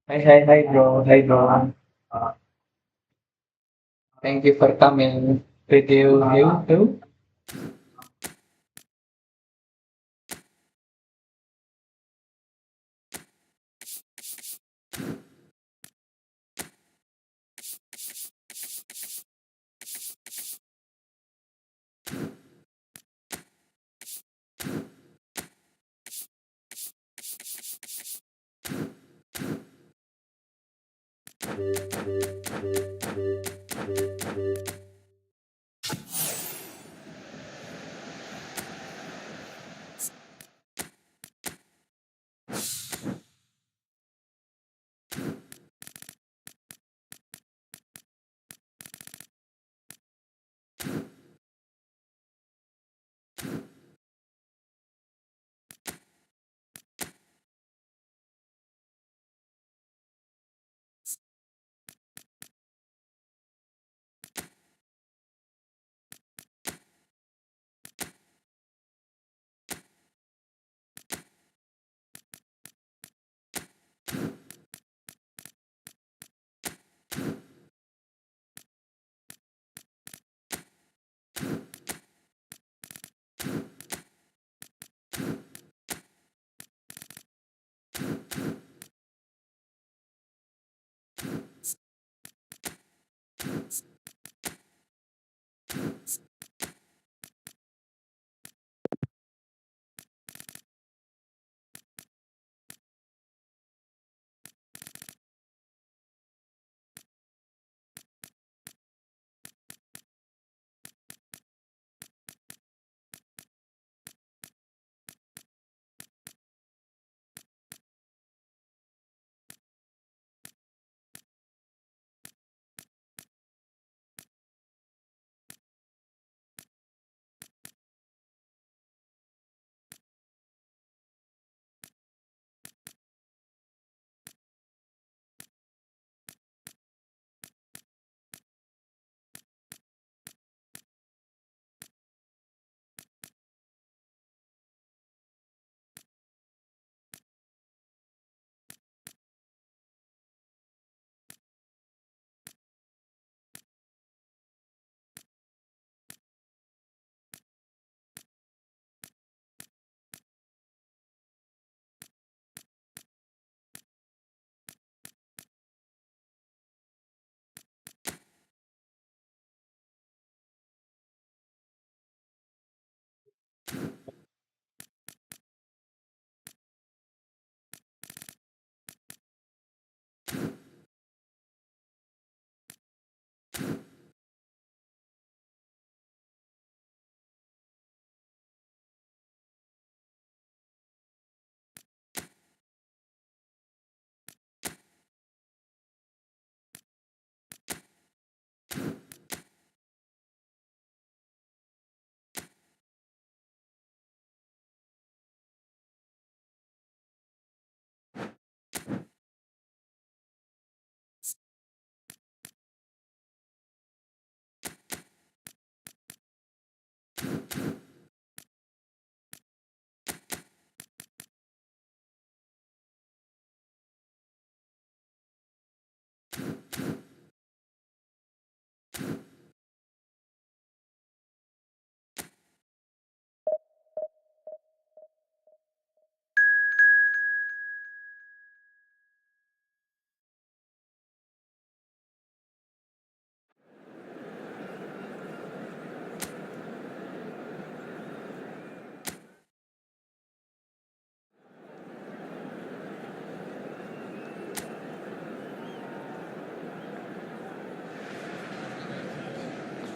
Hi, hi, hi, bro. Hi, bro. Thank you for coming. Did you too?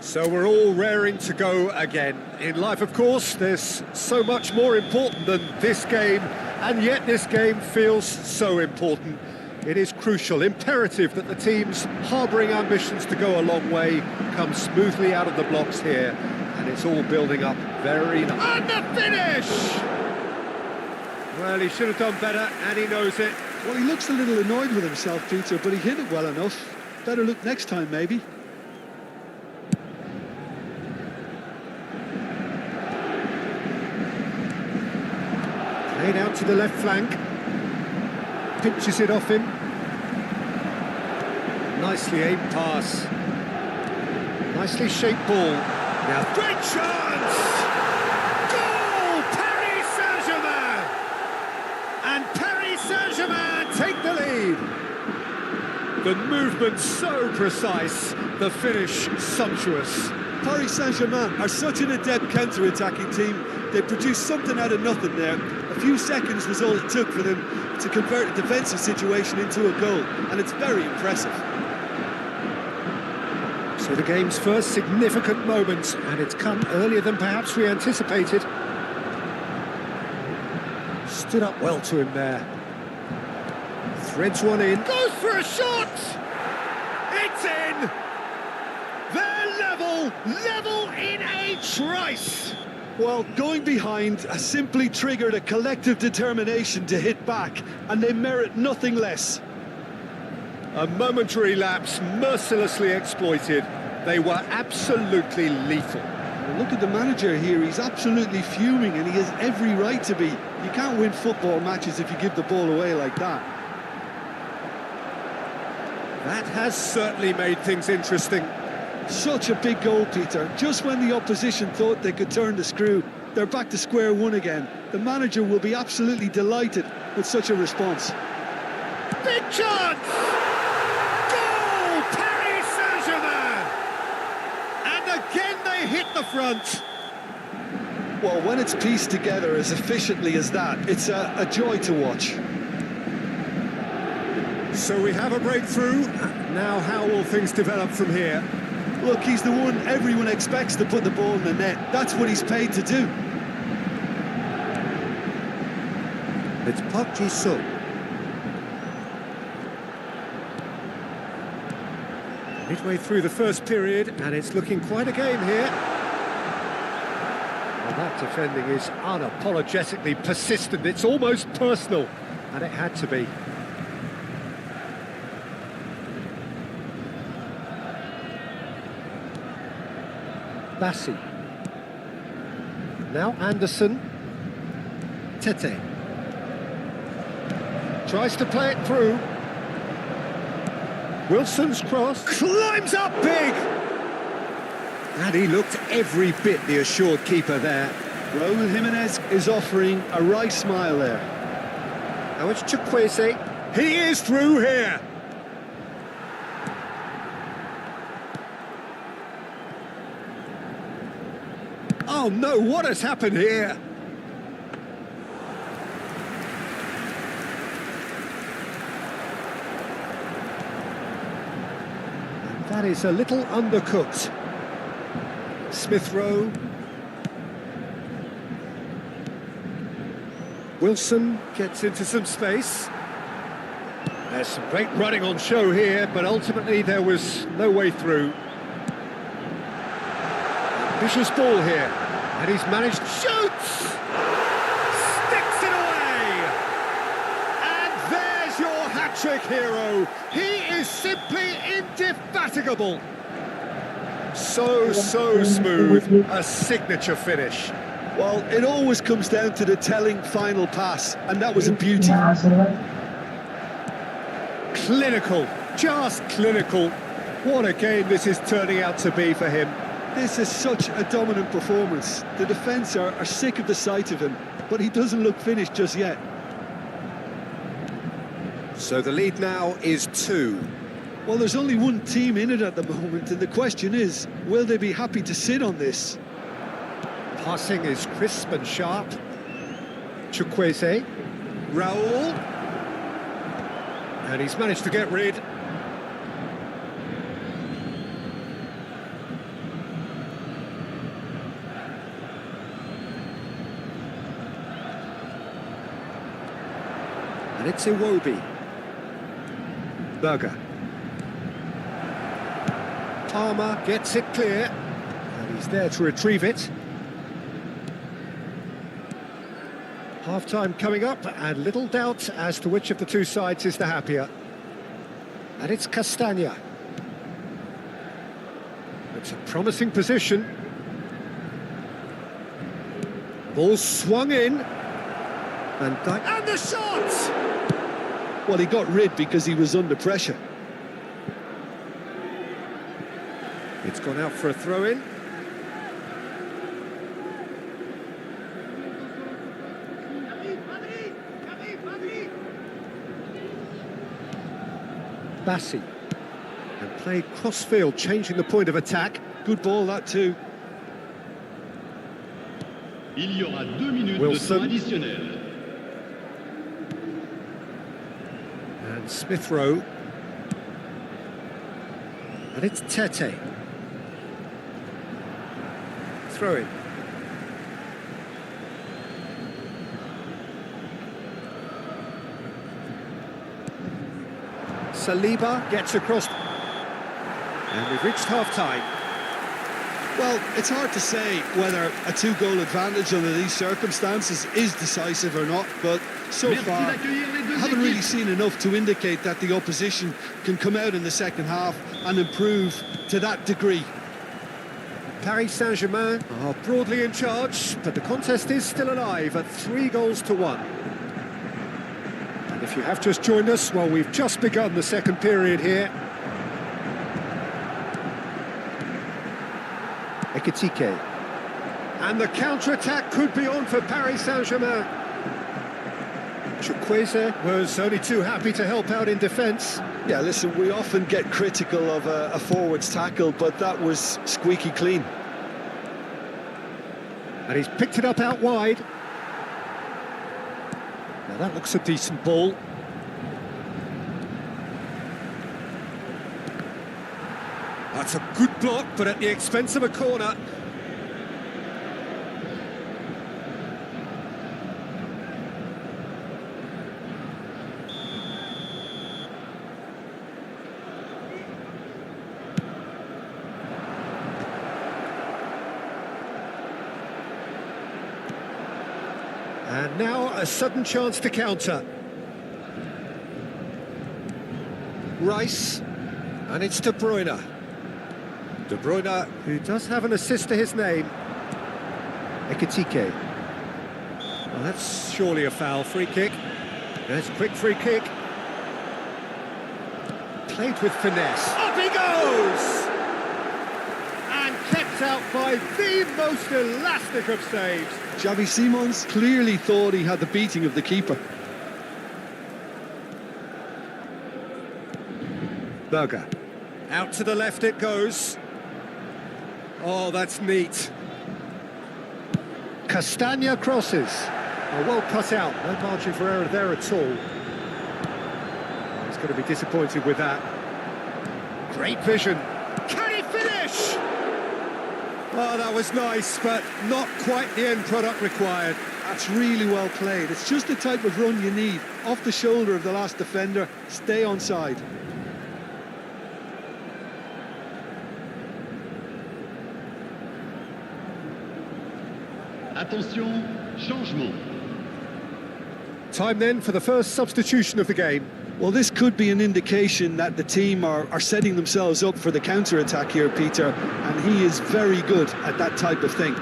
So we're all raring to go again. In life, of course, there's so much more important than this game, and yet this game feels so important. It is crucial, imperative that the teams harbouring ambitions to go a long way come smoothly out of the blocks here, and it's all building up very nice. And the finish! Well, he should have done better, and he knows it. Well, he looks a little annoyed with himself, Peter, but he hit it well enough. Better look next time, maybe. Played out to the left flank. Pinches it off him. Nicely aimed pass. Nicely shaped ball. Now, great chance! Goal! Paris Saint-Germain! And Paris Saint-Germain take the lead. The movement so precise, the finish sumptuous. Paris Saint-Germain are such an adept counter-attacking team. They produced something out of nothing there. A few seconds was all it took for them to convert a defensive situation into a goal, and it's very impressive. So the game's first significant moment, and it's come earlier than perhaps we anticipated. Stood up well to him there. Threads one in. Goes for a shot! It's in! They're level in a trice! Well, going behind has simply triggered a collective determination to hit back, and they merit nothing less. A momentary lapse mercilessly exploited. They were absolutely lethal. Well, look at the manager here. He's absolutely fuming, and he has every right to be. You can't win football matches if you give the ball away like that. That has certainly made things interesting. Such a big goal, Peter. Just when the opposition thought they could turn the screw, they're back to square one again. The manager will be absolutely delighted with such a response. Big chance! Goal! Paris Saint-Germain! And again they hit the front. Well, when it's pieced together as efficiently as that, it's a joy to watch. So we have a breakthrough. Now how will things develop from here? Look, he's the one everyone expects to put the ball in the net. That's what he's paid to do. It's Park Ji-sung. Midway through the first period, and it's looking quite a game here. Well, that defending is unapologetically persistent. It's almost personal, and it had to be. Bassi. Now Anderson. Tete. Tries to play it through. Wilson's cross. Climbs up big! And he looked every bit the assured keeper there. Raúl Jiménez is offering a wry smile there. Now it's Chukwueze. He is through here! Oh no, what has happened here? And that is a little undercooked. Smith Rowe. Wilson gets into some space. There's some great running on show here, but ultimately there was no way through. Vicious ball here, and he's managed to shoot! Sticks it away! And there's your hat-trick hero. He is simply indefatigable. So smooth, a signature finish. Well, it always comes down to the telling final pass, and that was a beauty. Clinical, just clinical. What a game this is turning out to be for him. This is such a dominant performance. The defence are sick of the sight of him, but he doesn't look finished just yet. So the lead now is 2. Well, there's only one team in it at the moment, and the question is, will they be happy to sit on this? Passing is crisp and sharp. Chukwueze. Raúl. And he's managed to get rid. And it's Iwobi. Berger. Palmer gets it clear. And he's there to retrieve it. Half-time coming up, and little doubt as to which of the two sides is the happier. And it's Castagna. It's a promising position. Ball swung in. And the shot! Well, he got rid because he was under pressure. It's gone out for a throw-in. Bassi. And played cross-field, changing the point of attack. Good ball, that too. Il y aura 2 minutes Wilson. de temps additionnel. And Smith Rowe. And it's Tete. Throw in. Saliba gets across. And we've reached half-time. Well, it's hard to say whether a two-goal advantage under these circumstances is decisive or not, but so far, I haven't really seen enough to indicate that the opposition can come out in the second half and improve to that degree. Paris Saint-Germain are broadly in charge, but the contest is still alive at 3-1. And if you have just joined us, well, we've just begun the second period here. Ekitike. And the counter-attack could be on for Paris Saint-Germain. Chukwueze was only too happy to help out in defence. Yeah, listen, we often get critical of a forward's tackle, but that was squeaky clean. And he's picked it up out wide. Now that looks a decent ball. That's a good block, but at the expense of a corner. And now a sudden chance to counter. Rice, and it's De Bruyne. De Bruyne, who does have an assist to his name. Ekitike. Well, that's surely a foul. Free kick. There's a quick free kick. Played with finesse. Up he goes! And kept out by the most elastic of saves. Xavi Simons clearly thought he had the beating of the keeper. Berger. Out to the left it goes. Oh, that's neat. Castagna crosses. Oh, well cut out. No margin for error there at all. He's going to be disappointed with that. Great vision. Can he finish? Oh, that was nice, but not quite the end product required. That's really well played. It's just the type of run you need. Off the shoulder of the last defender, stay onside. Attention, changement. Time then for the first substitution of the game. Well, this could be an indication that the team are setting themselves up for the counter-attack here, Peter, and he is very good at that type of thing.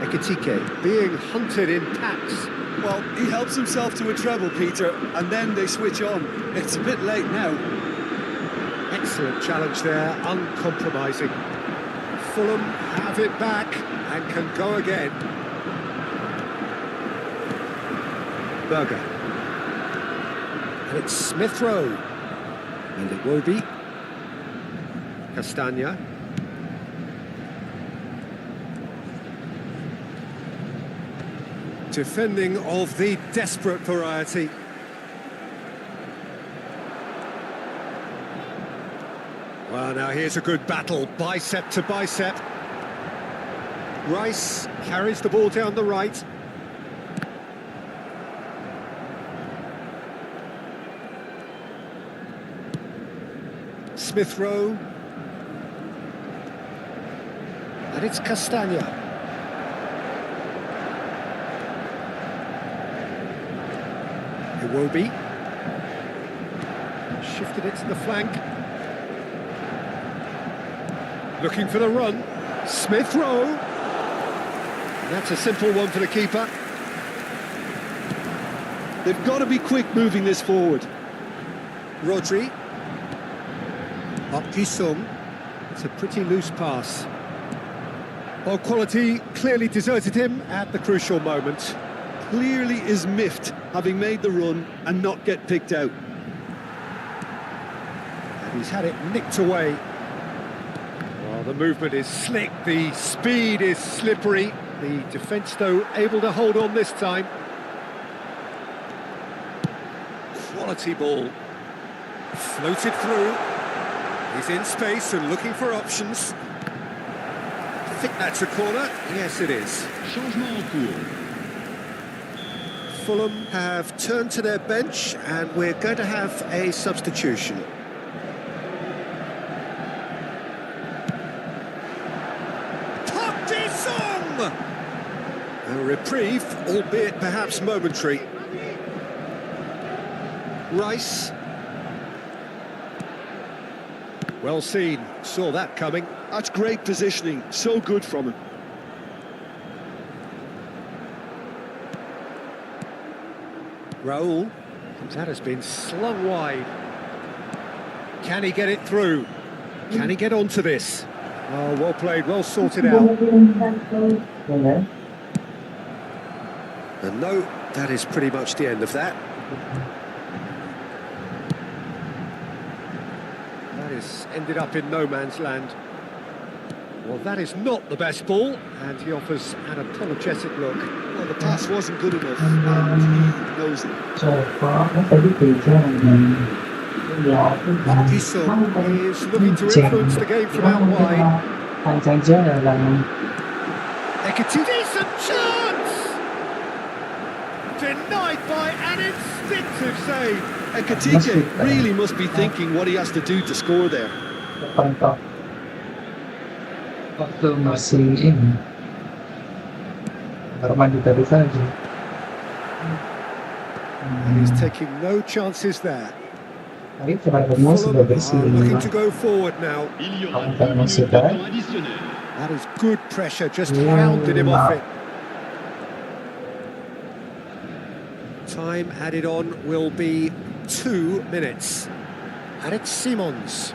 Ekitike being hunted in packs. Well, he helps himself to a treble, Peter, and then they switch on. It's a bit late now. Excellent challenge there, uncompromising. Fulham have it back and can go again. Berger. And it's Smith Rowe. And Iwobi. Castagna. Defending of the desperate variety. Well, now here's a good battle, bicep to bicep. Rice carries the ball down the right. Smith Rowe. And it's Castagna. Iwobi. Shifted it to the flank. Looking for the run. Smith Rowe. And that's a simple one for the keeper. They've got to be quick moving this forward. Rodri. Up Jisung. It's a pretty loose pass. Well, quality clearly deserted him at the crucial moment. Clearly is miffed, having made the run and not get picked out. And he's had it nicked away. Well, the movement is slick, the speed is slippery. The defence, though, able to hold on this time. Quality ball. Floated through. He's in space and looking for options. I think that's a corner. Yes, it is. Changement en cours. Fulham have turned to their bench and we're going to have a substitution. Park Ji-sung! A reprieve, albeit perhaps momentary. Rice. Well seen, saw that coming. That's great positioning, so good from him. Raul. That has been slung wide. Can he get it through? Can he get onto this? Oh, well played, well sorted out. And no, that is pretty much the end of that. That is ended up in no man's land. Well, that is not the best ball, and he offers an apologetic look. Well, the pass wasn't good enough, and he knows it. Park Ji-sung is looking to influence the game from out wide. Ekiti, decent chance! Denied by an instinctive save. And Katike really must be thinking what he has to do to score there. Waktu masih ini Arman juga bisa aja. And he's taking no chances there. Tapi terakhirnya sudah bersih. Looking to go forward now. Il y aura Kamu 2 masih minutes de ada? temps additionnel. That is good pressure, just hounded him off it. Time added on will be 2 minutes. And it's Simons.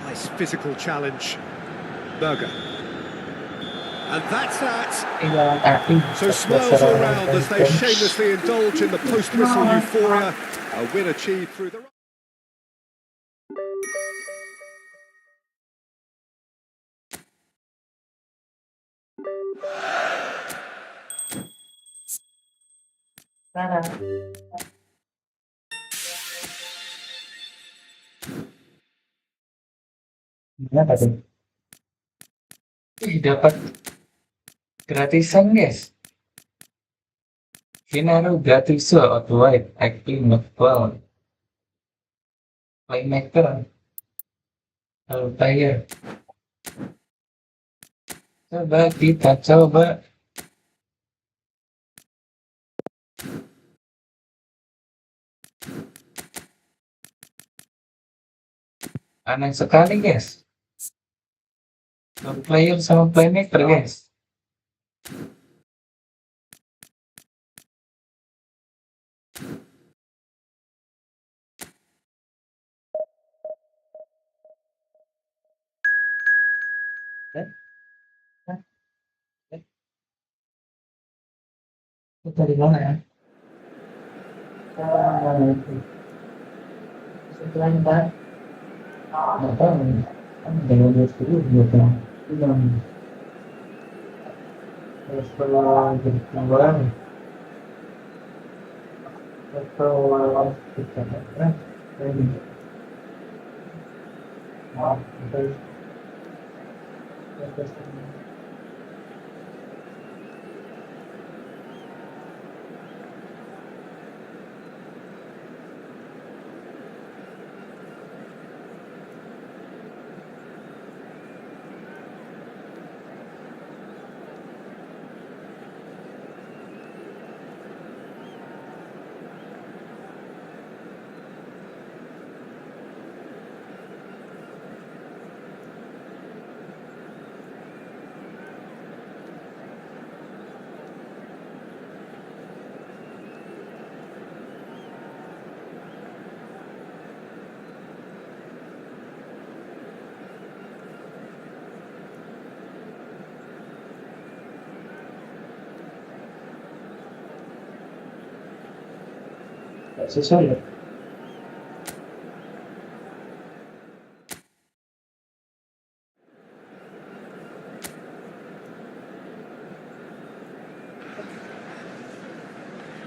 Nice physical challenge. Berger. And that's that. So smiles all round as they shamelessly indulge in the post-whistle euphoria. A win achieved through the... Apa tuh? Dapat gratisan guys. Finaru gratiso outright acting not well. Playmaker. Player. Coba kita coba. Aneh sekali guys. Player sama playmaker guys. Itu dari mana ya? Setelah ntar, nggak tahu. Kan dengan dia dulu gitu. Yang setelah jadi orang atau kita kan ini maaf itu Sesuai.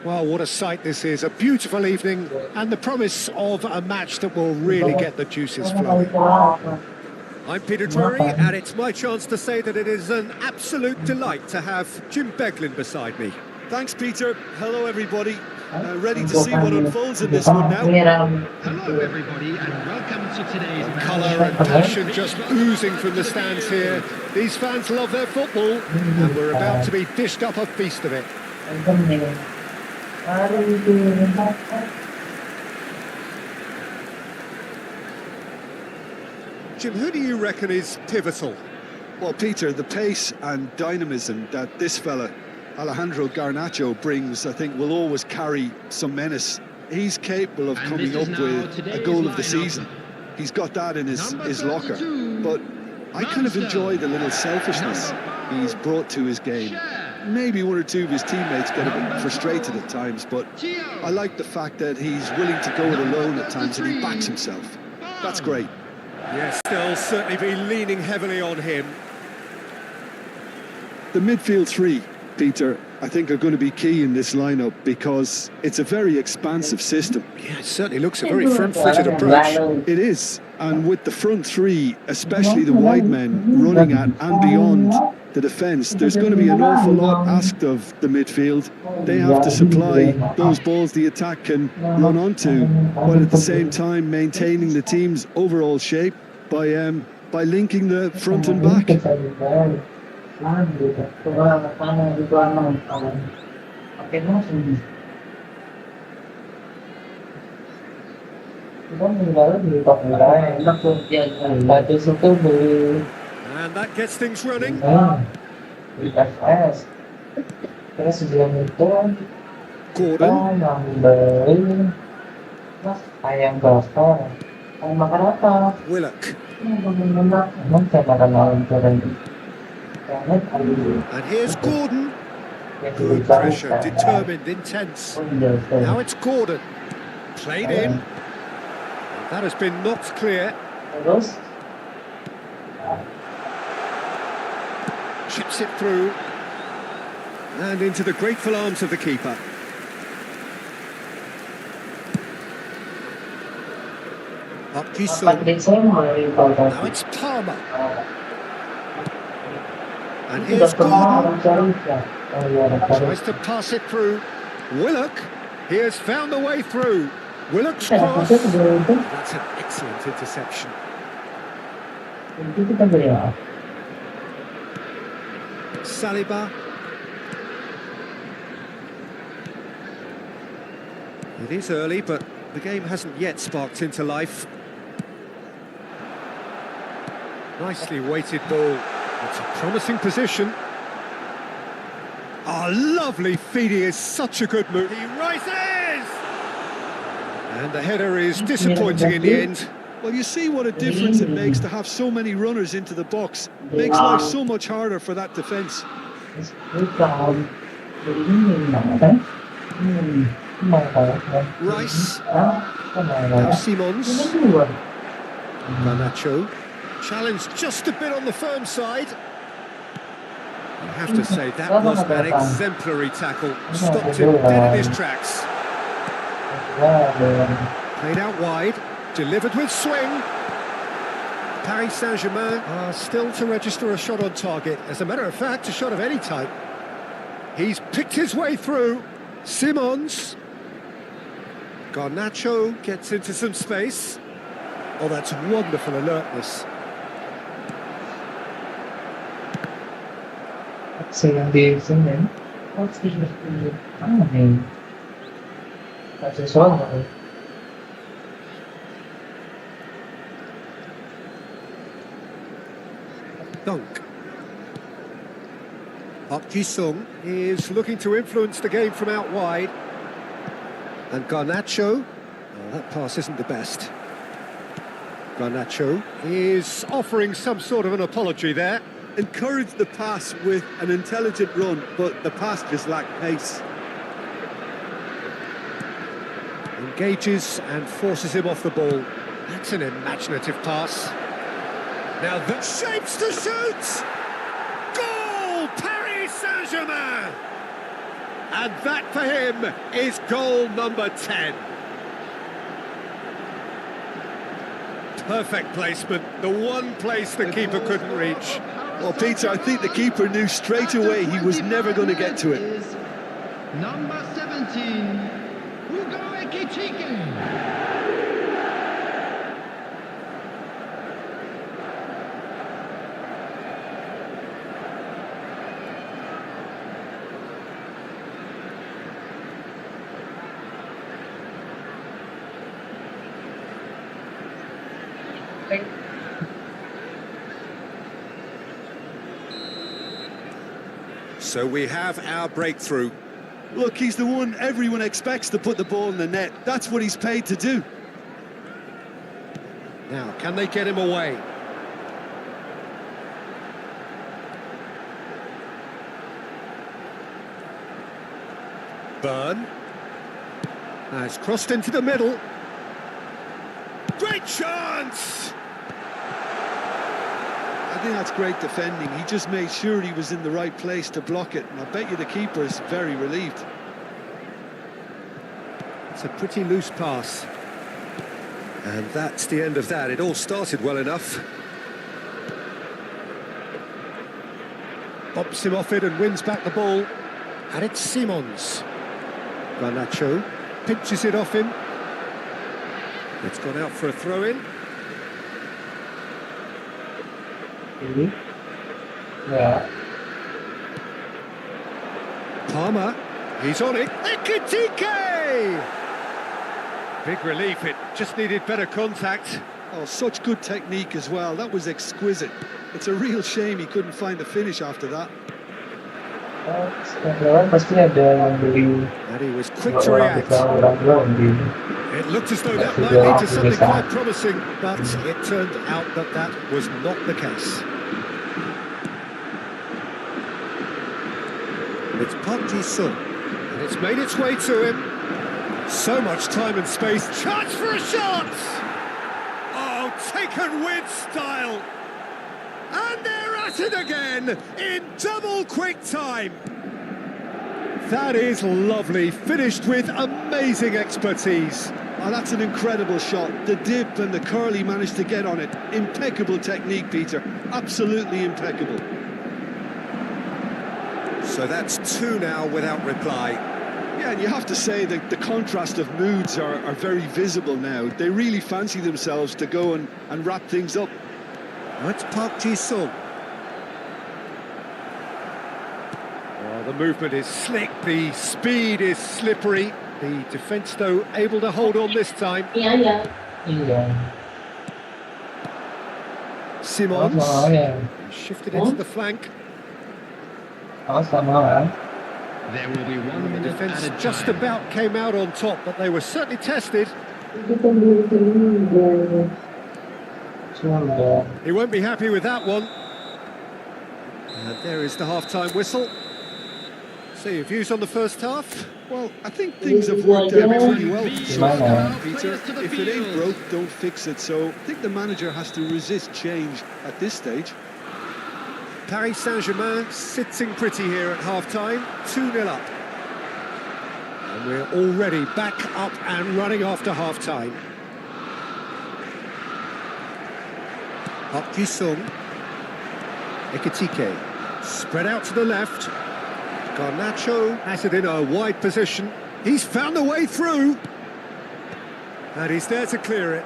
Well, what a sight this is. A beautiful evening and the promise of a match that will really get the juices flowing. I'm Peter Drury, and it's my chance to say that it is an absolute delight to have Jim Beglin beside me. Thanks, Peter. Hello, everybody. Ready to see what unfolds in this one now. Hello everybody and welcome to today's match. Colour and passion just oozing from the stands here. These fans love their football, and we're about to be dished up a feast of it. Jim, who do you reckon is pivotal? Well, Peter, the pace and dynamism that this fella, Alejandro Garnacho, brings, I think, will always carry some menace. He's capable of And coming this is up now with a today's goal of the lineup. season. He's got that in his Number locker. 32, But I kind of enjoy the little selfishness Number he's brought to his game. Share. Maybe one or two of his teammates get a bit frustrated at times, but I like the fact that he's willing to go it alone at times and he backs himself. That's great. Yes, they'll certainly be leaning heavily on him. The midfield three, Peter, I think are going to be key in this lineup because it's a very expansive system. Yeah, it certainly looks a very front-footed approach. It is, and with the front three, especially the wide men running at and beyond the defence, there's going to be an awful lot asked of the midfield. They have to supply those balls the attack can run onto, while at the same time maintaining the team's overall shape by linking the front and back. And that gets things running. Gordon. Willock. And here's Gordon. Good pressure, determined, intense. Now it's Gordon. Played in. That has been knocked clear. Chips it through. And into the grateful arms of the keeper. Up Giselle. Now it's Palmer. And here's Gordon. Tries to pass it through. Willock. He has found the way through. Willock's cross. That's an excellent interception. Saliba. It is early, but the game hasn't yet sparked into life. Nicely weighted ball. It's a promising position. Oh, lovely feed. He is such a good move. He rises! And the header is disappointing in the end. Well, you see what a difference it makes to have so many runners into the box. Makes life so much harder for that defence. Rice. Now Simons. Garnacho. Challenged just a bit on the firm side. I have to say, that was an exemplary tackle. Stopped him dead in his tracks. Played out wide. Delivered with swing. Paris Saint-Germain are still to register a shot on target. As a matter of fact, a shot of any type. He's picked his way through. Simons. Garnacho gets into some space. Oh, that's wonderful alertness. Dunk. Park Ji-sung is looking to influence the game from out wide. And Garnacho, that pass isn't the best. Garnacho is offering some sort of an apology there. Encouraged the pass with an intelligent run, but the pass just lacked pace. Engages and forces him off the ball. That's an imaginative pass. Now that shapes to shoot! Goal! Paris Saint-Germain! And that for him is goal number 10. Perfect placement, the one place the keeper couldn't reach. Well, Peter, I think the keeper knew straight away he was never going to get to it. Number 17, Hugo Ekitike. So we have our breakthrough. Look, he's the one everyone expects to put the ball in the net. That's what he's paid to do. Now, can they get him away? Burn. Has crossed into the middle. Great chance! I think that's great defending. He just made sure he was in the right place to block it. And I bet you the keeper is very relieved. It's a pretty loose pass. And that's the end of that. It all started well enough. Bumps him off it and wins back the ball. And it's Simons. Garnacho pinches it off him. It's gone out for a throw-in. Yeah. Palmer, he's on it. Ekitike! Big relief, it just needed better contact. Oh, such good technique as well. That was exquisite. It's a real shame he couldn't find the finish after that. Pasti ada yang beli And he was quick to orang react. kita orang tua beli. It looked as though that might lead to something quite promising, but it turned out that that was not the case. It's Park Ji-sung, and it's made its way to him. So much time and space. Chance for a shot! Oh, taken with style. And they're at it again in double quick time. That is lovely, finished with amazing expertise. Oh, that's an incredible shot. The dip and the curl he managed to get on it. Impeccable technique, Peter. Absolutely impeccable. So that's two now without reply. Yeah, and you have to say that the contrast of moods are very visible now. They really fancy themselves to go and wrap things up. That's Park Ji-sung. Oh, the movement is slick, the speed is slippery. The defence, though, able to hold on this time. Iya. Simons Ya. shifted into the flank. Sama. There will be 1 The minute defence added just time. about came out on top, but they were certainly tested. He won't be happy with that one. And there is the half-time whistle. So your views on the first half? Well, I think things have worked out pretty well so far, Mana? Peter. If it ain't broke, don't fix it. So I think the manager has to resist change at this stage. Paris Saint-Germain sitting pretty here at half-time, 2-0 up. And we're already back up and running after half-time. Park Ji-sung. Ekitike. Spread out to the left. Garnacho has it in a wide position. He's found the way through. And he's there to clear it.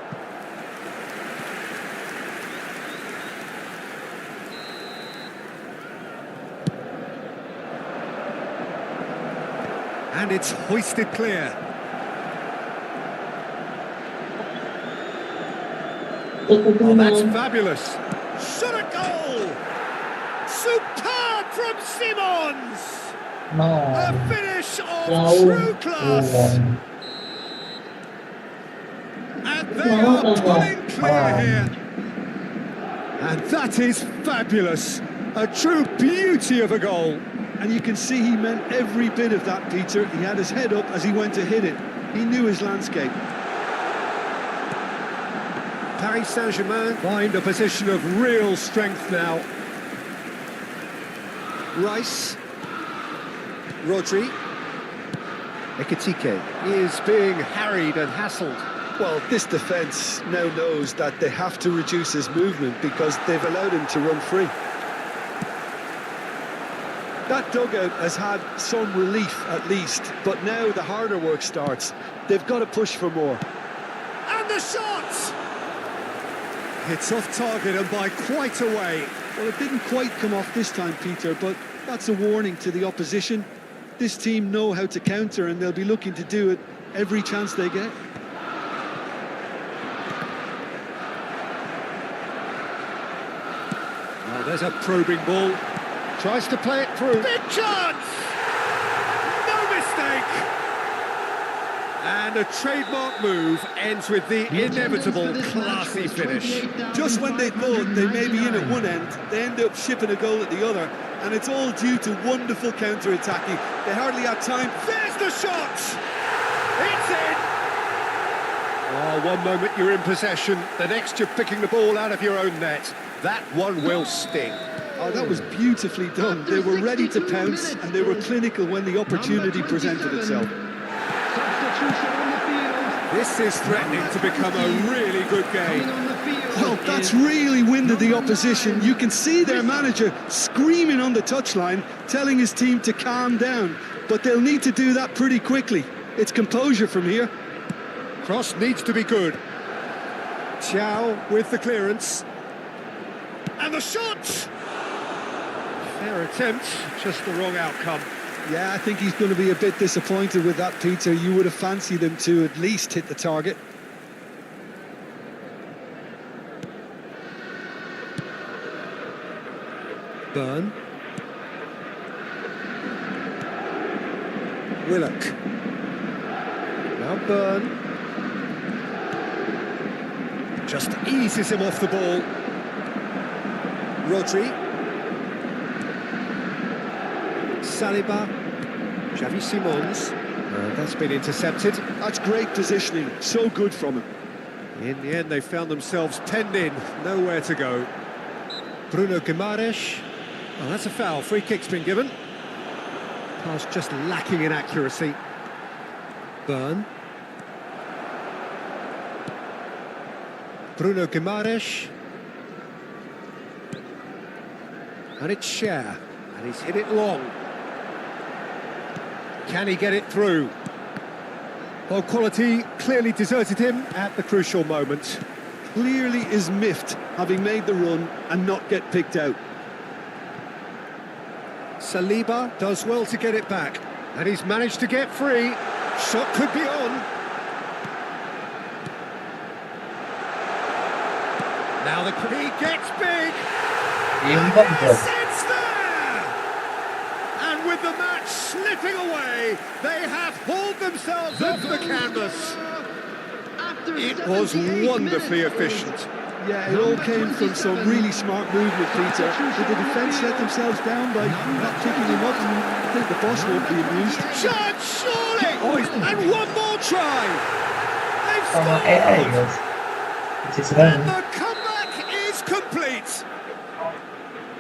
And it's hoisted clear. Oh, that's fabulous. Shot a goal! Superb from Simons! A finish of true class! And they are pulling clear here. And that is fabulous. A true beauty of a goal. And you can see he meant every bit of that, Peter. He had his head up as he went to hit it. He knew his landscape. Paris Saint-Germain find a position of real strength now. Rice. Rodri. Ekitike is being harried and hassled. Well, this defence now knows that they have to reduce his movement because they've allowed him to run free. That dugout has had some relief at least, but now the harder work starts. They've got to push for more. And the shot! It's off target and by quite a way. Well, it didn't quite come off this time, Peter, but that's a warning to the opposition. This team know how to counter and they'll be looking to do it every chance they get. Well, there's a probing ball. Tries to play it through. Big chance! No mistake! And a trademark move ends with the inevitable classy finish. Just when they thought they may be in at one end, they end up shipping a goal at the other, and it's all due to wonderful counter-attacking. They hardly had time. There's the shot! It's in! Oh, one moment you're in possession, the next you're picking the ball out of your own net. That one will sting. Oh, that was beautifully done. They were ready to pounce, and they were clinical when the opportunity presented itself. This is threatening to become a really good game. Well, that's really winded the opposition. You can see their manager screaming on the touchline, telling his team to calm down. But they'll need to do that pretty quickly. It's composure from here. Cross needs to be good. Thiaw with the clearance. And the shot! Fair attempt, just the wrong outcome. Yeah, I think he's going to be a bit disappointed with that, Peter. You would have fancied him to at least hit the target. Burn. Willock. Now Burn. Just eases him off the ball. Rodri. Saliba. Xavi Simons. That's been intercepted. That's great positioning. So good from him. In the end, they found themselves penned in. Nowhere to go. Bruno Guimaraes. Oh, that's a foul. Free kick's been given. Pass just lacking in accuracy. Burn. Bruno Guimaraes. And it's Cher. And he's hit it long. Can he get it through? Well, quality clearly deserted him at the crucial moment. Clearly is miffed, having made the run and not get picked out. Saliba does well to get it back. And he's managed to get free. Shot could be on. Now the he gets big. Yes, it's there! And with the match slipping away, they have hauled themselves off the canvas. It was wonderfully efficient. Yeah, it all came from some really smart movement, Peter. Did the defence let themselves down by not picking him up? I think the boss won't be amused. Shot, surely! And one more try! They've scored! And the comeback is complete!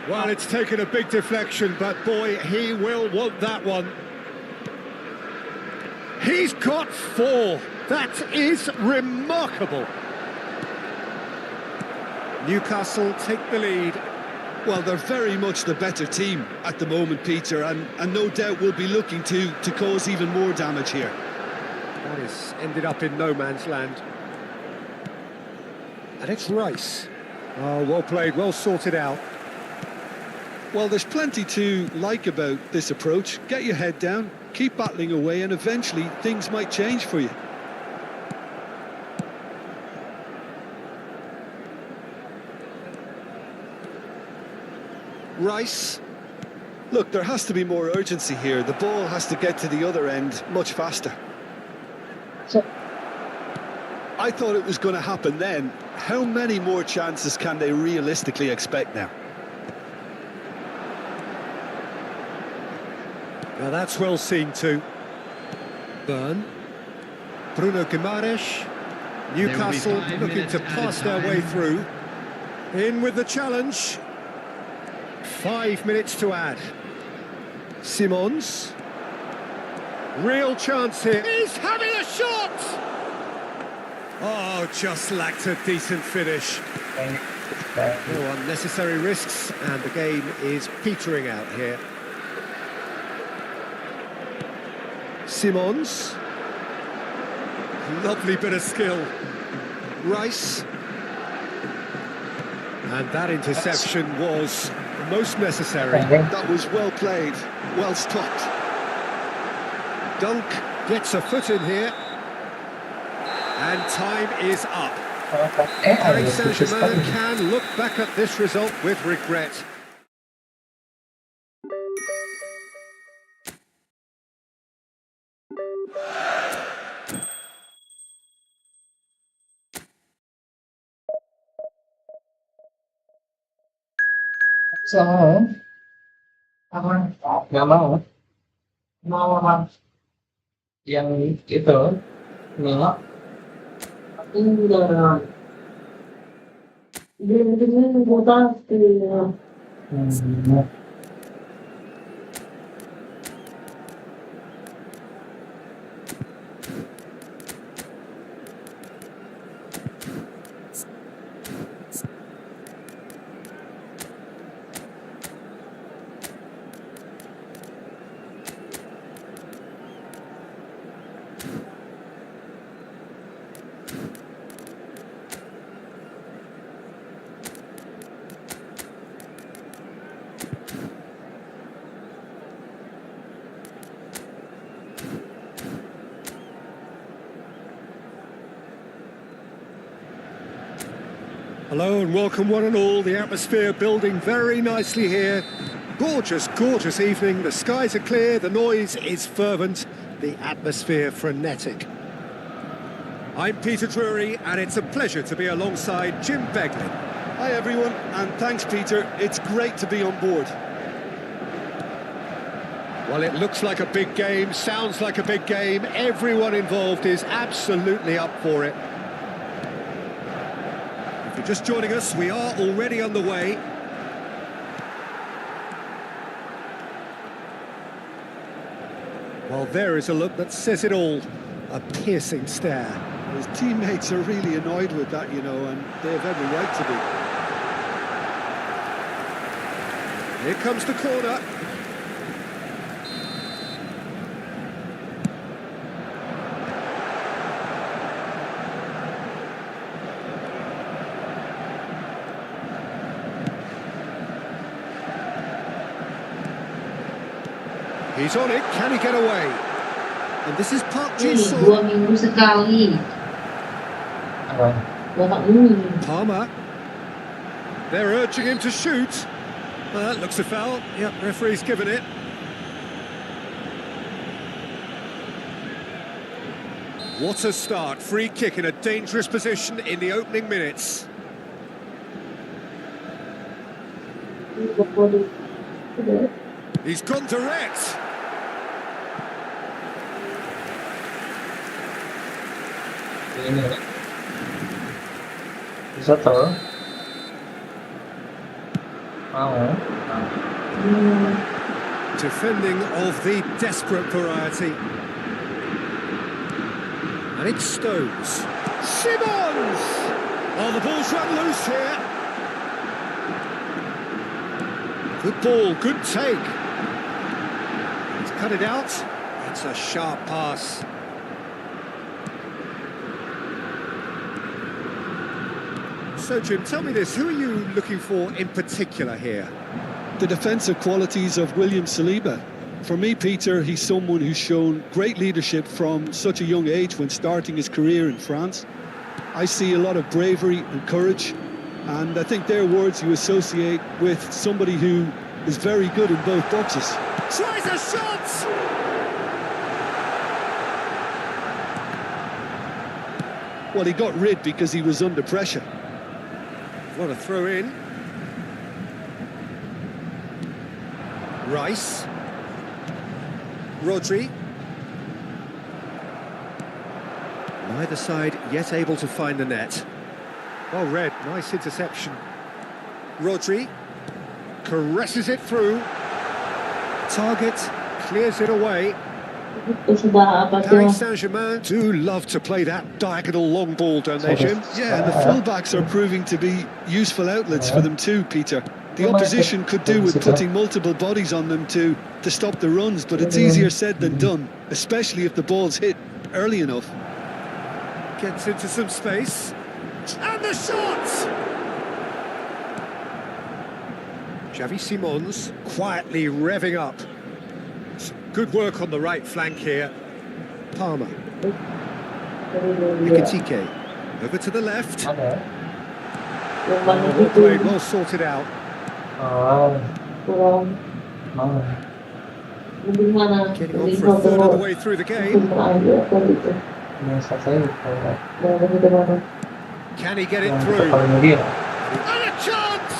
Well, it's taken a big deflection, but boy, he will want that one. He's got 4. That is remarkable. Newcastle take the lead. Well, they're very much the better team at the moment, Peter, and no doubt will be looking to cause even more damage here. That has ended up in no man's land. And it's Rice. Oh, well played, well sorted out. Well, there's plenty to like about this approach. Get your head down, keep battling away, and eventually things might change for you. Rice. Look, there has to be more urgency here. The ball has to get to the other end much faster. I thought it was going to happen then. How many more chances can they realistically expect now? Now that's well seen too. Burn. Bruno Guimaraes. Newcastle looking to pass their way through. In with the challenge. 5 minutes to add. Simons. Real chance here. He's having a shot! Oh, just lacked a decent finish. Oh, unnecessary risks, and the game is petering out here. Simons. Lovely bit of skill. Rice. And that interception was most necessary. That was well played, well stopped. Dunk gets a foot in here. And time is up. Paris Saint-Germain can look back at this result with regret. So, apa? Nggak mau. Mau apa? Yang itu, ngelak. Udah. Ini mutasi. Hello and welcome one and all. The atmosphere building very nicely here. Gorgeous, gorgeous evening. The skies are clear, the noise is fervent, the atmosphere frenetic. I'm Peter Drury and it's a pleasure to be alongside Jim Beglin. Hi everyone, and thanks Peter, it's great to be on board. Well, it looks like a big game, sounds like a big game. Everyone involved is absolutely up for it. If you're just joining us, we are already on the way. Well, there is a look that says it all. A piercing stare. His teammates are really annoyed with that, you know, and they have every right to be. Here comes the corner. He's on it, can he get away? And this is Park Ji-sung. 2 minggu sekali. Bapak ini. Palmer. They're urging him to shoot. That looks a foul. Yep, referee's given it. What a start. Free kick in a dangerous position in the opening minutes. He's gone direct. Ini bisa tuh. Mau. Defending of the desperate variety. And it's Stones. Simons! Oh, the ball's run loose here. Good ball, good take. He's cut it out. It's a sharp pass. So, Jim, tell me this, who are you looking for in particular here? The defensive qualities of William Saliba. For me, Peter, he's someone who's shown great leadership from such a young age when starting his career in France. I see a lot of bravery and courage, and I think they're words you associate with somebody who is very good in both boxes. Tries a shot! Well, he got rid because he was under pressure. What a throw in. Rice. Rodri. Neither side yet able to find the net. Well read, nice interception. Rodri caresses it through. Target clears it away. Paris Saint-Germain do love to play that diagonal long ball, don't they, Jim? Yeah, and the fullbacks are proving to be useful outlets for them too, Peter. The opposition could do with putting multiple bodies on them to stop the runs, but it's easier said than done, especially if the ball's hit early enough. Gets into some space. And the shot! Xavi Simons quietly revving up. Good work on the right flank here. Palmer. Ekitike. Over to the left. Ada. Well played, well sorted out. kurang Mau. lebih mana Getting on for a third of the way through the game. Ini selesai. Can he get it Yang through? paling dia. And a chance!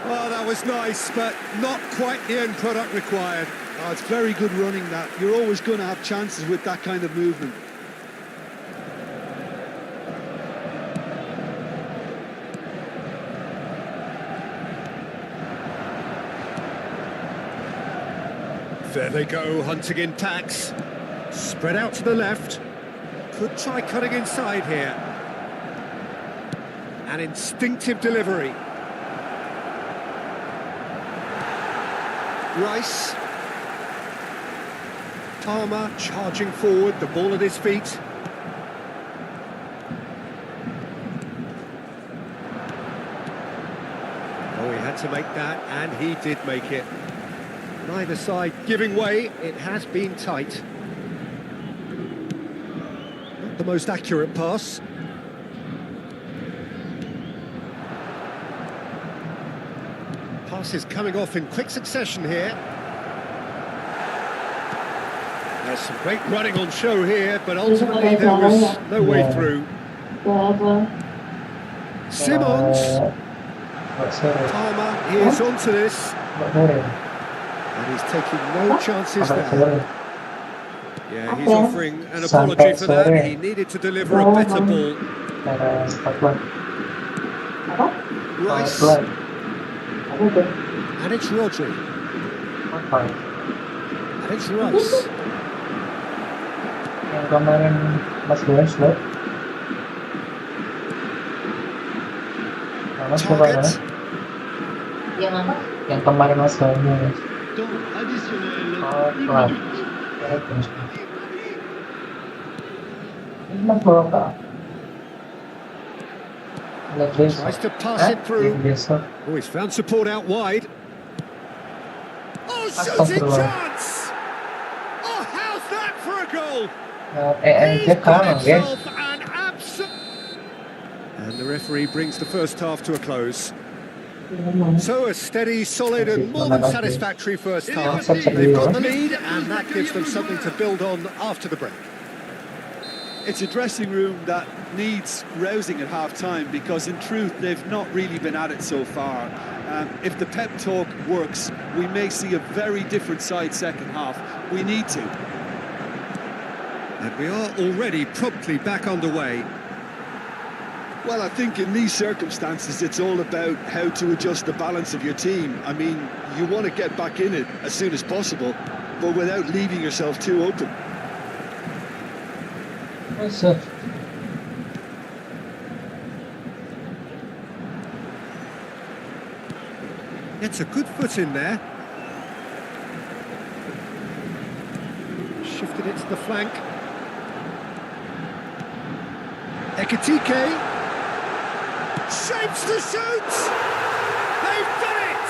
Oh, that was nice, but not quite the end product required. Oh, it's very good running that. You're always going to have chances with that kind of movement. There they go, hunting in packs. Spread out to the left. Could try cutting inside here. An instinctive delivery. Rice. Palmer charging forward, the ball at his feet. Oh, he had to make that, and he did make it. Neither side giving way, it has been tight. Not the most accurate pass. Passes coming off in quick succession here. There's some great running on show here, but ultimately there was no way through. Simons. Palmer, he is onto this. And he's taking no chances there. Yeah, he's offering an apology for that. He needed to deliver a better ball. Rice. And it's Rodri. And it's Rice. Yang kemarin Mas Bowen slow. Mas coba ya. Target. yang apa? Yang kemarin Mas Bowen. Temps additionnel. Oh, pelan. Ini Mas bawa ke. Tries to pass it through. Oh, he's found support out wide. Oh, shooting chance! Oh, how's that for a goal? He's got himself an absolute... And the referee brings the first half to a close. So a steady, solid and more than satisfactory first half. They've got the lead and that gives them something to build on after the break. It's a dressing room that needs rousing at half-time because in truth they've not really been at it so far. If the pep talk works, we may see a very different side second half. We need to. And we are already promptly back underway. Well, I think in these circumstances it's all about how to adjust the balance of your team. I mean, you want to get back in it as soon as possible, but without leaving yourself too open. That's it. Gets a good foot in there. Shifted it to the flank. Ekitike. Shapes to shoot! They've done it!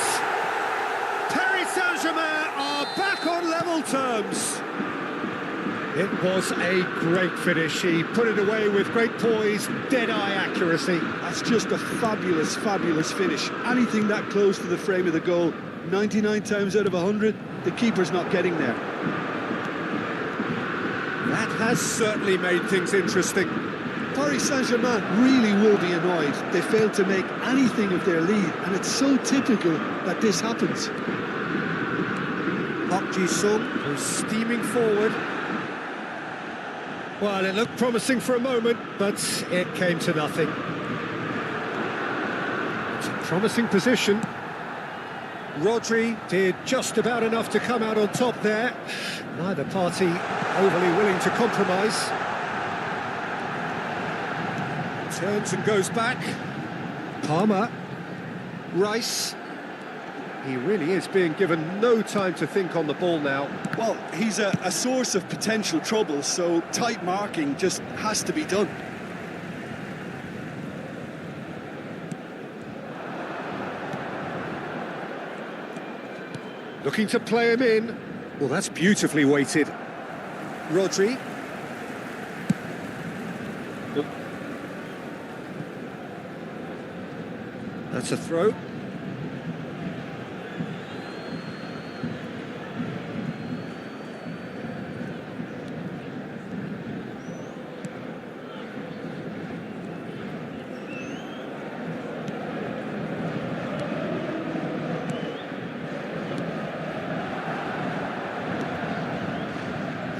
Paris Saint-Germain are back on level terms. It was a great finish. He put it away with great poise, dead-eye accuracy. That's just a fabulous, fabulous finish. Anything that close to the frame of the goal, 99 times out of 100, the keeper's not getting there. That has certainly made things interesting. Paris Saint-Germain really will be annoyed. They failed to make anything of their lead, and it's so typical that this happens. Park Ji-sung was steaming forward. Well, it looked promising for a moment, but it came to nothing. It's a promising position. Rodri did just about enough to come out on top there. Neither party overly willing to compromise. Turns and goes back. Palmer. Rice. He really is being given no time to think on the ball now. Well, he's a source of potential trouble, so tight marking just has to be done. Looking to play him in. Well, that's beautifully weighted. Rodri. That's a throw.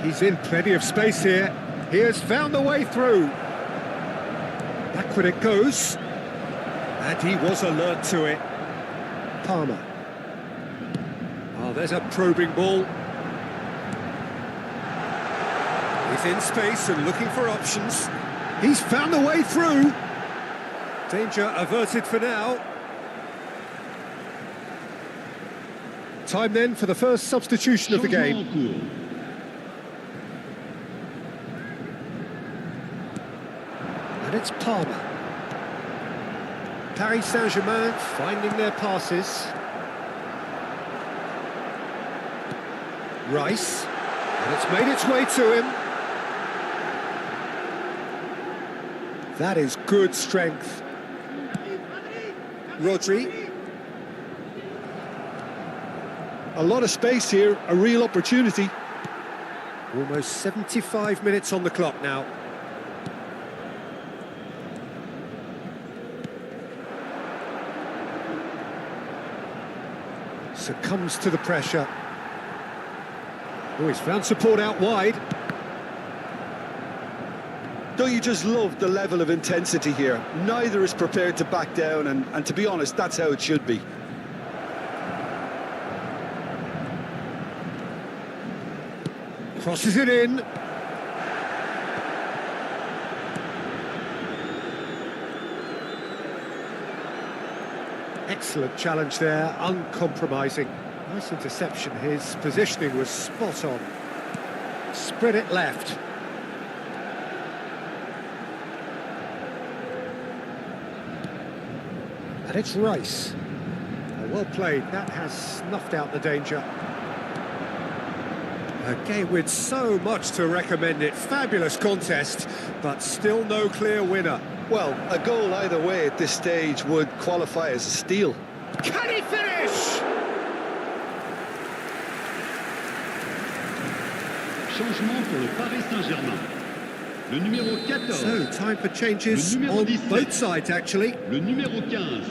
He's in plenty of space here. He has found the way through. Backward it goes. And he was alert to it. Palmer. Oh, there's a probing ball. He's in space and looking for options. He's found the way through. Danger averted for now. Time then for the first substitution of the game. And it's Palmer. Paris Saint-Germain finding their passes. Rice. And it's made its way to him. That is good strength. Rodri. A lot of space here, a real opportunity. Almost 75 minutes on the clock now. Succumbs to the pressure. Oh, he's found support out wide. Don't you just love the level of intensity here? Neither is prepared to back down, and to be honest, that's how it should be. Crosses it in. Excellent challenge there, uncompromising. Nice interception, his positioning was spot on. Spread it left. And it's Rice. Oh, well played, that has snuffed out the danger. A game with so much to recommend it. Fabulous contest, but still no clear winner. Well, a goal either way at this stage would qualify as a steal. Can he finish? Changement pour le Paris Saint-Germain. Le numéro 14. So, time for changes on both sides, actually. Le numéro 15.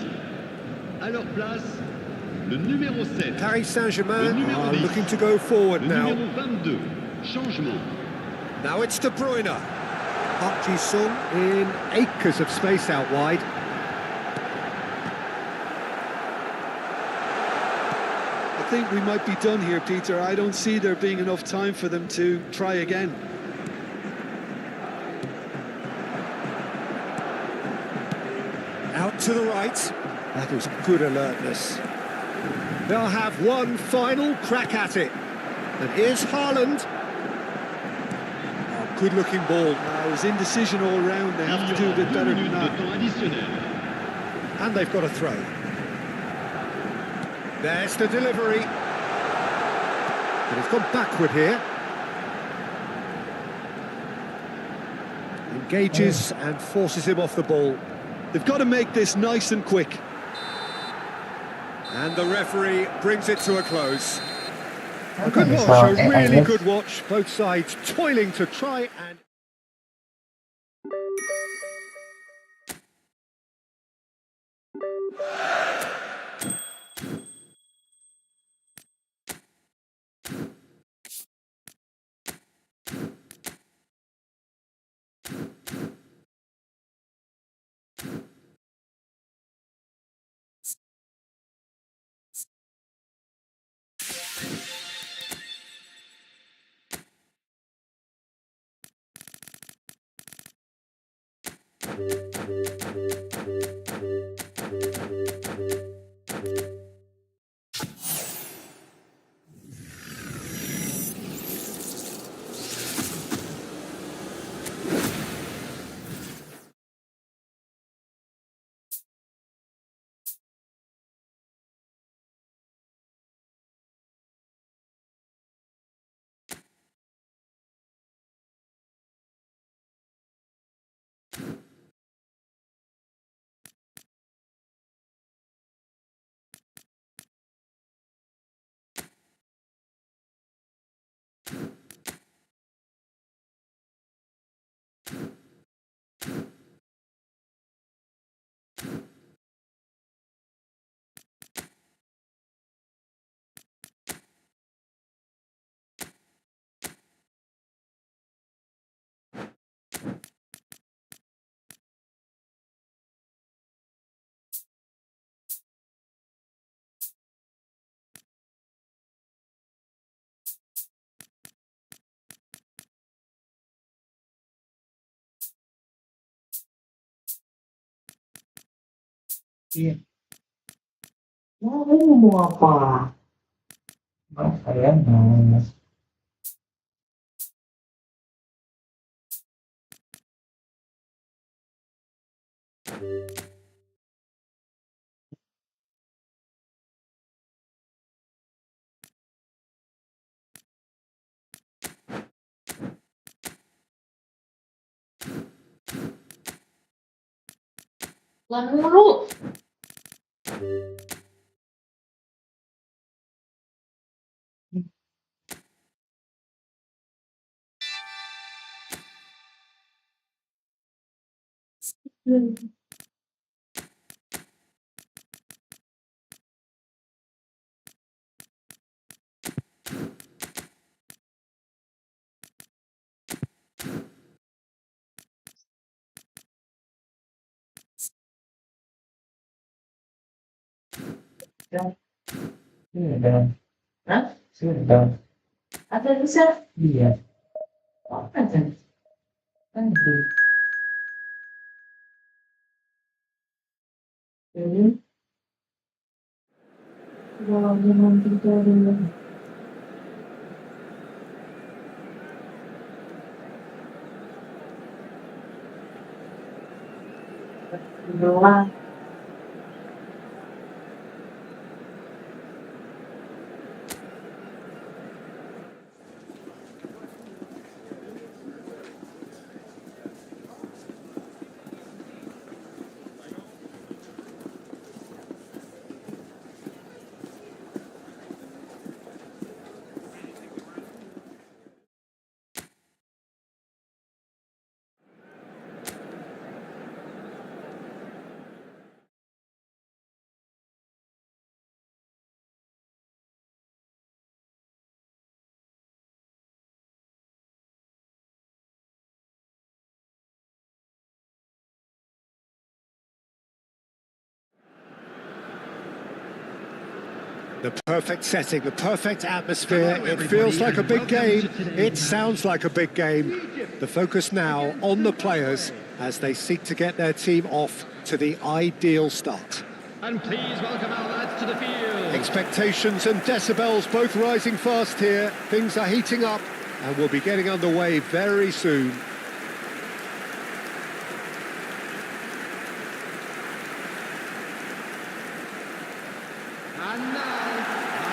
À leur place, le numéro 7. Paris Saint-Germain Le numéro are 10. looking to go forward Le now. numéro 22. Changement. Now it's De Bruyne. Park Ji-sung in acres of space out wide. I think we might be done here, Peter. I don't see there being enough time for them to try again. Out to the right. That is good alertness. They'll have one final crack at it. And here's Haaland. Oh, good-looking ball. It was indecision all round. They have to do a bit better than that. And they've got a throw. There's the delivery. But he's gone backward here. Engages and forces him off the ball. They've got to make this nice and quick. And the referee brings it to a close. A good Okay, watch, so, a I really guess- good watch. Both sides toiling to try and... Iya. Mau apa? Saya mau. Lan mulu. Sudah. Hah? Sudah. Ada bisa? Iya. Apa kan? Kan itu. Jadi, kalau memang kita dengan doang. The perfect setting, the perfect atmosphere. It feels like a big game. It sounds like a big game. The focus now on the players as they seek to get their team off to the ideal start. And please welcome our lads to the field. Expectations and decibels both rising fast here. Things are heating up and we'll be getting underway very soon.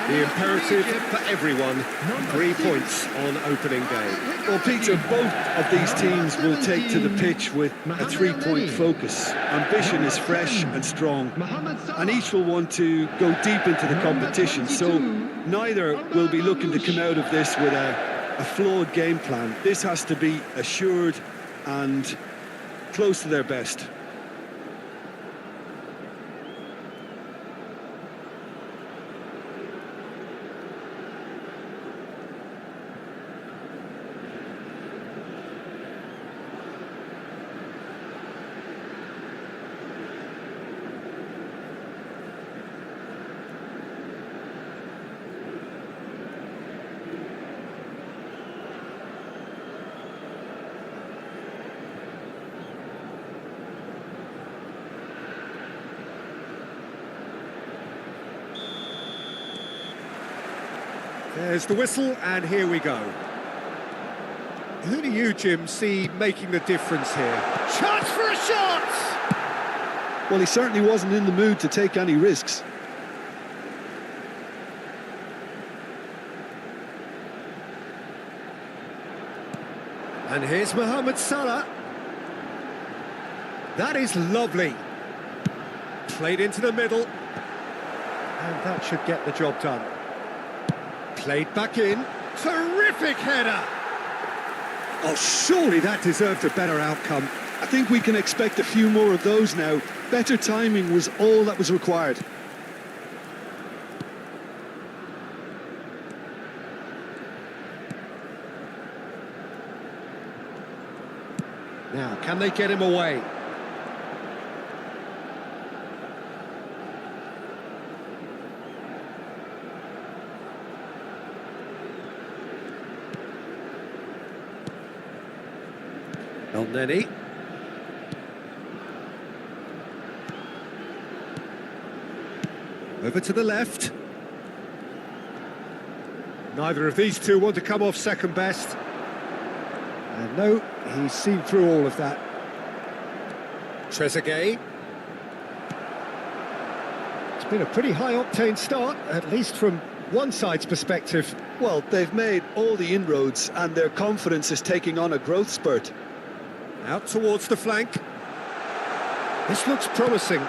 The imperative for everyone, 3 points on opening day. Well, Peter, both of these teams will take to the pitch with a three-point focus. Ambition is fresh and strong, and each will want to go deep into the competition, so neither will be looking to come out of this with a flawed game plan. This has to be assured and close to their best. There's the whistle, and here we go. Who do you, Jim, see making the difference here? Chance for a shot! Well, he certainly wasn't in the mood to take any risks. And here's Mohamed Salah. That is lovely. Played into the middle. And that should get the job done. Played back in. Terrific header! Oh, surely that deserved a better outcome. I think we can expect a few more of those now. Better timing was all that was required. Now, can they get him away? Elneny. Over to the left. Neither of these two want to come off second best. And no, he's seen through all of that. Trezeguet. It's been a pretty high-octane start, at least from one side's perspective. Well, they've made all the inroads and their confidence is taking on a growth spurt. Out towards the flank. This looks promising.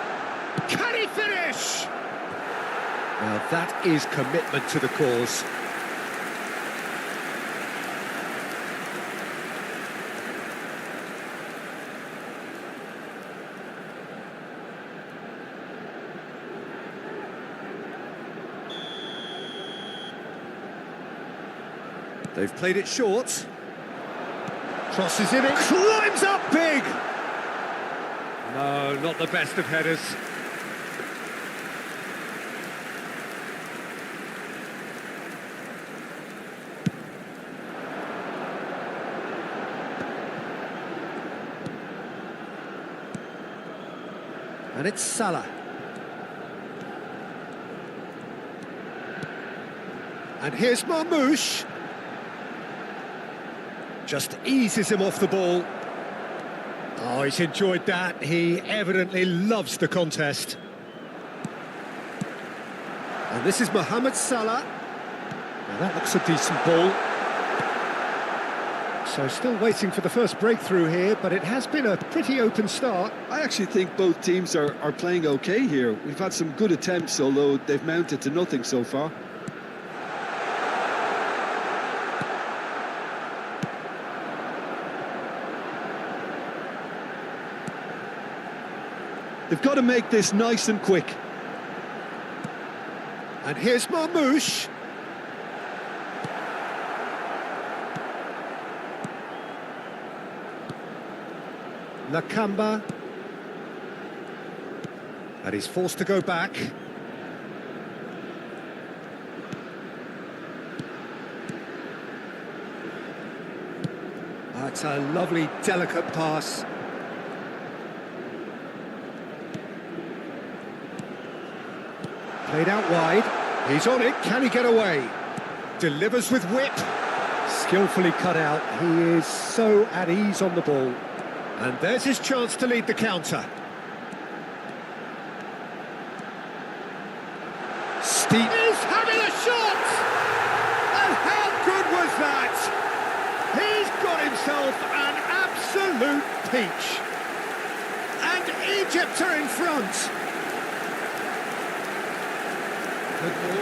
Can he finish? Well, that is commitment to the cause. They've played it short. Crosses in it, climbs up big! No, not the best of headers. And it's Salah. And here's Marmoush. Just eases him off the ball. Oh, he's enjoyed that. He evidently loves the contest. And this is Mohamed Salah. Now that looks a decent ball. So still waiting for the first breakthrough here, but it has been a pretty open start. I actually think both teams are playing okay here. We've had some good attempts, although they've mounted to nothing so far. They've got to make this nice and quick. And here's Marmoush. Nakamba. And he's forced to go back. That's a lovely, delicate pass. Played out wide. He's on it. Can he get away? Delivers with whip. Skillfully cut out. He is so at ease on the ball. And there's his chance to lead the counter. Steep. He's having a shot! And how good was that? He's got himself an absolute peach. And Egypt are in front.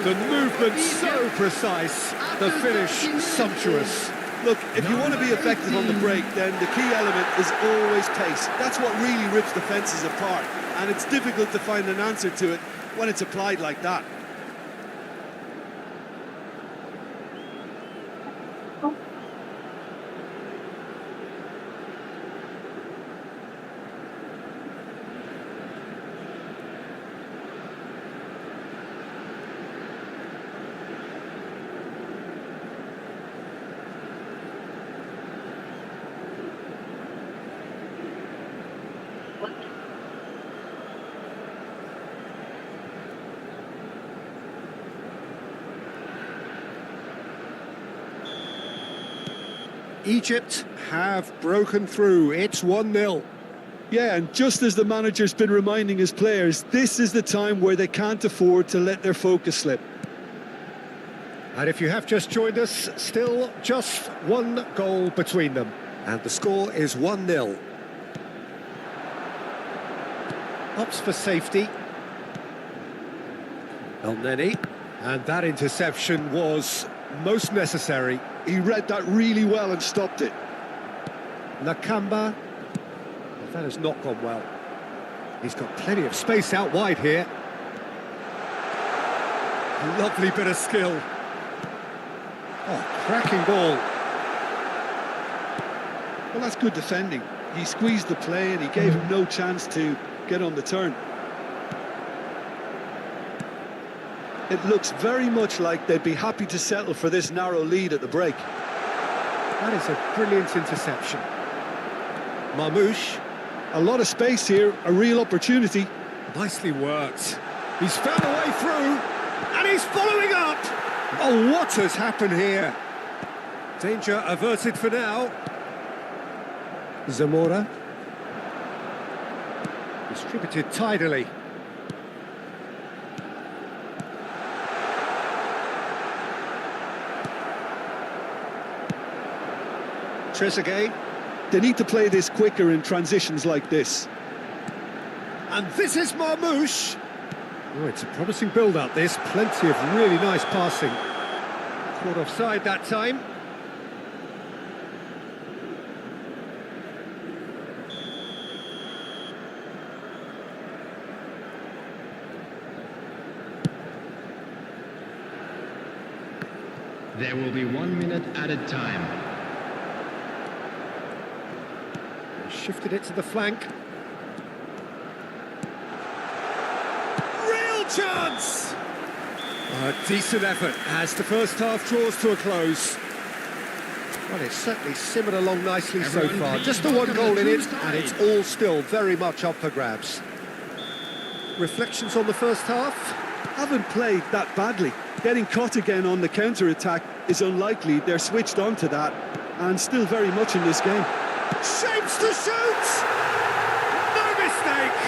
The movement so precise, the finish sumptuous. Look, if you want to be effective on the break, then the key element is always pace. That's what really rips defences apart, and it's difficult to find an answer to it when it's applied like that. Egypt have broken through. It's 1-0. Yeah, and just as the manager's been reminding his players, this is the time where they can't afford to let their focus slip. And if you have just joined us, still just one goal between them. And the score is 1-0. Opts for safety. El Neni. And that interception was most necessary. He read that really well and stopped it. Nakamba. That has not gone well. He's got plenty of space out wide here. Lovely bit of skill. Oh, cracking ball. Well, that's good defending. He squeezed the play and he gave him no chance to get on the turn. It looks very much like they'd be happy to settle for this narrow lead at the break. That is a brilliant interception. Marmouche. A lot of space here, a real opportunity. Nicely worked. He's found a way through, and he's following up. Oh, what has happened here? Danger averted for now. Zamora. Distributed tidily. Trezeguet. They need to play this quicker in transitions like this. And this is Marmouche. Oh, it's a promising build-up, this. Plenty of really nice passing. Caught offside that time. There will be 1 minute added time. Shifted it to the flank. Real chance! A decent effort as the first half draws to a close. Well, it's certainly simmered along nicely so far. Just the one goal in it, and it's all still very much up for grabs. Reflections on the first half? Haven't played that badly. Getting caught again on the counter-attack is unlikely. They're switched on to that, and still very much in this game. Shapes to shoot! No mistake!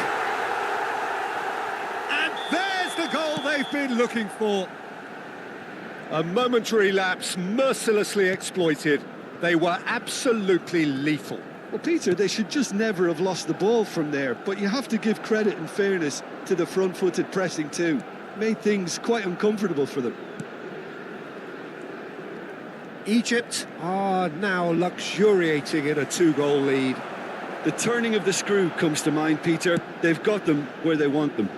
And there's the goal they've been looking for. A momentary lapse mercilessly exploited. They were absolutely lethal. Well, Peter, they should just never have lost the ball from there, but you have to give credit and fairness to the front-footed pressing too. Made things quite uncomfortable for them. Egypt are now luxuriating in a 2-goal lead. The turning of the screw comes to mind, Peter. They've got them where they want them.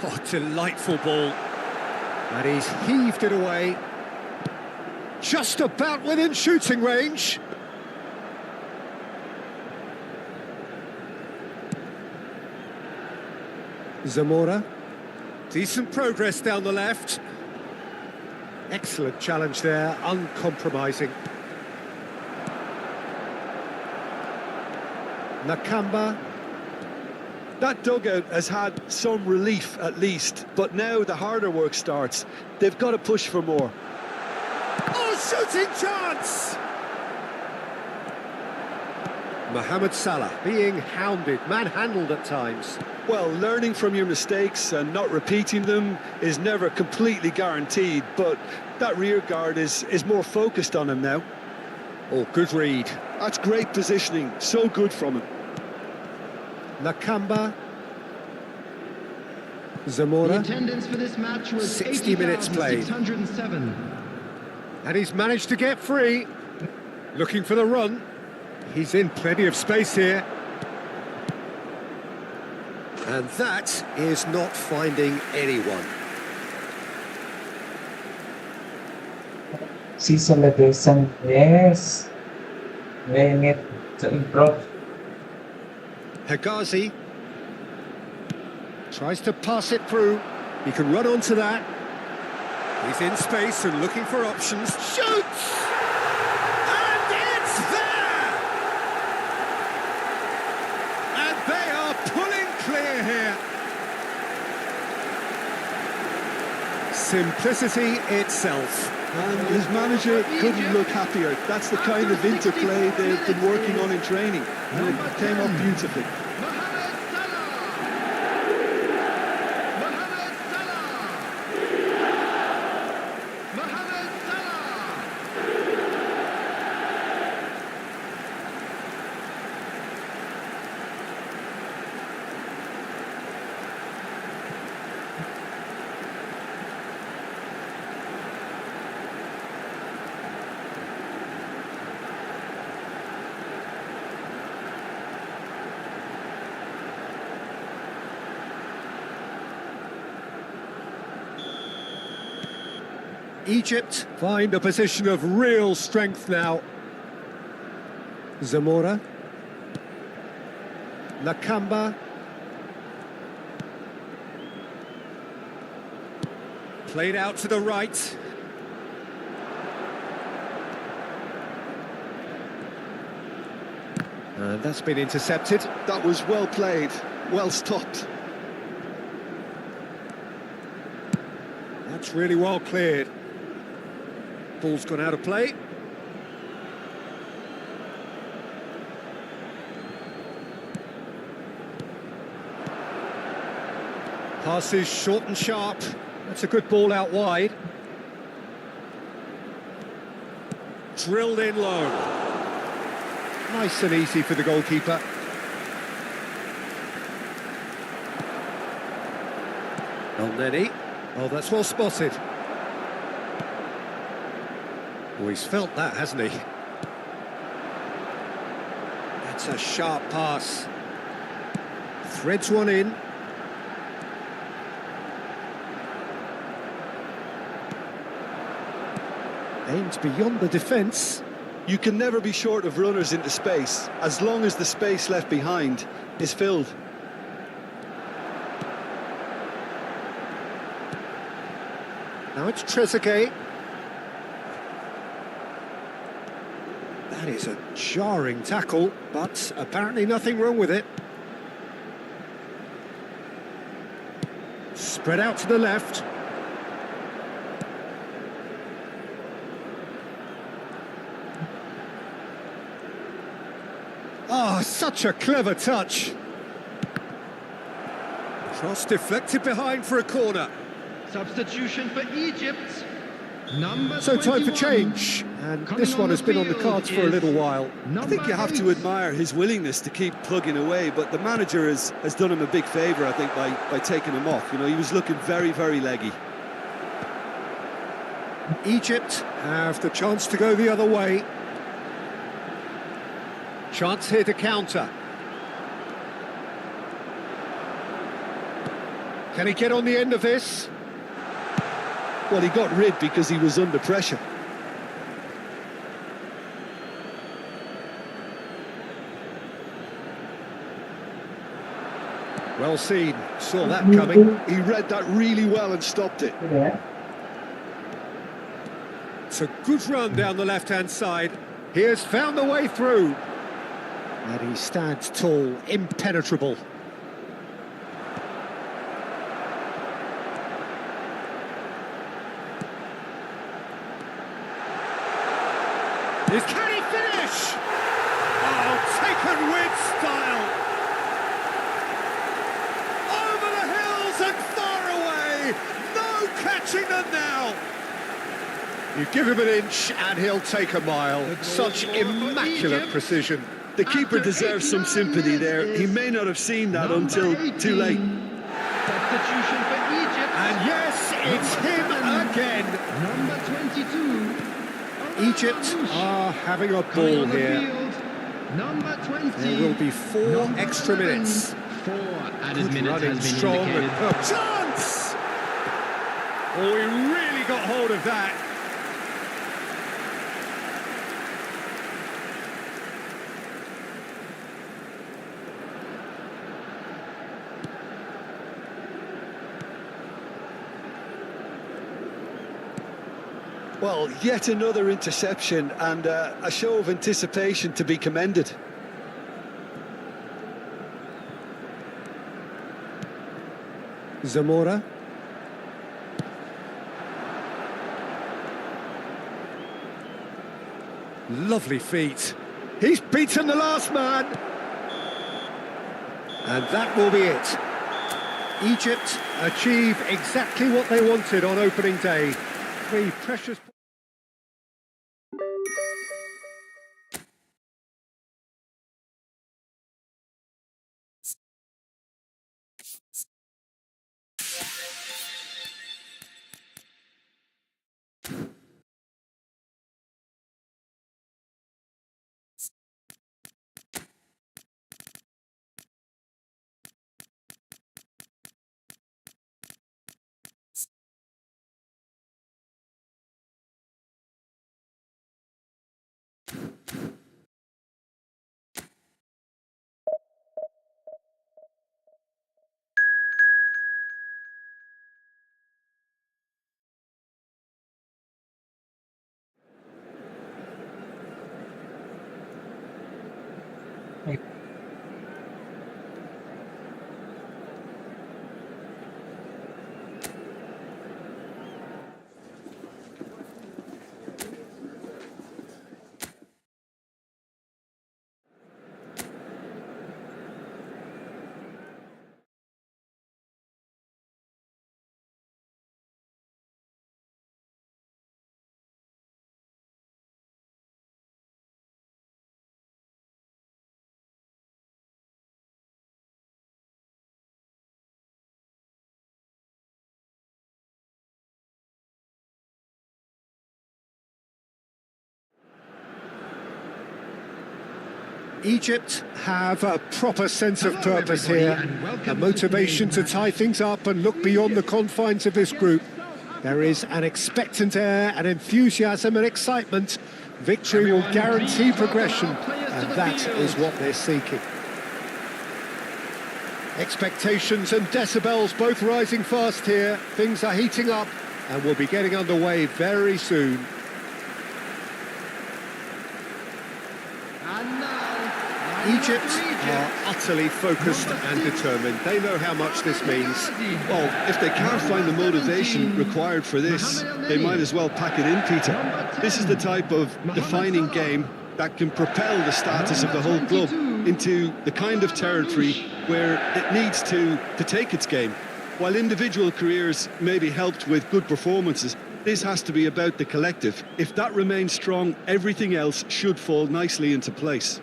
Oh, delightful ball. And he's heaved it away. Just about within shooting range. Zamora. Decent progress down the left. Excellent challenge there, uncompromising. Nakamba. That dugout has had some relief at least, but now the harder work starts. They've got to push for more. Oh, shooting chance! Mohamed Salah being hounded, manhandled at times. Well, learning from your mistakes and not repeating them is never completely guaranteed, but that rear guard is more focused on him now. Oh, good read. That's great positioning, so good from him. Nakamba. The Zamora. attendance for this match was 60 minutes played. 80,607. And he's managed to get free. Looking for the run. He's in plenty of space here. And that is not finding anyone. See celebration, yes. They need to improve. Hegazi tries to pass it through. He can run onto that. He's in space and looking for options. Shoots! And it's there! And they are pulling clear here. Simplicity itself. And his manager couldn't look happier. That's the kind of interplay they've been working on in training, and it came up beautifully. Mohamed Salah. Mohamed Salah. Mohamed Salah. Egypt find a position of real strength now. Zamora. Nakamba. Played out to the right. And that's been intercepted. That was well played, well stopped. That's really well cleared. Ball's gone out of play. Passes short and sharp. That's a good ball out wide. Drilled in low. Nice and easy for the goalkeeper. El-Neni. Oh, that's well spotted. Oh, he's felt that, hasn't he? That's a sharp pass. Threads one in. Aims beyond the defence. You can never be short of runners into space, as long as the space left behind is filled. Now it's Trezeguet. That is a jarring tackle, but apparently nothing wrong with it. Spread out to the left. Oh, such a clever touch. Cross deflected behind for a corner. Substitution for Egypt. Number So time for 21. change, and this one has been on the cards for a little while. I think you have to Number 8. admire his willingness to keep plugging away, but the manager has done him a big favour, I think, by taking him off. You know, he was looking very, very leggy. Egypt have the chance to go the other way. Chance here to counter. Can he get on the end of this? Well, he got rid because he was under pressure. Well seen, saw that coming. He read that really well and stopped it. Yeah. It's a good run down the left-hand side. He has found the way through. And he stands tall, impenetrable. Can he finish? Oh, taken with style. Over the hills and far away. No catching them now. You give him an inch and he'll take a mile. Such immaculate precision. The keeper deserves some sympathy there. He may not have seen that until too late. Substitution for Egypt. And yes, it's him again. Number 22. Egypt are having a Coming ball on the here. field, number 20. There will be 4 Number extra 11. minutes. 4 added Good minutes running, has been strong, indicated. and a chance! Oh, he really got hold of that. Well, yet another interception and a show of anticipation to be commended. Zamora. Lovely feet. He's beaten the last man. And that will be it. Egypt achieve exactly what they wanted on opening day. 3 precious... Egypt have a proper sense of Hello, purpose everybody, here, and welcome a to motivation to today's tie things up and look beyond the confines of this group. There is an expectant air, an enthusiasm and excitement. Victory will Everyone, guarantee please welcome progression, our players to and the that field. is what they're seeking. Expectations and decibels both rising fast here. Things are heating up and we'll be getting underway very soon. And now, Egypt are utterly focused and determined. They know how much this means. Well, if they can't find the motivation required for this, they might as well pack it in, Peter. This is the type of defining game that can propel the status of the whole club into the kind of territory where it needs to take its game. While individual careers may be helped with good performances, this has to be about the collective. If that remains strong, everything else should fall nicely into place.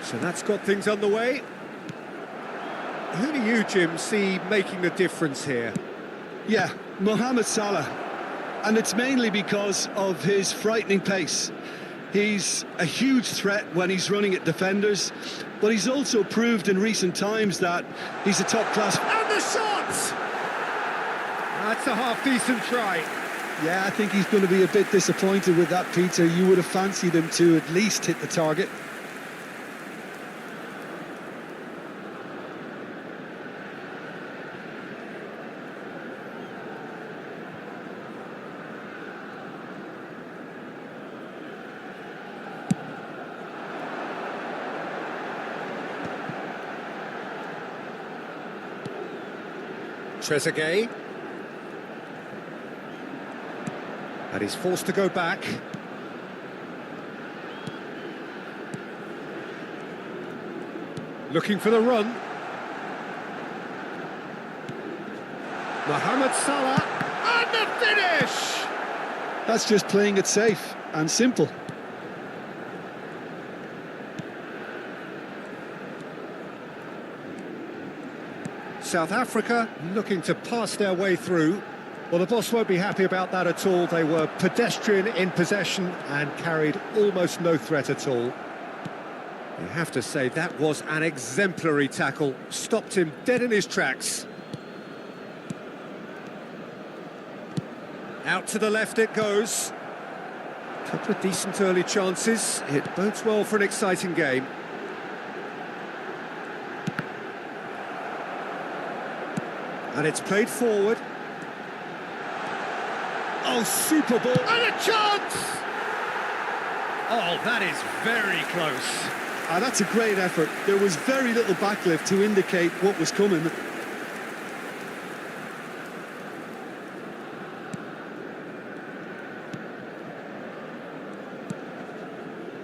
So that's got things underway. Who do you, Jim, see making the difference here? Yeah, Mohamed Salah. And it's mainly because of his frightening pace. He's a huge threat when he's running at defenders, but he's also proved in recent times that he's a top-class... And the shot! That's a half-decent try. Yeah, I think he's going to be a bit disappointed with that, Peter. You would have fancied him to at least hit the target. Trezeguet. And he's forced to go back. Looking for the run. Mohamed Salah. And the finish! That's just playing it safe and simple. South Africa looking to pass their way through. Well, the boss won't be happy about that at all. They were pedestrian in possession and carried almost no threat at all. You have to say that was an exemplary tackle. Stopped him dead in his tracks. Out to the left it goes. Couple of decent early chances. It bodes well for an exciting game. And it's played forward. Oh, super ball. And a chance! Oh, that is very close. That's a great effort. There was very little backlift to indicate what was coming.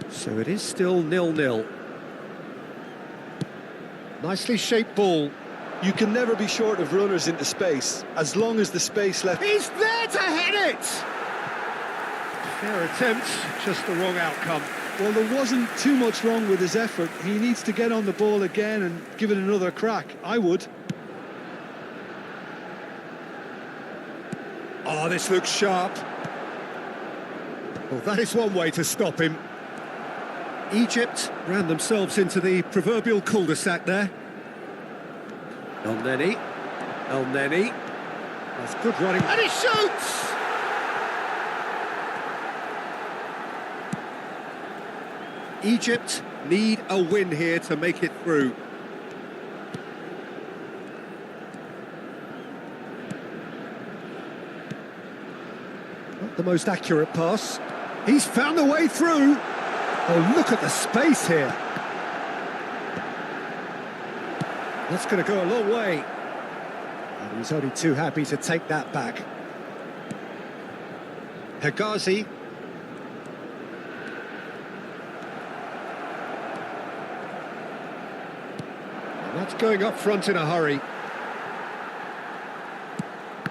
So it is still 0-0. Nicely shaped ball. You can never be short of runners into space, as long as the space left... He's there to head it! Fair attempt, just the wrong outcome. Well, there wasn't too much wrong with his effort. He needs to get on the ball again and give it another crack. I would. Oh, this looks sharp. Well, that is one way to stop him. Egypt ran themselves into the proverbial cul-de-sac there. El Neni. That's good running. And he shoots! Egypt need a win here to make it through. Not the most accurate pass. He's found a way through. Oh, look at the space here. That's going to go a long way. And he's only too happy to take that back. Hegazi. And that's going up front in a hurry.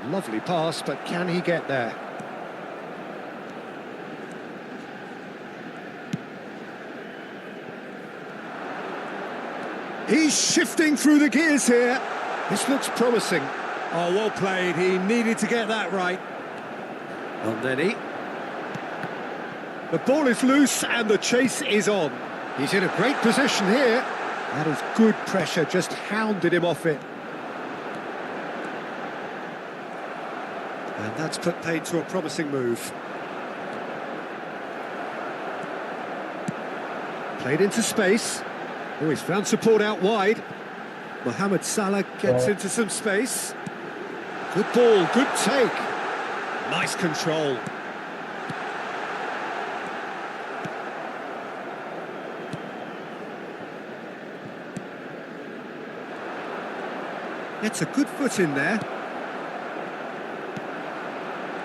Lovely pass, but can he get there? He's shifting through the gears here. This looks promising. Oh, well played. He needed to get that right. El Neni. The ball is loose and the chase is on. He's in a great position here. That is good pressure, just hounded him off it. And that's put paid to a promising move. Played into space. Oh, he's found support out wide. Mohamed Salah gets into some space. Good ball, good take. Nice control. Gets a good foot in there.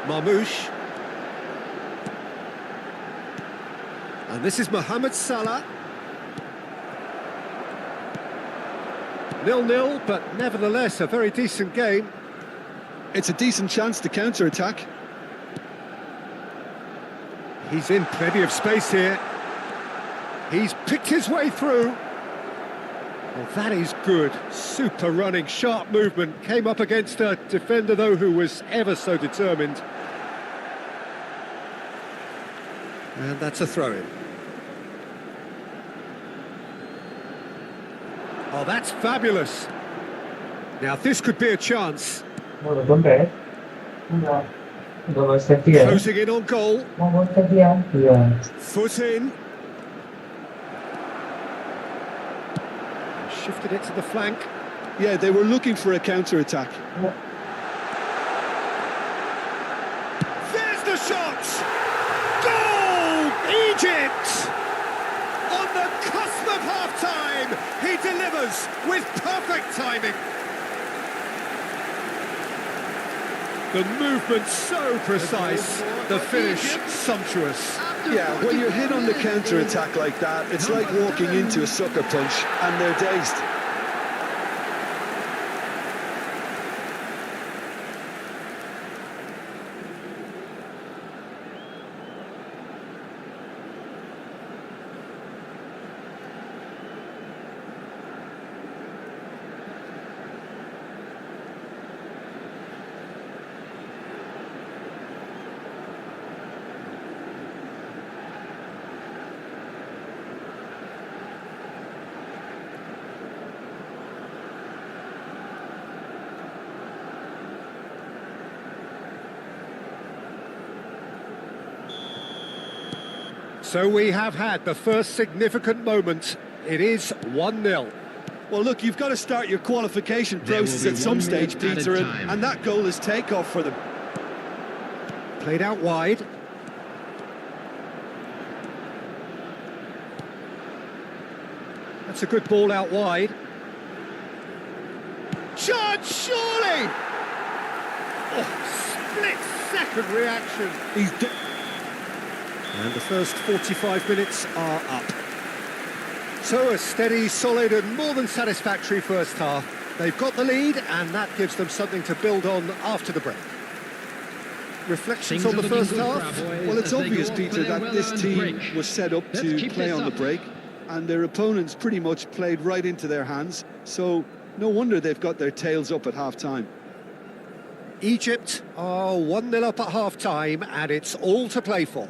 Marmoush. And this is Mohamed Salah. 0-0, but nevertheless a very decent game. It's a decent chance to counter-attack. He's in plenty of space here. He's picked his way through. Well, that is good. Super running, sharp movement. Came up against a defender, though, who was ever so determined. And that's a throw-in. Oh, that's fabulous. Now, this could be a chance. Một bốn bé. Rồi sẽ tiền. Closing in on goal. Mong muốn sẽ tiền thì Foot in. Shifted it to the flank. Yeah, they were looking for a counter-attack. There's the shot! Goal! Egypt! On the cusp of half-time, he delivers with perfect timing. The movement so precise, the finish sumptuous. Yeah, when you're hit on the counter-attack like that, it's like walking into a sucker punch and they're dazed. So we have had the first significant moment. It is 1-0. Well, look, you've got to start your qualification There will process be at some 1 stage, minute Peter, added time. and that goal is takeoff for them. Played out wide. That's a good ball out wide. Chance, surely! Oh, split-second reaction. And the first 45 minutes are up. So a steady, solid and more than satisfactory first half. They've got the lead and that gives them something to build on after the break. Reflections Things on are the looking first good for half? our boys Well, it's as they obvious, go Peter, for their that this well-earned team break. was set up Let's to keep play this on the up. break, and their opponents pretty much played right into their hands, so no wonder they've got their tails up at half-time. Egypt are 1-0 up at half-time and it's all to play for.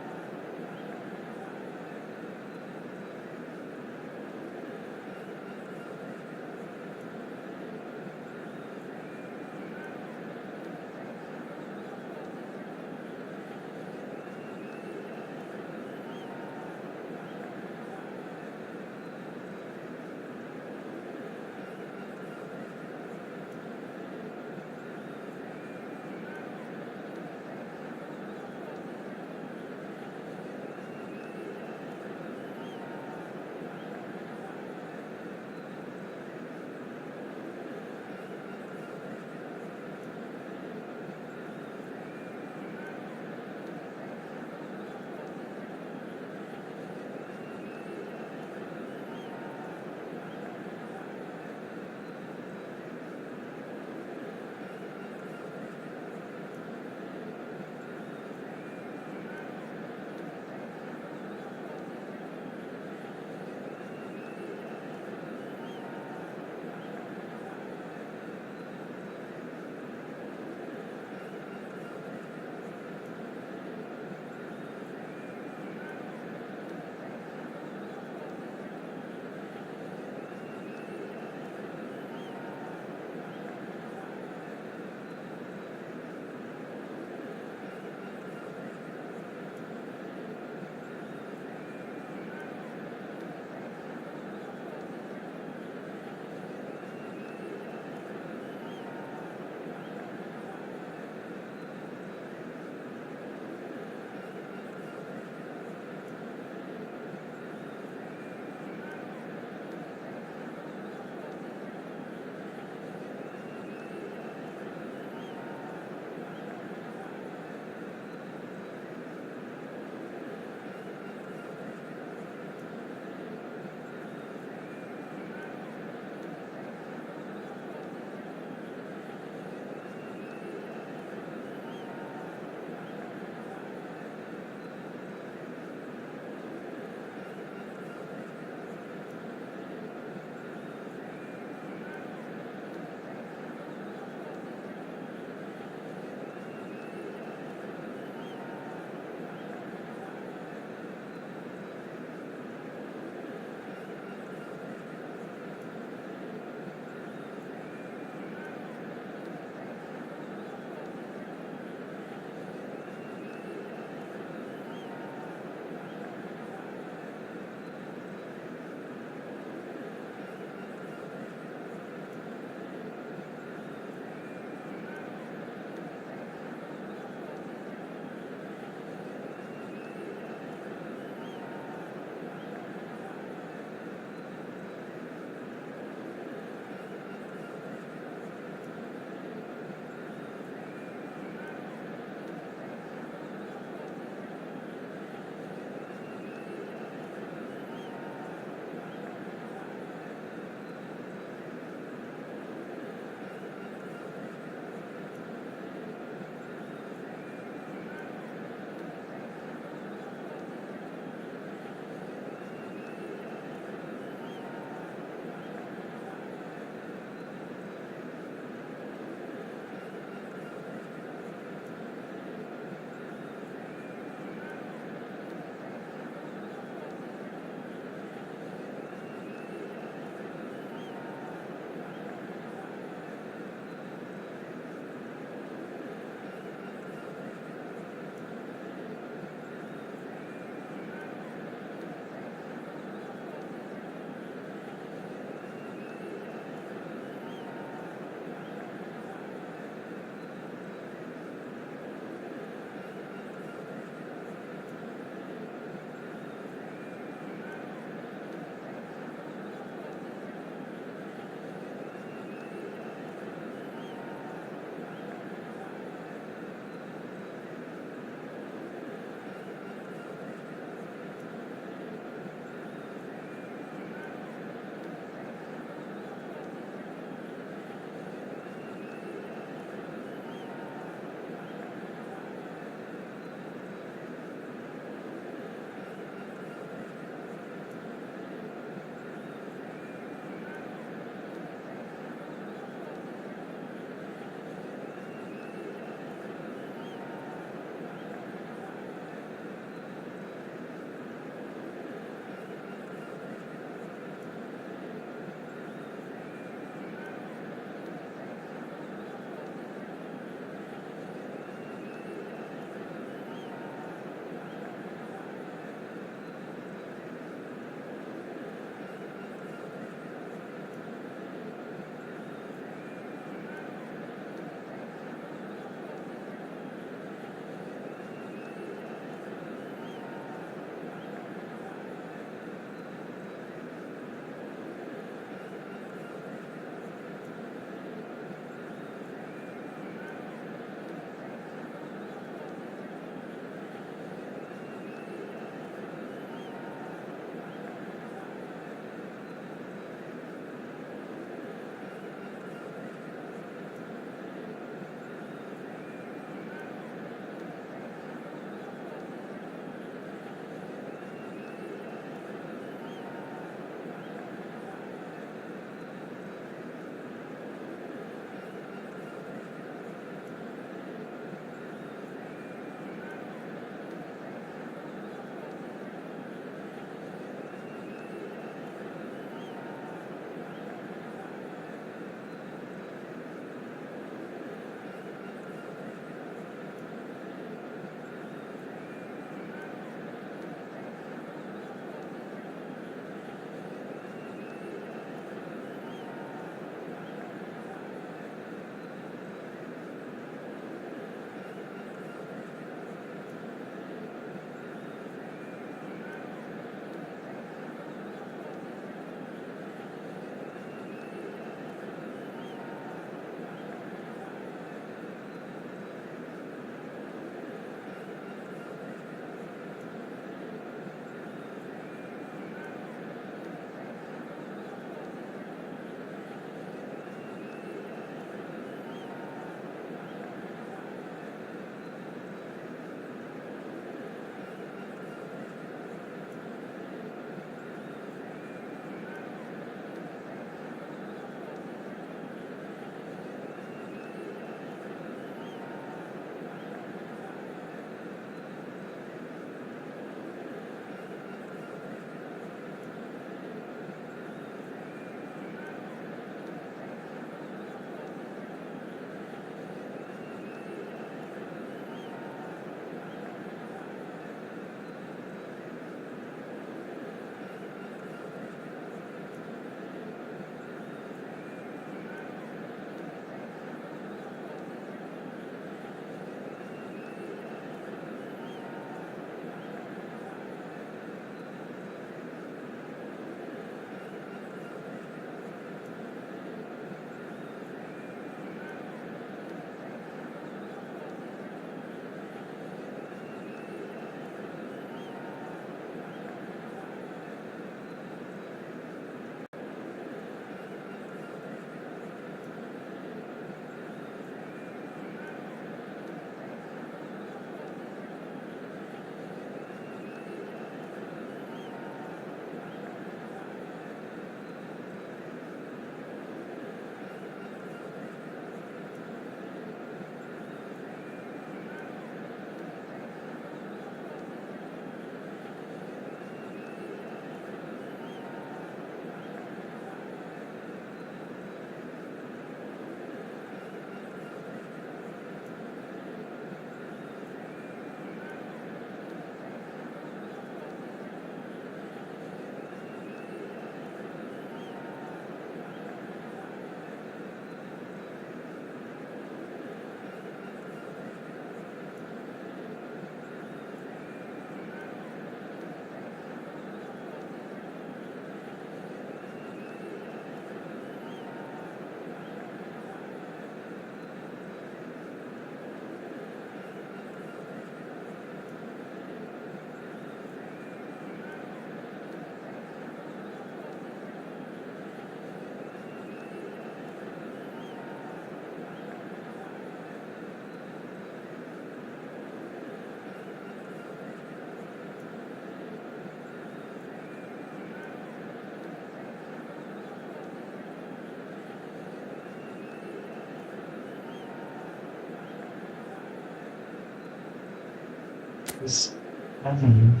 It's nothing.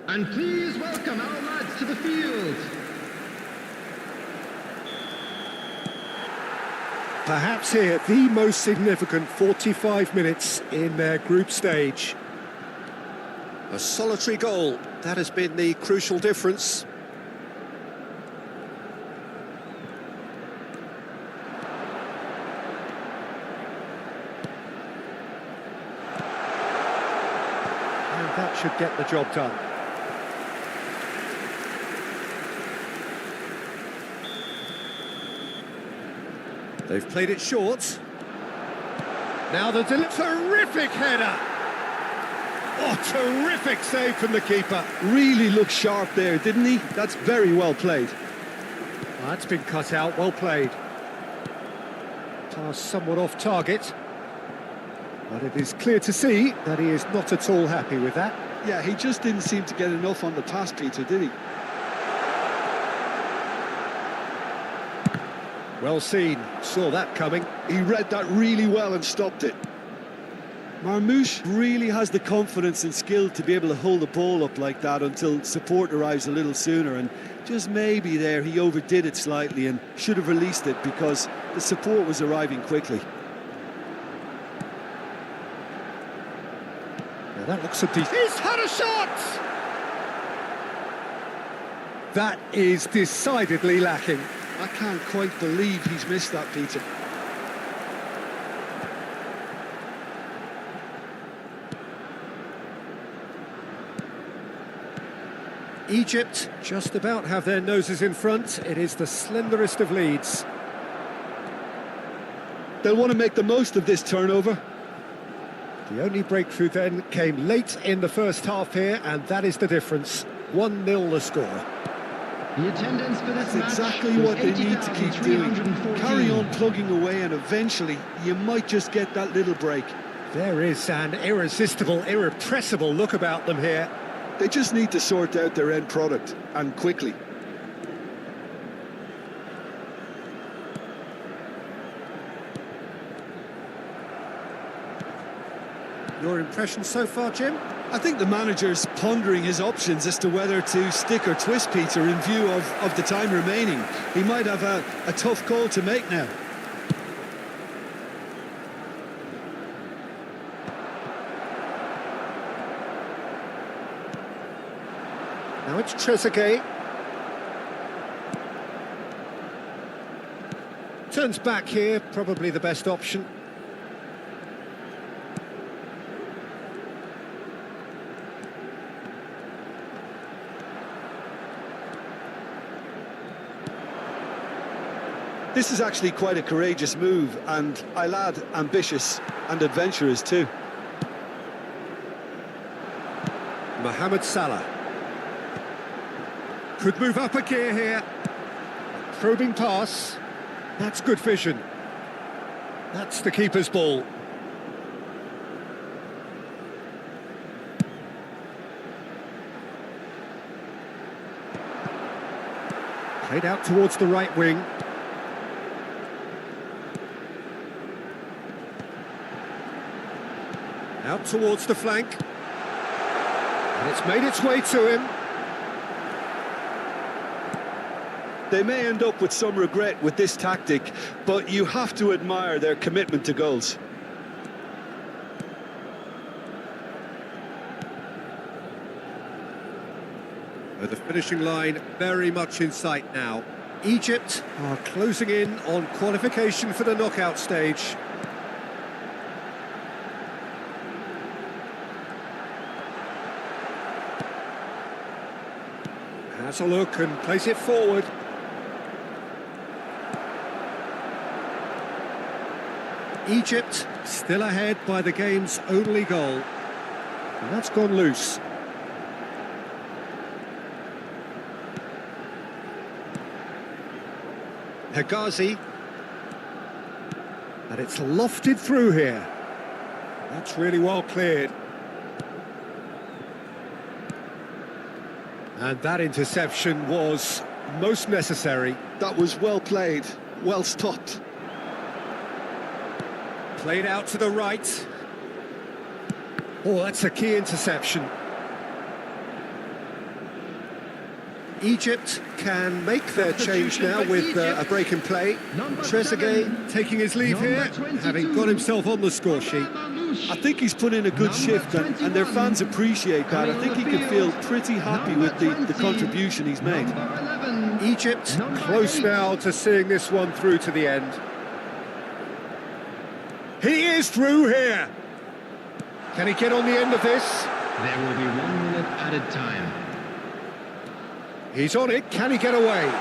And please welcome our lads to the field. Perhaps here the most significant 45 minutes in their group stage. A solitary goal, that has been the crucial difference. And that should get the job done. They've played it short. Now the terrific header. Oh, terrific save from the keeper. Really looked sharp there, didn't he? That's very well played. That's been cut out, well played. Pass somewhat off target. But it is clear to see that he is not at all happy with that. Yeah, he just didn't seem to get enough on the pass, Peter, did he? Well seen, saw that coming. He read that really well and stopped it. Marmoush really has the confidence and skill to be able to hold the ball up like that until support arrives a little sooner, and just maybe there he overdid it slightly and should have released it because the support was arriving quickly. Now that looks a decent... He's had a shot! That is decidedly lacking. I can't quite believe he's missed that, Peter. Egypt just about have their noses in front. It is the slenderest of leads. They'll want to make the most of this turnover. The only breakthrough then came late in the first half here, and that is the difference. 1-0 the score. The attendance for this That's match exactly was what they need to keep doing. 80,314. Carry on plugging away and eventually you might just get that little break. There is an irresistible, irrepressible look about them here. They just need to sort out their end product, and quickly. Your impression so far, Jim? I think the manager's pondering his options as to whether to stick or twist Peter in view of the time remaining. He might have a tough call to make now. Now it's Trezeguet. Turns back here, probably the best option. This is actually quite a courageous move, and I'll add ambitious and adventurous too. Mohamed Salah. Could move up a gear here. Probing pass. That's good vision. That's the keeper's ball. Played out towards the right wing. Out towards the flank. And it's made its way to him. They may end up with some regret with this tactic, but you have to admire their commitment to goals. With the finishing line very much in sight now. Egypt are closing in on qualification for the knockout stage. Has a look and plays it forward. Egypt still ahead by the game's only goal. And that's gone loose. Hegazi. And it's lofted through here. That's really well cleared. And that interception was most necessary. That was well played, well stopped. Played out to the right. Oh, that's a key interception. Egypt can make their change now with a break in play. Trezeguet taking his leave here, having got himself on the score sheet. I think he's put in a good shift and their fans appreciate that. I think he can feel pretty happy with the contribution he's made. Egypt close now to seeing this one through to the end. He is through here. Can he get on the end of this? There will be 1 minute added time. He's on it. Can he get away?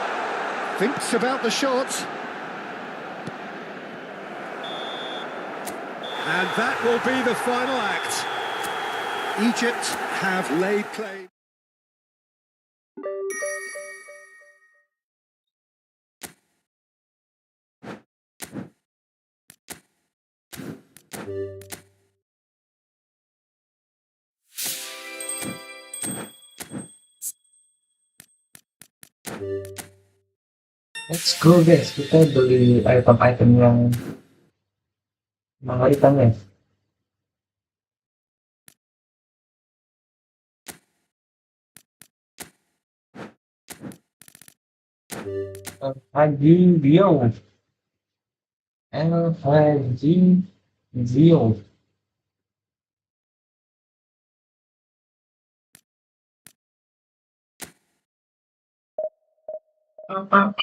Thinks about the shot. And that will be the final act. Egypt have laid claim. Let's go guys, kita beli item-item yang mga item guys. Haji Bio. Haji Bio. Apa?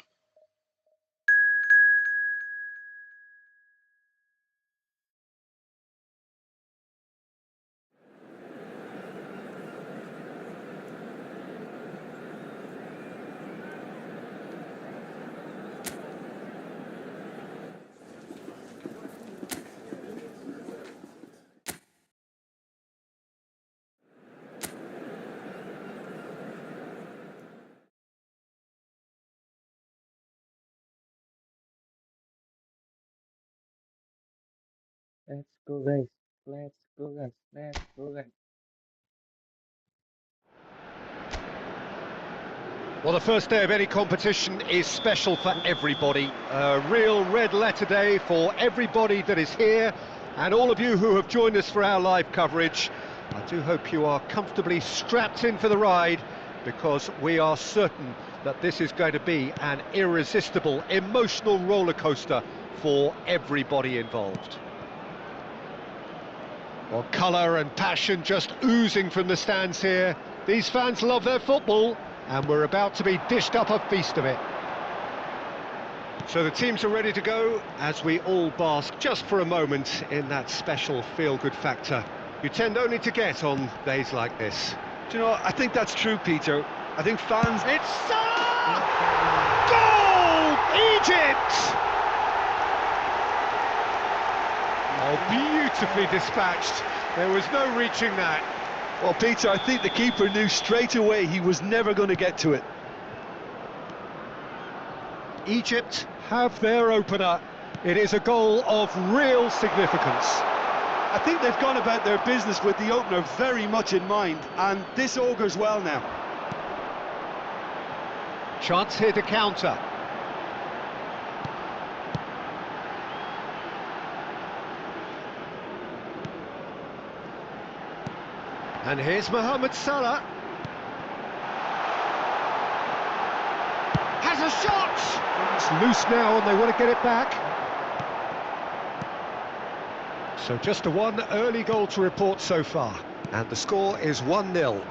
Let's go guys. Let's go guys. Let's go guys. Well, the first day of any competition is special for everybody. A real red letter day for everybody that is here and all of you who have joined us for our live coverage. I do hope you are comfortably strapped in for the ride, because we are certain that this is going to be an irresistible, emotional roller coaster for everybody involved. Well, colour and passion just oozing from the stands here. These fans love their football, and we're about to be dished up a feast of it. So the teams are ready to go, as we all bask just for a moment in that special feel-good factor you tend only to get on days like this. Do you know, I think that's true, Peter. I think fans... It's Salah! Goal! Egypt! Oh, beautifully dispatched. There was no reaching that. Well, Peter, I think the keeper knew straight away he was never going to get to it. Egypt have their opener. It is a goal of real significance. I think they've gone about their business with the opener very much in mind, and this augurs well now. Chance here to counter. And here's Mohamed Salah. Has a shot! It's loose now and they want to get it back. So just a one early goal to report so far. And the score is 1-0.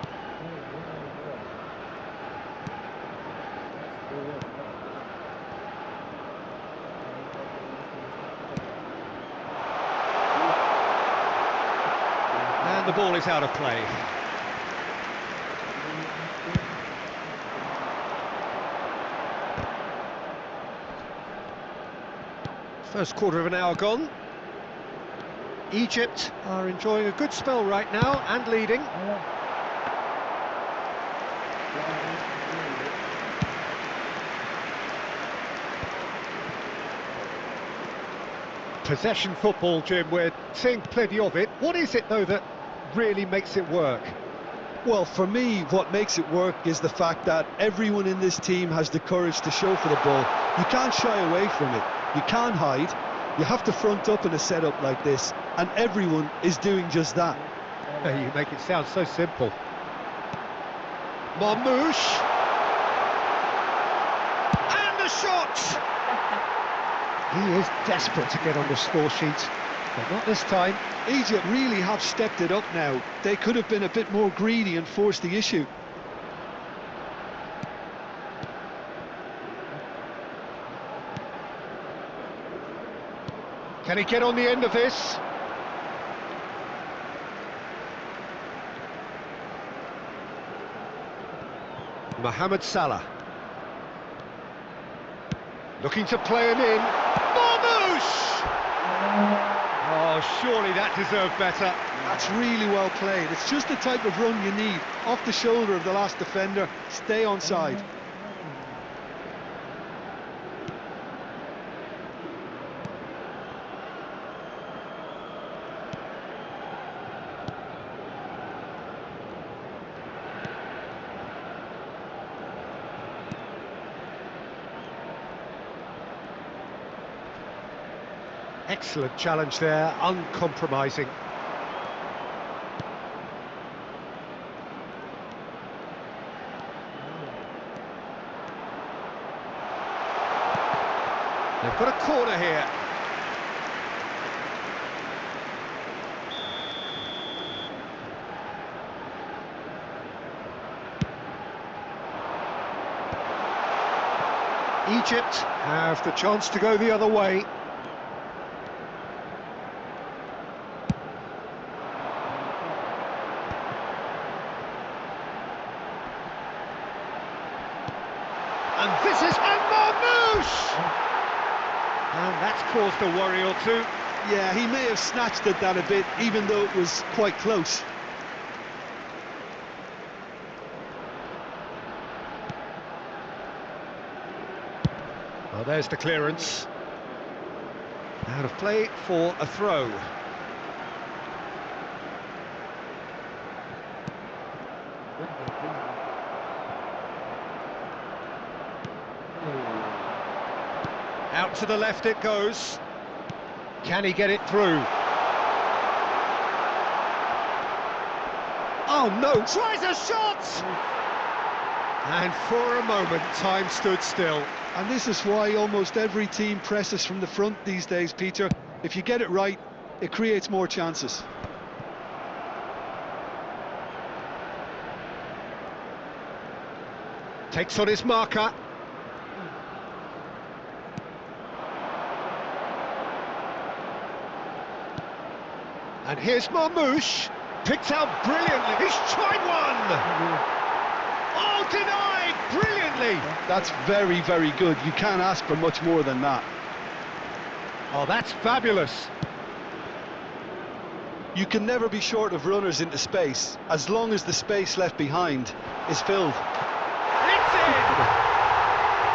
And the ball is out of play. First quarter of an hour gone. Egypt are enjoying a good spell right now and leading. Possession football, Jim, we're seeing plenty of it. What is it, though, that really makes it work? Well, for me, what makes it work is the fact that everyone in this team has the courage to show for the ball. You can't shy away from it. You can't hide. You have to front up in a setup like this, and everyone is doing just that. You make it sound so simple. Marmouche. And the shot! He is desperate to get on the score sheet, but not this time. Egypt really have stepped it up now. They could have been a bit more greedy and forced the issue. Can he get on the end of this? Mohamed Salah. Looking to play it in. Marmouche! Oh, surely that deserved better. That's really well played. It's just the type of run you need. Off the shoulder of the last defender, stay onside. Excellent challenge there, uncompromising. They've got a corner here. Egypt have the chance to go the other way. And this is Marmouche! And that's caused a worry or two. Yeah, he may have snatched at that a bit, even though it was quite close. Well, there's the clearance. Out of play for a throw. Out to the left it goes. Can he get it through? Oh no, tries a shot! And for a moment, time stood still. And this is why almost every team presses from the front these days, Peter. If you get it right, it creates more chances. Takes on his marker. And here's Marmouche, picked out brilliantly. He's tried one! Oh, denied brilliantly! That's very, very good. You can't ask for much more than that. Oh, that's fabulous. You can never be short of runners into space, as long as the space left behind is filled. It's in!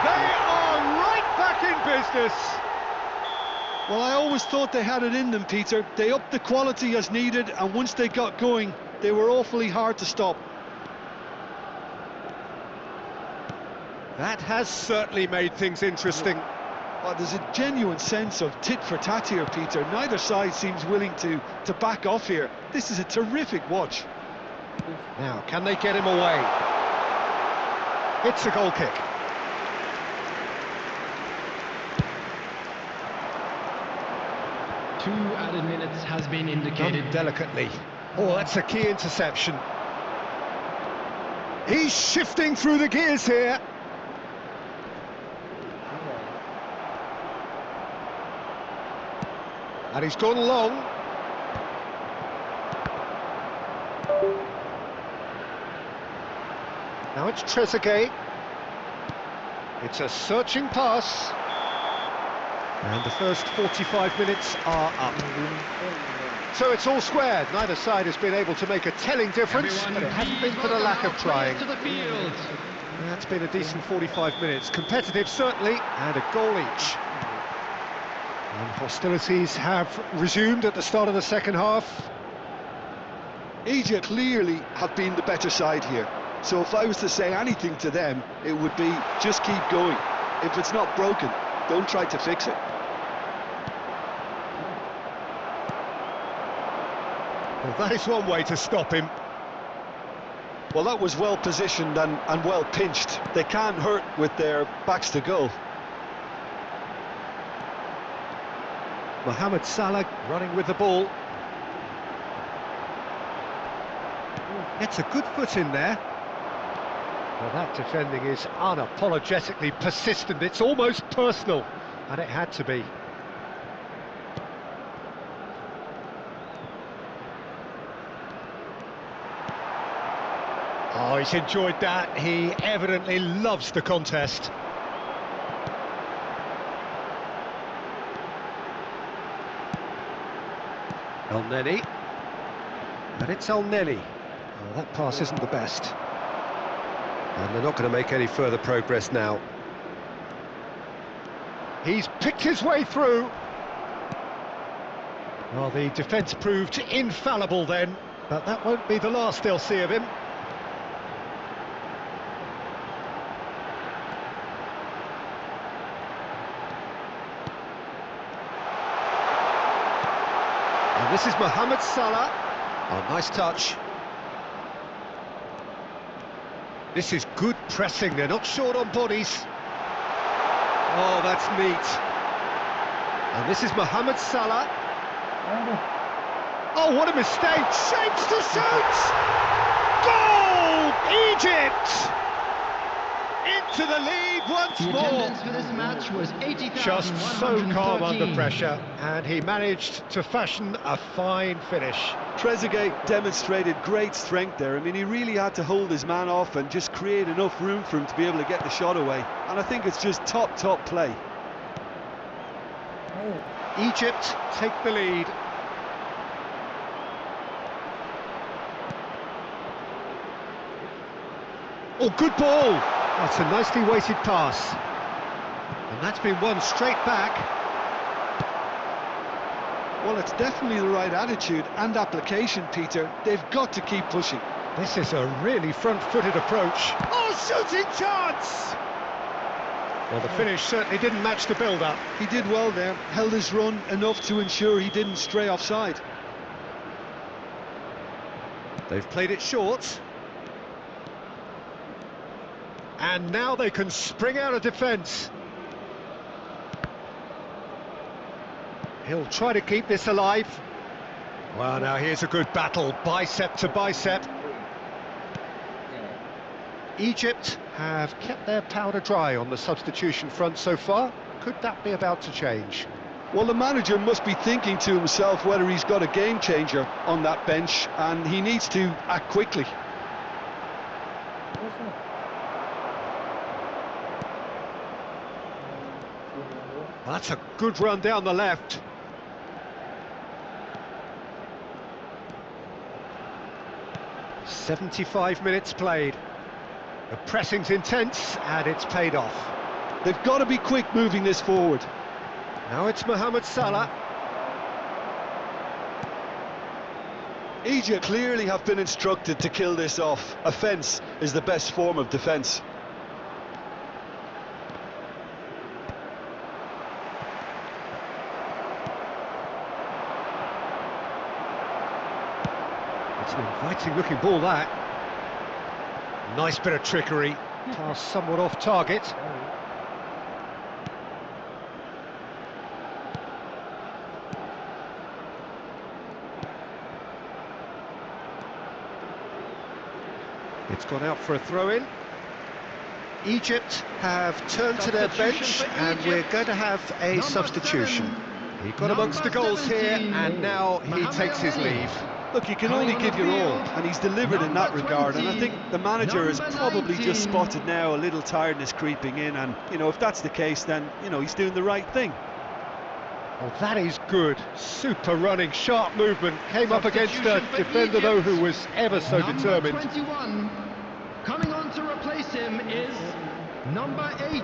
They are right back in business. Well, I always thought they had it in them, Peter. They upped the quality as needed, and once they got going, they were awfully hard to stop. That has certainly made things interesting. But there's a genuine sense of tit for tat here, Peter. Neither side seems willing to back off here. This is a terrific watch. Now, can they get him away? It's a goal kick. Two added minutes has been indicated. Done delicately. Oh, that's a key interception. He's shifting through the gears here. And he's gone long. Now it's Trezeguet. It's a searching pass. And the first 45 minutes are up. So it's all squared. Neither side has been able to make a telling difference, Everyone, but it hasn't been please for the welcome lack of our trying. players to the field. That's been a decent 45 minutes. Competitive, certainly, and a goal each. And hostilities have resumed at the start of the second half. Egypt clearly have been the better side here. So if I was to say anything to them, it would be just keep going. If it's not broken, don't try to fix it. Well, that is one way to stop him. Well, that was well positioned and well pinched. They can't hurt with their backs to goal. Mohamed Salah running with the ball. Gets a good foot in there. Well, that defending is unapologetically persistent. It's almost personal, and it had to be. Oh, he's enjoyed that. He evidently loves the contest. El Neni. And it's El Neni. Oh, that pass isn't the best. And they're not going to make any further progress now. He's picked his way through. Well, the defence proved infallible then, but that won't be the last they'll see of him. And this is Mohamed Salah. Oh, nice touch. This is good pressing, they're not short on bodies. Oh, that's neat. And this is Mohamed Salah. Oh, what a mistake! Shapes to shoot! Goal! Egypt! Into the lead once The more. attendance for this match was 80,113. Just so calm under pressure, and he managed to fashion a fine finish. Trezeguet demonstrated great strength there. I mean, he really had to hold his man off and just create enough room for him to be able to get the shot away. And I think it's just top play. Egypt take the lead. Oh, good ball! That's a nicely weighted pass. And that's been won straight back. Well, it's definitely the right attitude and application, Peter. They've got to keep pushing. This is a really front-footed approach. Oh, shooting chance! Well, the finish certainly didn't match the build-up. He did well there, held his run enough to ensure he didn't stray offside. They've played it short. And now they can spring out of defence. He'll try to keep this alive. Well, now here's a good battle, bicep to bicep. Egypt have kept their powder dry on the substitution front so far. Could that be about to change? Well, the manager must be thinking to himself whether he's got a game changer on that bench, and he needs to act quickly. Well, that's a good run down the left. "75 minutes played. The pressing's intense and it's paid off. They've got to be quick moving this forward. Now it's Mohamed Salah. Egypt clearly have been instructed to kill this off. Offence is the best form of defence. It's an inviting looking ball, that. Nice bit of trickery. Pass somewhat off target. It's gone out for a throw-in. Egypt have turned to their bench and we're going to have a substitution. He got amongst the goals here and now he takes his leave. Look, you can only give your all, and he's delivered in that regard, and I think the manager has probably just spotted now a little tiredness creeping in, and, you know, if that's the case, then, you know, he's doing the right thing. Well, that is good. Super running, sharp movement. Came up against a defender, though, who was ever so determined. 21. Coming on to replace him is number 8.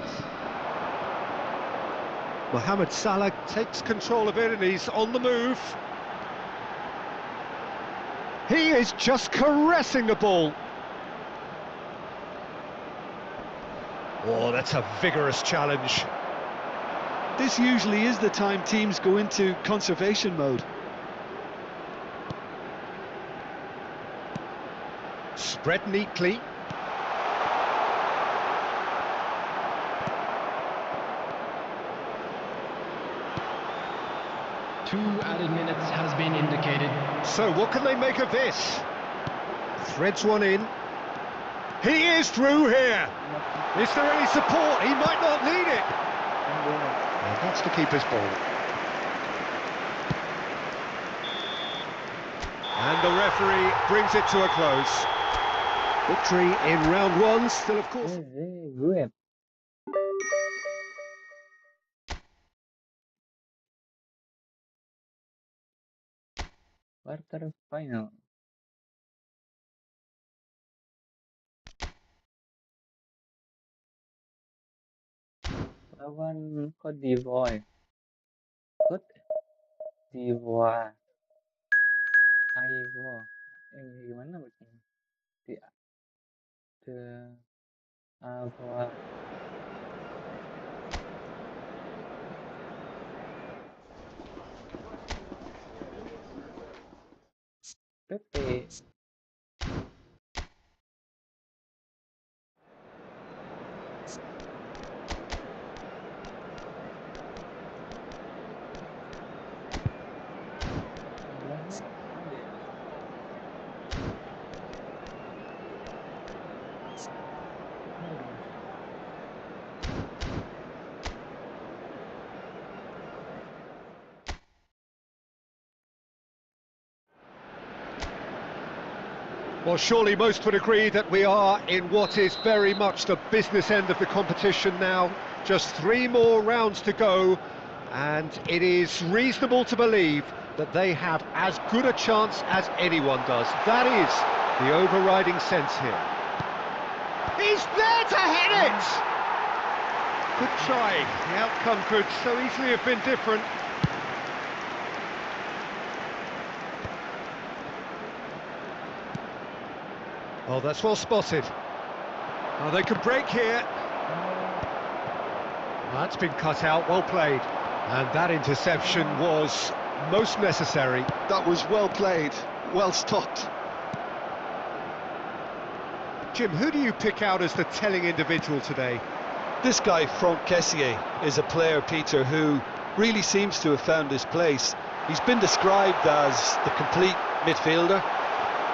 Mohamed Salah takes control of it and he's on the move. He is just caressing the ball. Oh, that's a vigorous challenge. This usually is the time teams go into conservation mode. Spread neatly. Two added minutes has been indicated. So what can they make of this? Threads one in. He is through here. Is there any support? He might not need it. And that's the keeper's ball. And the referee brings it to a close. Victory in round one, still of course. Gue quarter final. Lawan Cote d'Ivoire. Cote d'Ivoire. Ivoire. Gimana bacanya? Di Ivoire. Pepe. Well, surely most would agree that we are in what is very much the business end of the competition now. Just 3 more rounds to go, and it is reasonable to believe that they have as good a chance as anyone does. That is the overriding sense here. He's there to hit it! Good try. The outcome could so easily have been different. Oh, that's well spotted. Oh, they could break here. That's been cut out, well played. And that interception was most necessary. That was well played, well stopped. Jim, who do you pick out as the telling individual today? This guy, Franck Kessié, is a player, Peter, who really seems to have found his place. He's been described as the complete midfielder,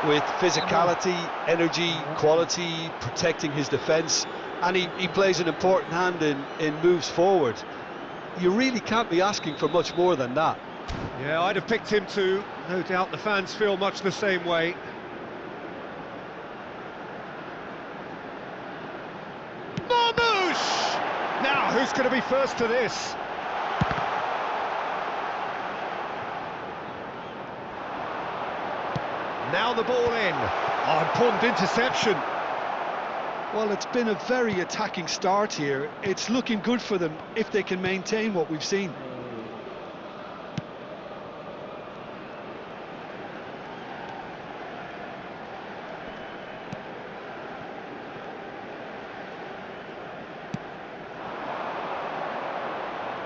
with physicality, energy, quality, protecting his defence, and he plays an important hand in moves forward. You really can't be asking for much more than that. Yeah, I'd have picked him too. No doubt the fans feel much the same way. Marmouche! Now, who's going to be first to this? Now the ball in. Oh, important interception. Well, it's been a very attacking start here. It's looking good for them if they can maintain what we've seen.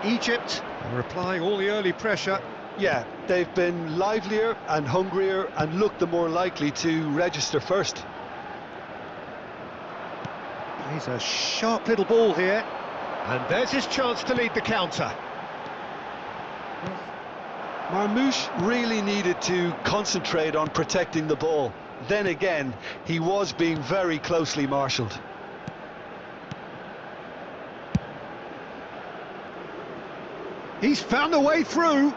Egypt are applying all the early pressure. Yeah, they've been livelier and hungrier and looked the more likely to register first. He's a sharp little ball here. And there's his chance to lead the counter. Marmouche really needed to concentrate on protecting the ball. Then again, he was being very closely marshalled. He's found a way through.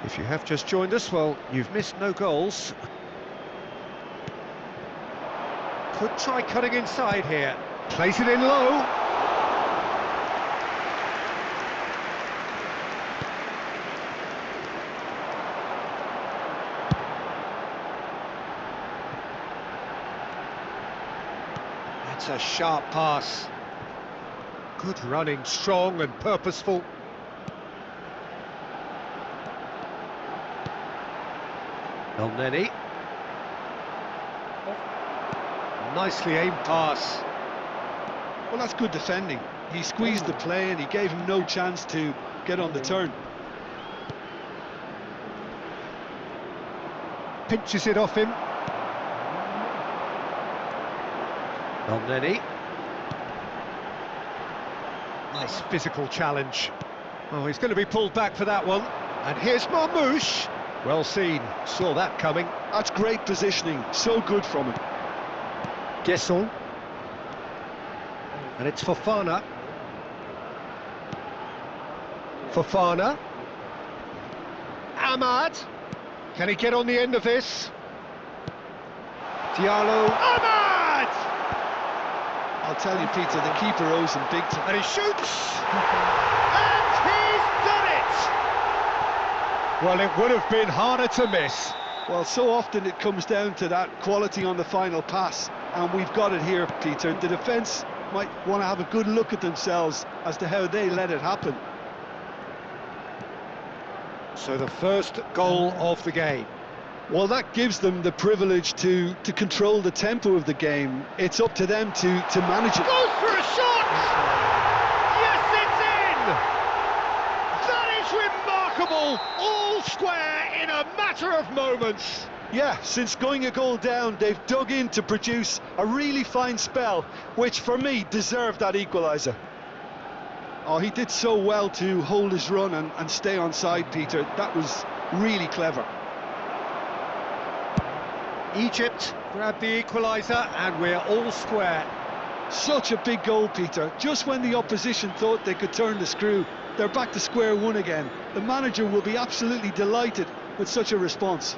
If you have just joined us, well, you've missed no goals. Could try cutting inside here. Place it in low. That's a sharp pass. Good running, strong and purposeful. El Neni. Nicely aimed pass. Well, that's good defending. He squeezed the play and he gave him no chance to get on the turn. Pinches it off him. Elneny. Nice physical challenge. Oh, he's going to be pulled back for that one. And here's Marmouche. Well seen, saw that coming. That's great positioning, so good from him. Guesson. And it's Fofana. Fofana. Ahmad. Can he get on the end of this? Diallo. Ahmad! I'll tell you, Peter, the keeper owes him big time. And he shoots! And he's done it! Well, it would have been harder to miss. Well, so often it comes down to that quality on the final pass, and we've got it here, Peter. The defence might want to have a good look at themselves as to how they let it happen. So the first goal of the game. Well, that gives them the privilege to control the tempo of the game. It's up to them to manage it. Goes for a shot! Yes, it's in! That is remarkable! All square in a matter of moments. Yeah, since going a goal down, they've dug in to produce a really fine spell, which for me deserved that equaliser. Oh, he did so well to hold his run and stay on side, Peter. That was really clever. Egypt grab the equaliser and we're all square. Such a big goal, Peter. Just when the opposition thought they could turn the screw, they're back to square one again. The manager will be absolutely delighted with such a response.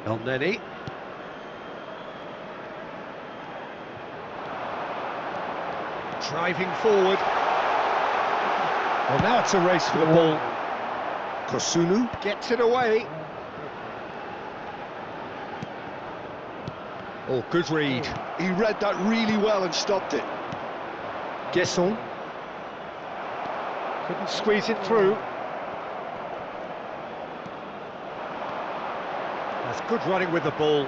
Elneny. Driving forward. Well, now it's a race for the ball. Kosunu gets it away. Oh, good read. He read that really well and stopped it. Guesson. Couldn't squeeze it through. That's good running with the ball.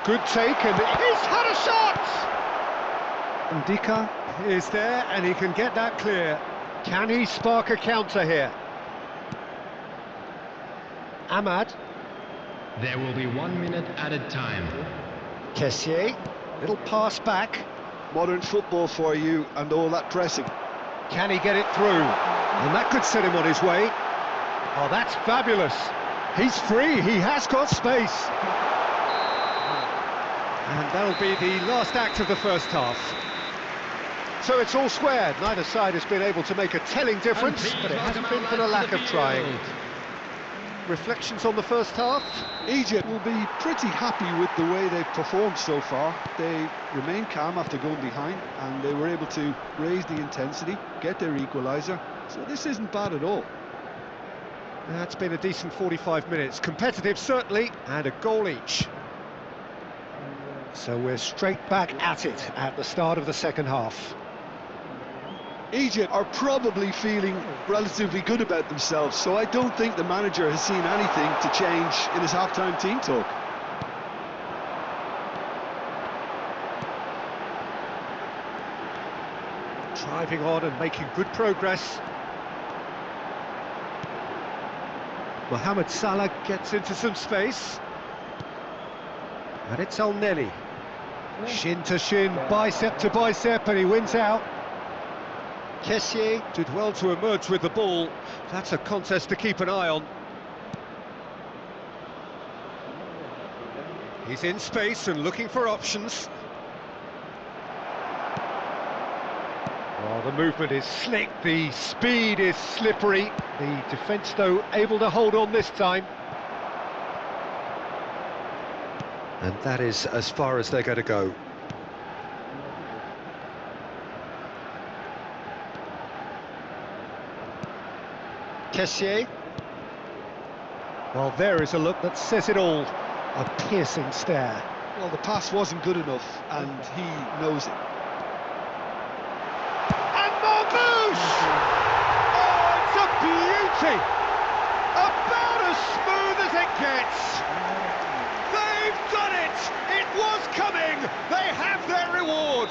Good take, and he's had a shot! Ndika is there, and he can get that clear. Can he spark a counter here? Ahmad. There will be 1 minute added time. Kessié, little pass back. Modern football for you and all that pressing. Can he get it through? And that could set him on his way. Oh, that's fabulous. He's free, he has got space. And that'll be the last act of the first half. So it's all square. Neither side has been able to make a telling difference, but it hasn't been for the lack of trying. Reflections on the first half? Egypt will be pretty happy with the way they've performed so far. They remained calm after going behind, and they were able to raise the intensity, get their equaliser. So this isn't bad at all. That's been a decent 45 minutes. Competitive, certainly, and a goal each. So we're straight back at it at the start of the second half. Egypt are probably feeling relatively good about themselves, so I don't think the manager has seen anything to change in his half-time team talk. Driving on and making good progress. Mohamed Salah gets into some space. And it's Elneny. Shin to shin, bicep to bicep, and he wins out. Kessié did well to emerge with the ball. That's a contest to keep an eye on. He's in space and looking for options. Oh, the movement is slick, the speed is slippery. The defence, though, able to hold on this time. And that is as far as they're going to go. Kessié. Well, there is a look that says it all. A piercing stare. Well, the pass wasn't good enough, and he knows it. And Marmouche! Oh, it's a beauty! About as smooth as it gets! They've done it! It was coming! They have their reward!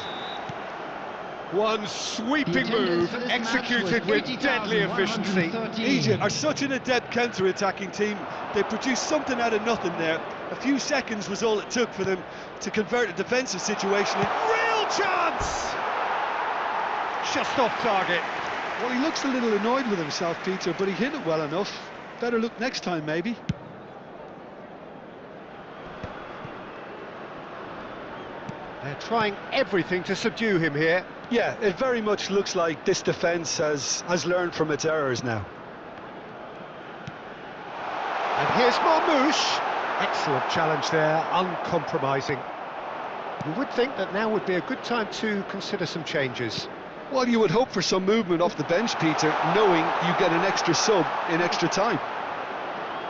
One sweeping move, executed with deadly efficiency. Egypt are such an adept counter-attacking team. They produced something out of nothing there. A few seconds was all it took for them to convert a defensive situation. Real chance! Just off target. Well, he looks a little annoyed with himself, Peter, but he hit it well enough. Better look next time, maybe. They're trying everything to subdue him here. Yeah, it very much looks like this defence has learned from its errors now. And here's Marmouche. Excellent challenge there, uncompromising. You would think that now would be a good time to consider some changes. Well, you would hope for some movement off the bench, Peter, knowing you get an extra sub in extra time.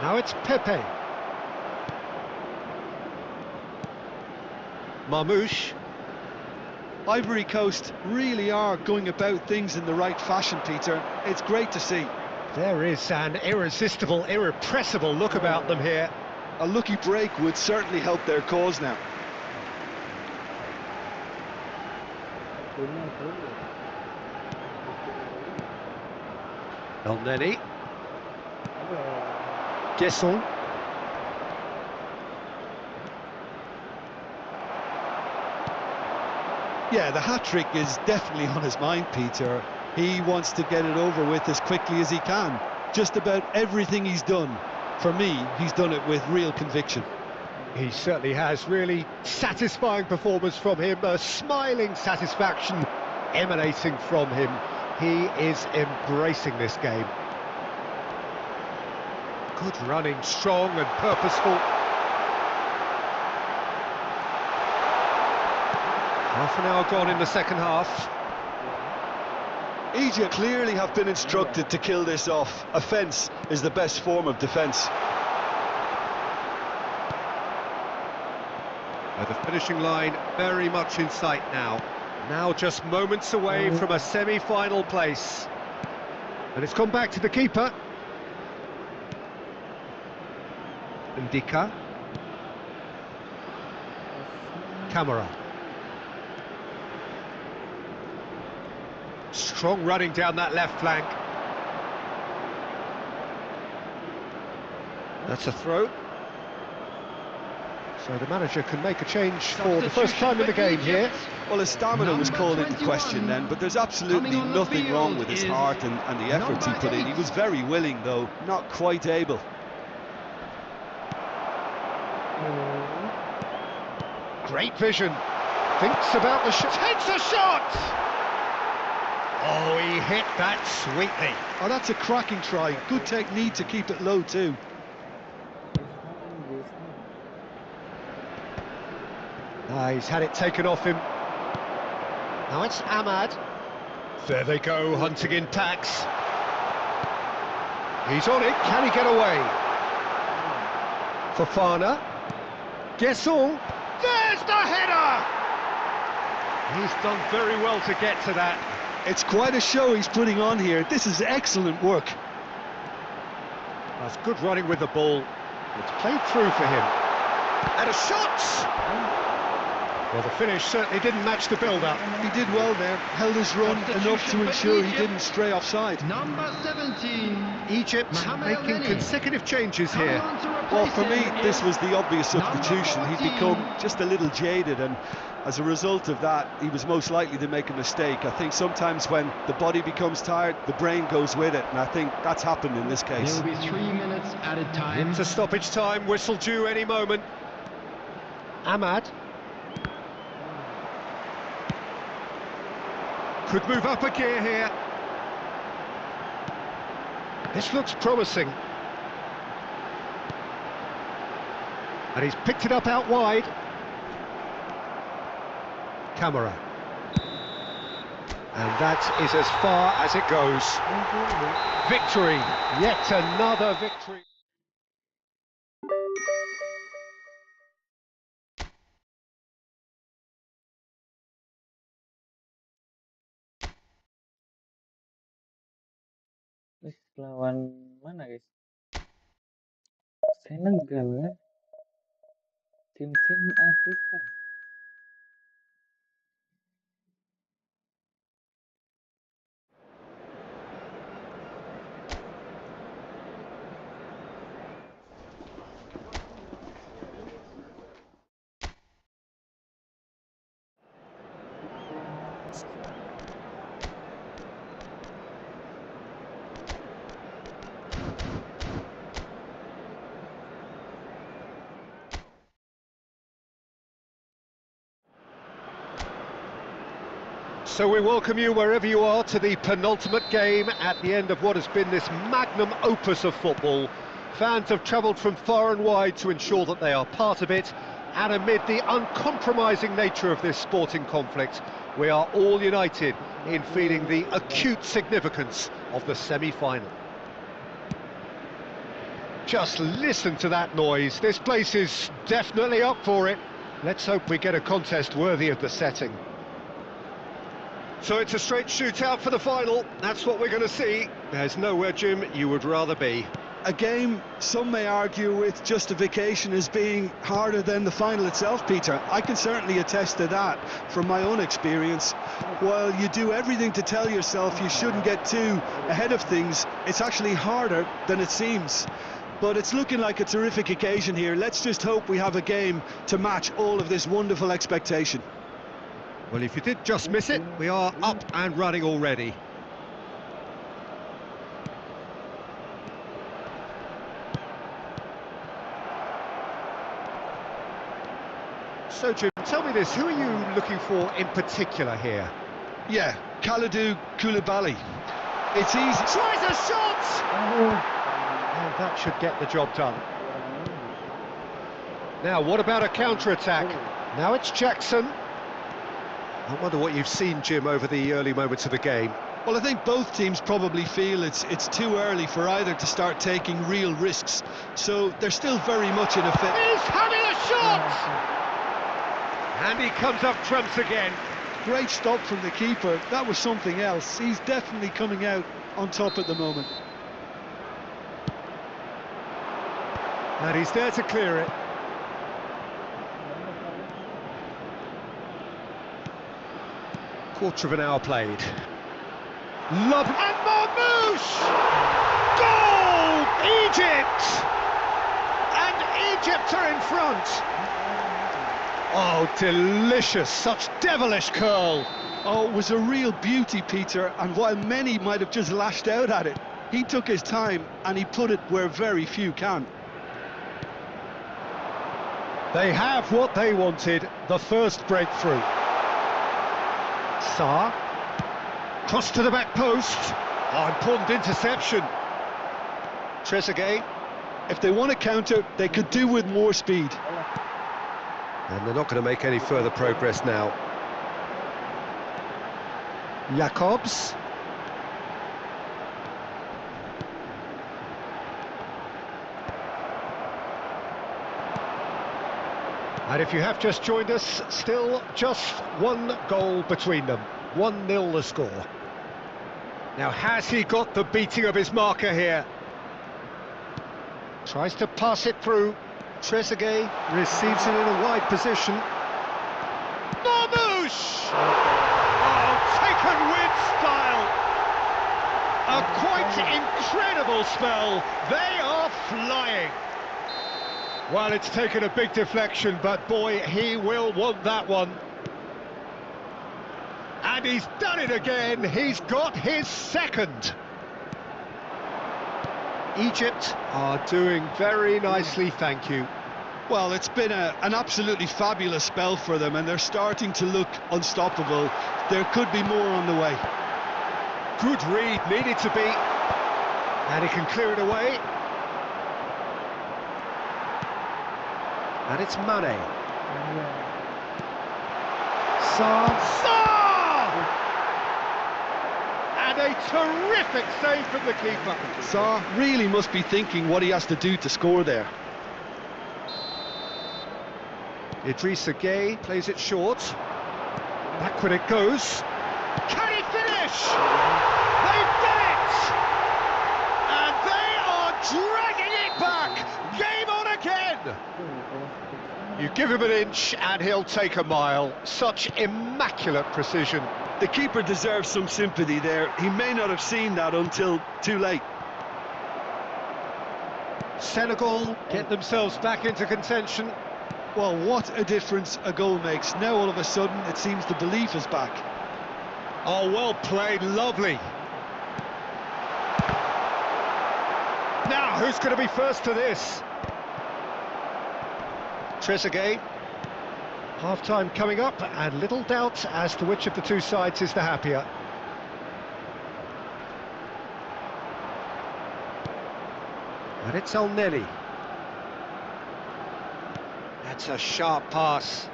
Now it's Pepe. Marmouche. Ivory Coast really are going about things in the right fashion, Peter. It's great to see. There is an irresistible, irrepressible look about them here. A lucky break would certainly help their cause now. El Neni. Guesson. Yeah, the hat-trick is definitely on his mind, Peter. He wants to get it over with as quickly as he can. Just about everything he's done, for me, he's done it with real conviction. He certainly has. Really satisfying performance from him, a smiling satisfaction emanating from him. He is embracing this game. Good running, strong and purposeful. Half an hour gone in the second half. Egypt clearly have been instructed to kill this off. Offence is the best form of defence. The finishing line very much in sight now. Now just moments away from a semi-final place. And it's gone back to the keeper. Ndika. Camera. Strong running down that left flank. That's a throw. So the manager can make a change for the first time in the game here. Well, his stamina was called into question then, but there's absolutely nothing wrong with his heart and the efforts he put in. He was very willing, though, not quite able. Great vision. Thinks about the shot. Takes a shot! Oh, he hit that sweetly. Oh, that's a cracking try. Good technique to keep it low, too. He's had it taken off him. Now it's Ahmad. There they go, hunting in packs. He's on it, can he get away? Fofana. Guesson. There's the header! He's done very well to get to that. It's quite a show he's putting on here. This is excellent work. That's good running with the ball. It's played through for him. And a shot! Well, the finish certainly didn't match the build-up. He did well there, held his run enough to ensure he didn't stray offside. Number 17. Egypt making consecutive changes here. Well, for me, this was the obvious substitution. He'd become just a little jaded, and as a result of that, he was most likely to make a mistake. I think sometimes when the body becomes tired, the brain goes with it, and I think that's happened in this case. There will be 3 minutes added time. Into stoppage time, whistle due any moment. Ahmad. Could move up a gear here. This looks promising. And he's picked it up out wide. Camera. And that is as far as it goes. Victory. Yet another victory. Wih, lawan mana guys? Senegal ya? Tim-tim Afrika. So we welcome you wherever you are to the penultimate game at the end of what has been this magnum opus of football. Fans have travelled from far and wide to ensure that they are part of it, and amid the uncompromising nature of this sporting conflict, we are all united in feeling the acute significance of the semi-final. Just listen to that noise. This place is definitely up for it. Let's hope we get a contest worthy of the setting. So it's a straight shootout for the final. That's what we're going to see. There's nowhere, Jim, you would rather be. A game some may argue with justification as being harder than the final itself, Peter. I can certainly attest to that from my own experience. While you do everything to tell yourself you shouldn't get too ahead of things, it's actually harder than it seems. But it's looking like a terrific occasion here. Let's just hope we have a game to match all of this wonderful expectation. Well, if you did just miss it, we are up and running already. So, Jim, tell me this, who are you looking for in particular here? Yeah, Kalidou Koulibaly. It's easy. Tries a shot! And that should get the job done. Now, what about a counter-attack? Now it's Jackson. I wonder what you've seen, Jim, over the early moments of the game. Well, I think both teams probably feel it's too early for either to start taking real risks. So they're still very much in a fit. He's having a shot! And he comes up trumps again. Great stop from the keeper. That was something else. He's definitely coming out on top at the moment. And he's there to clear it. Quarter of an hour played. Lob and Marmouche! Goal! Egypt! And Egypt are in front. Oh, delicious! Such devilish curl. Oh, it was a real beauty, Peter, and while many might have just lashed out at it, he took his time and he put it where very few can. They have what they wanted, the first breakthrough. Sarr, cross to the back post. Oh, important interception. Trezeguet. If they want to counter, they could do with more speed. And they're not going to make any further progress now. Jacobs. And if you have just joined us, still just one goal between them. 1-0 the score. Now, has he got the beating of his marker here? Tries to pass it through. Trezeguet receives it in a wide position. Marmouche! Oh, taken with style. A quite incredible spell. They are flying. Well, it's taken a big deflection, but boy, he will want that one. And he's done it again. He's got his second. Egypt are doing very nicely, thank you. Well, it's been an absolutely fabulous spell for them, and they're starting to look unstoppable. There could be more on the way. Good read, needed to be. And he can clear it away. And it's Mane. Sarr! And a terrific save from the keeper. Sarr really must be thinking what he has to do to score there. Idrissa Gueye plays it short. Backward it goes. Can he finish? They've done it! And they are dragging it back! Game on again! You give him an inch and he'll take a mile. Such immaculate precision. The keeper deserves some sympathy there. He may not have seen that until too late. Senegal get themselves back into contention. Well, what a difference a goal makes. Now all of a sudden it seems the belief is back. Oh, well played, lovely. Now, who's going to be first to this? Trezeguet. Half-time coming up, and little doubt as to which of the two sides is the happier. And it's El Neni. That's a sharp pass.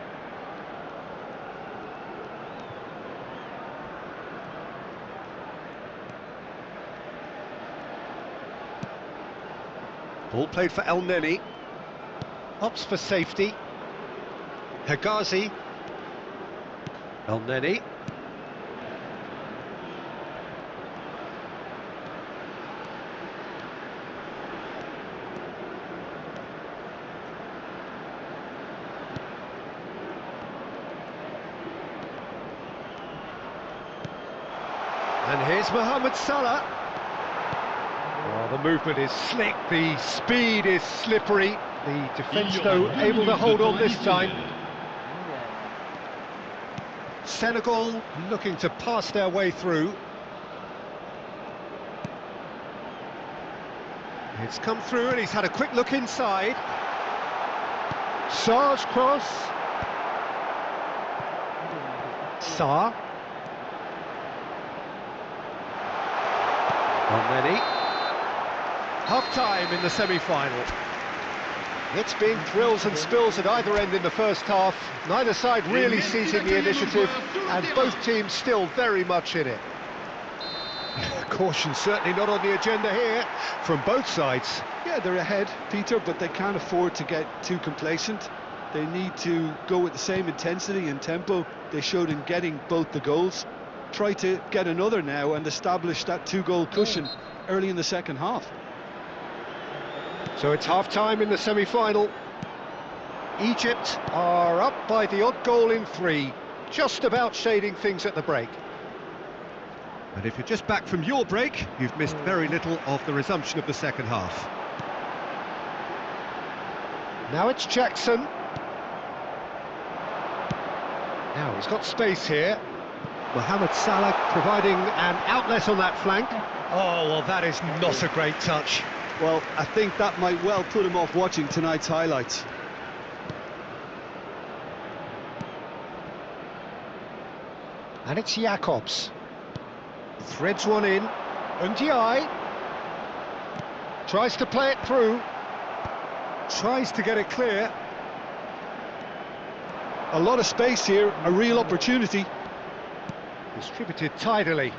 Ball played for El Neni. Opts for safety. Hegazi. El Neni. And here's Mohamed Salah. Oh, the movement is slick, the speed is slippery. The defence, though, able to hold on this time. Senegal looking to pass their way through. It's come through and he's had a quick look inside. Sar's cross. Sar. El Neni. Half-time in the semi-final. It's been thrills and spills at either end in the first half. Neither side really seizing the initiative, and both teams still very much in it. Caution certainly not on the agenda here from both sides. Yeah, they're ahead, Peter, but they can't afford to get too complacent. They need to go with the same intensity and tempo they showed in getting both the goals. Try to get another now and establish that two-goal cushion early in the second half. So it's half-time in the semi-final. Egypt are up by the odd goal in 3, just about shading things at the break. And if you're just back from your break, you've missed very little of the resumption of the second half. Now it's Jackson. Now he's got space here. Mohamed Salah providing an outlet on that flank. Oh, well, that is not a great touch. Well, I think that might well put him off watching tonight's highlights. And it's Jacobs. Threads one in. Ndiaye. Tries to play it through. Tries to get it clear. A lot of space here, a real opportunity. Distributed tidily.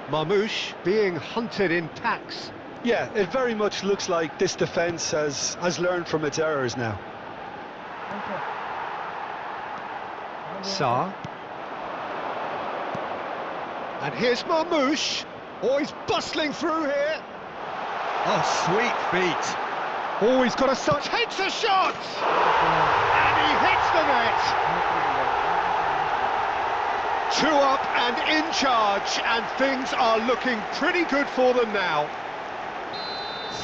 Marmoush being hunted in packs. Yeah, it very much looks like this defence has learned from its errors now. Sarr. And here's Marmoush. Oh, he's bustling through here. Oh, sweet feet. Oh, he's got a touch. Hits a shot! And he hits the net. 2 up and in charge, and things are looking pretty good for them now.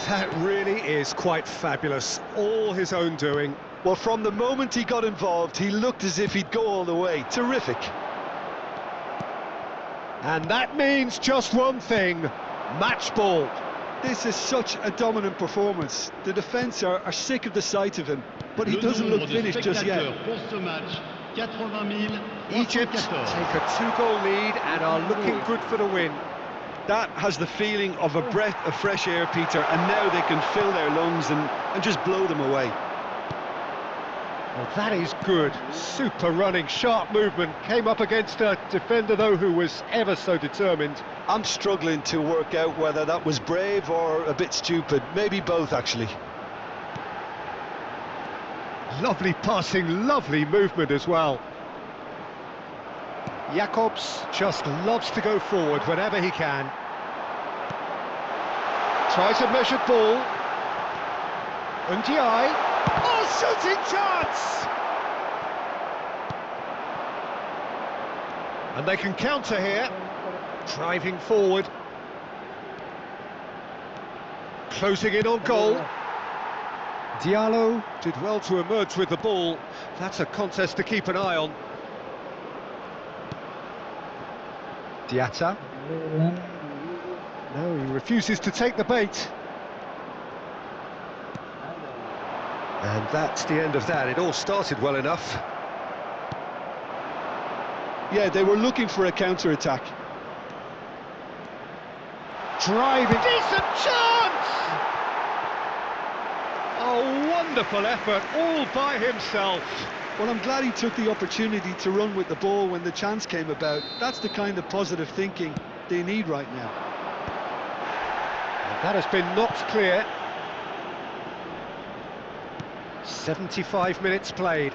That really is quite fabulous. All his own doing. Well, from the moment he got involved, he looked as if he'd go all the way. Terrific. And that means just one thing: match ball. This is such a dominant performance. The defence are sick of the sight of him, but he doesn't look finished just yet. Egypt take a 2-goal lead and are looking good for the win. That has the feeling of a breath of fresh air, Peter, and now they can fill their lungs and just blow them away. Well, that is good. Super running, sharp movement. Came up against a defender, though, who was ever so determined. I'm struggling to work out whether that was brave or a bit stupid. Maybe both, actually. Lovely passing, lovely movement as well. Jacobs just loves to go forward whenever he can. Tries a measured ball. Ndiaye. Oh, shooting chance! And they can counter here. Driving forward. Closing in on goal. Diallo did well to emerge with the ball. That's a contest to keep an eye on. Diatta. No, he refuses to take the bait. And that's the end of that. It all started well enough. Yeah, they were looking for a counter-attack. Driving. Decent chance! A wonderful effort, all by himself. Well, I'm glad he took the opportunity to run with the ball when the chance came about. That's the kind of positive thinking they need right now. And that has been knocked clear. 75 minutes played.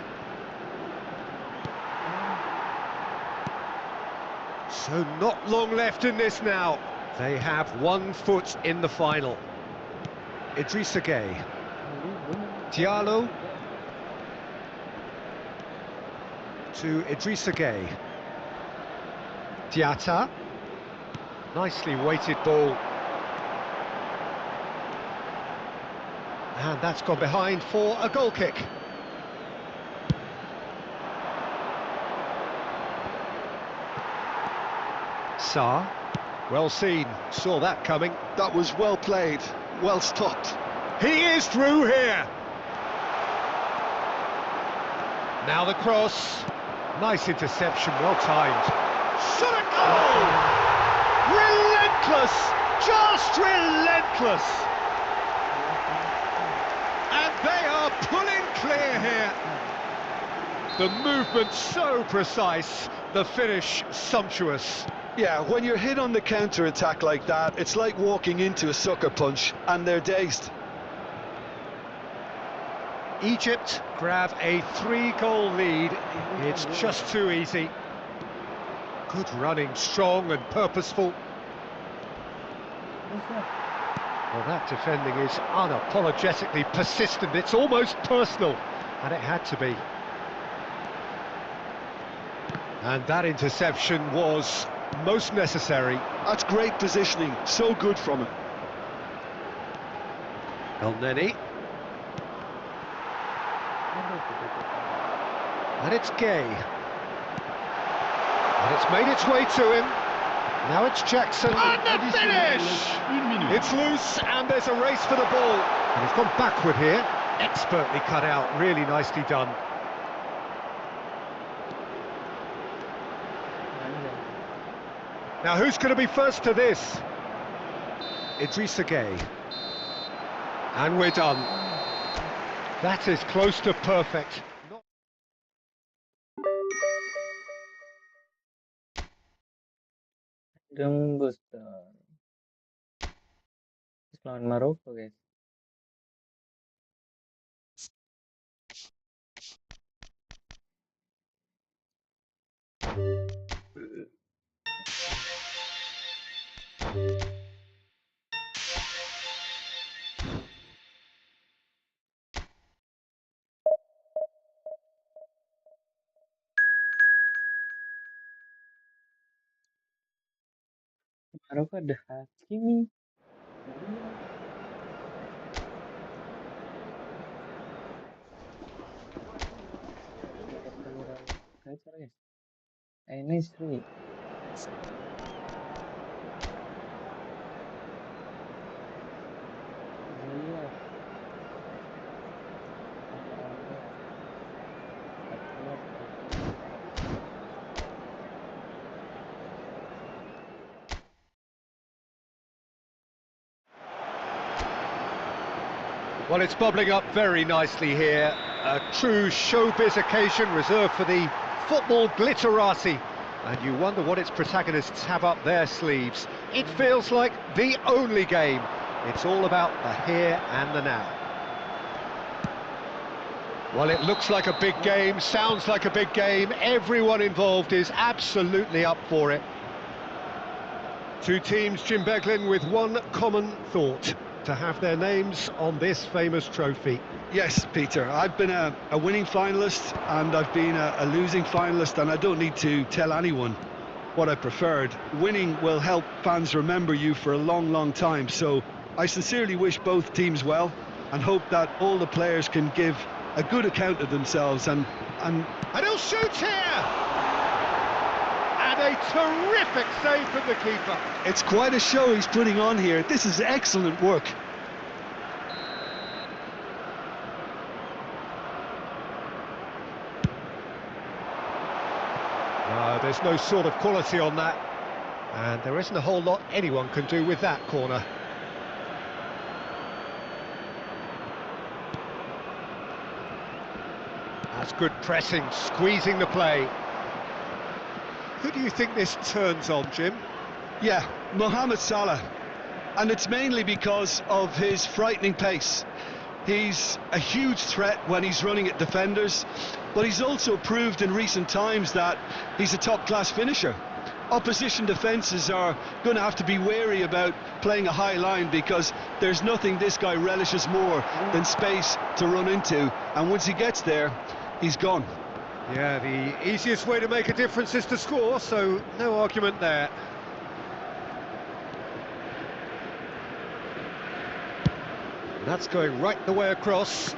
So not long left in this now. They have 1 foot in the final. Idrissa Gueye. Diallo. To Idrissa Gueye. Diatta. Nicely weighted ball. And that's gone behind for a goal kick. Sarr. Well seen, saw that coming. That was well played, well stopped. He is through here. Now the cross. Nice interception, well timed. Shot a goal! Relentless! Just relentless! And they are pulling clear here. The movement so precise, the finish sumptuous. Yeah, when you're hit on the counter-attack like that, it's like walking into a sucker punch, and they're dazed. Egypt grab a 3-goal lead. It's just too easy. Good running, strong and purposeful. Well, that defending is unapologetically persistent. It's almost personal, and it had to be. And that interception was most necessary. That's great positioning, so good from him. El Neni. And it's Gueye. And it's made its way to him. Now it's Jackson. And the finish! It's loose, and there's a race for the ball. And he's gone backward here. Expertly cut out, really nicely done. Now who's going to be first to this? Idrissa Gueye. And we're done. That is close to perfect. Rembustan. Lawan Maroko, guys. Maroko ada Hakimi. Nice three. Well, it's bubbling up very nicely here. A true showbiz occasion reserved for the football glitterati. And you wonder what its protagonists have up their sleeves. It feels like the only game. It's all about the here and the now. Well, it looks like a big game, sounds like a big game. Everyone involved is absolutely up for it. Two teams, Jim Beglin, with one common thought: to have their names on this famous trophy. Yes, Peter, I've been a winning finalist and I've been a losing finalist, and I don't need to tell anyone what I preferred. Winning will help fans remember you for a long, long time, so I sincerely wish both teams well and hope that all the players can give a good account of themselves and he'll shoot here! And a terrific save from the keeper. It's quite a show he's putting on here. This is excellent work. No, there's no sort of quality on that. And there isn't a whole lot anyone can do with that corner. That's good pressing, squeezing the play. Who do you think this turns on, Jim? Yeah, Mohamed Salah. And it's mainly because of his frightening pace. He's a huge threat when he's running at defenders, but he's also proved in recent times that he's a top-class finisher. Opposition defences are going to have to be wary about playing a high line because there's nothing this guy relishes more than space to run into, and once he gets there, he's gone. Yeah, the easiest way to make a difference is to score, so no argument there. And that's going right the way across.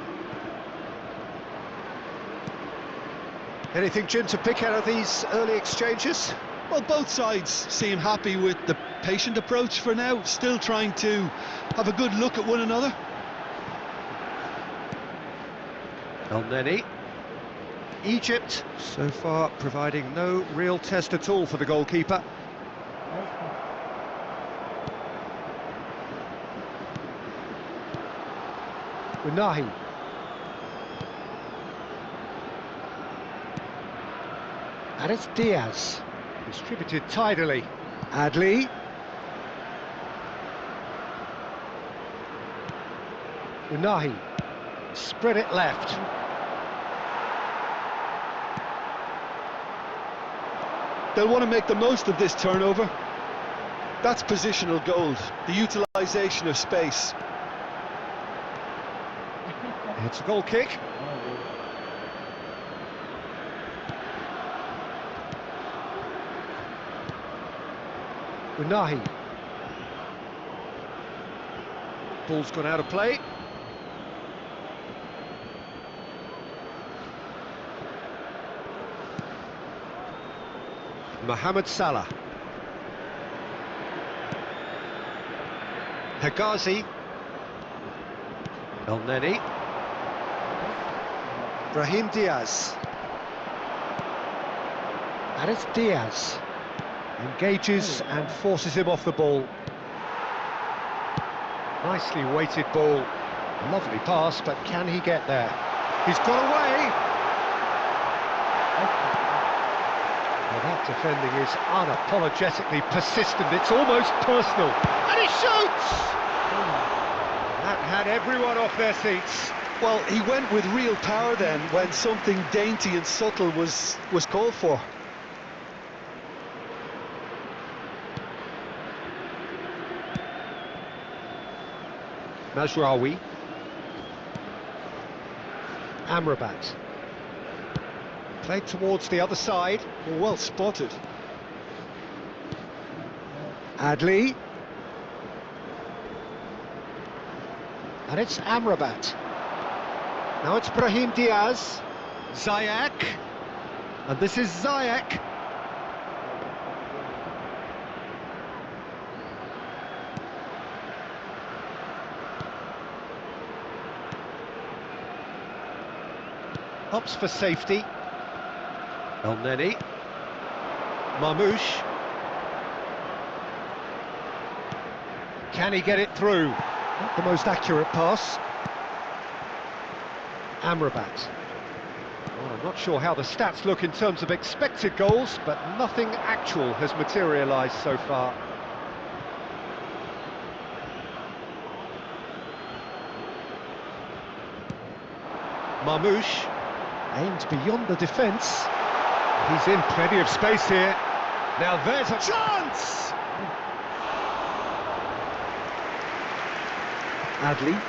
Anything, Jim, to pick out of these early exchanges? Well, both sides seem happy with the patient approach for now, still trying to have a good look at one another. El Neni. Egypt, so far, providing no real test at all for the goalkeeper. Unahi. And it's Diaz. Distributed tidily. Adli. Unahi. Spread it left. They'll want to make the most of this turnover. That's positional gold, the utilisation of space. It's a goal kick. Unahi. Ball's gone out of play. Mohamed Salah. Hegazi. El Neni. Brahim Diaz. And it's Diaz. Engages and forces him off the ball. Nicely weighted ball. Lovely pass, but can he get there? He's got away! Well, that defending is unapologetically persistent. It's almost personal. And he shoots! That had everyone off their seats. Well, he went with real power then when something dainty and subtle was called for. Mazraoui. Amrabat. Played towards the other side. Well spotted. Adli. And it's Amrabat. Now it's Brahim Diaz. Ziyech. And this is Ziyech. Hops for safety. El Neni. Marmoush. Can he get it through? Not the most accurate pass. Amrabat. Well, I'm not sure how the stats look in terms of expected goals, but nothing actual has materialised so far. Marmoush aimed beyond the defence. He's in plenty of space here. Now there's a chance! Adli.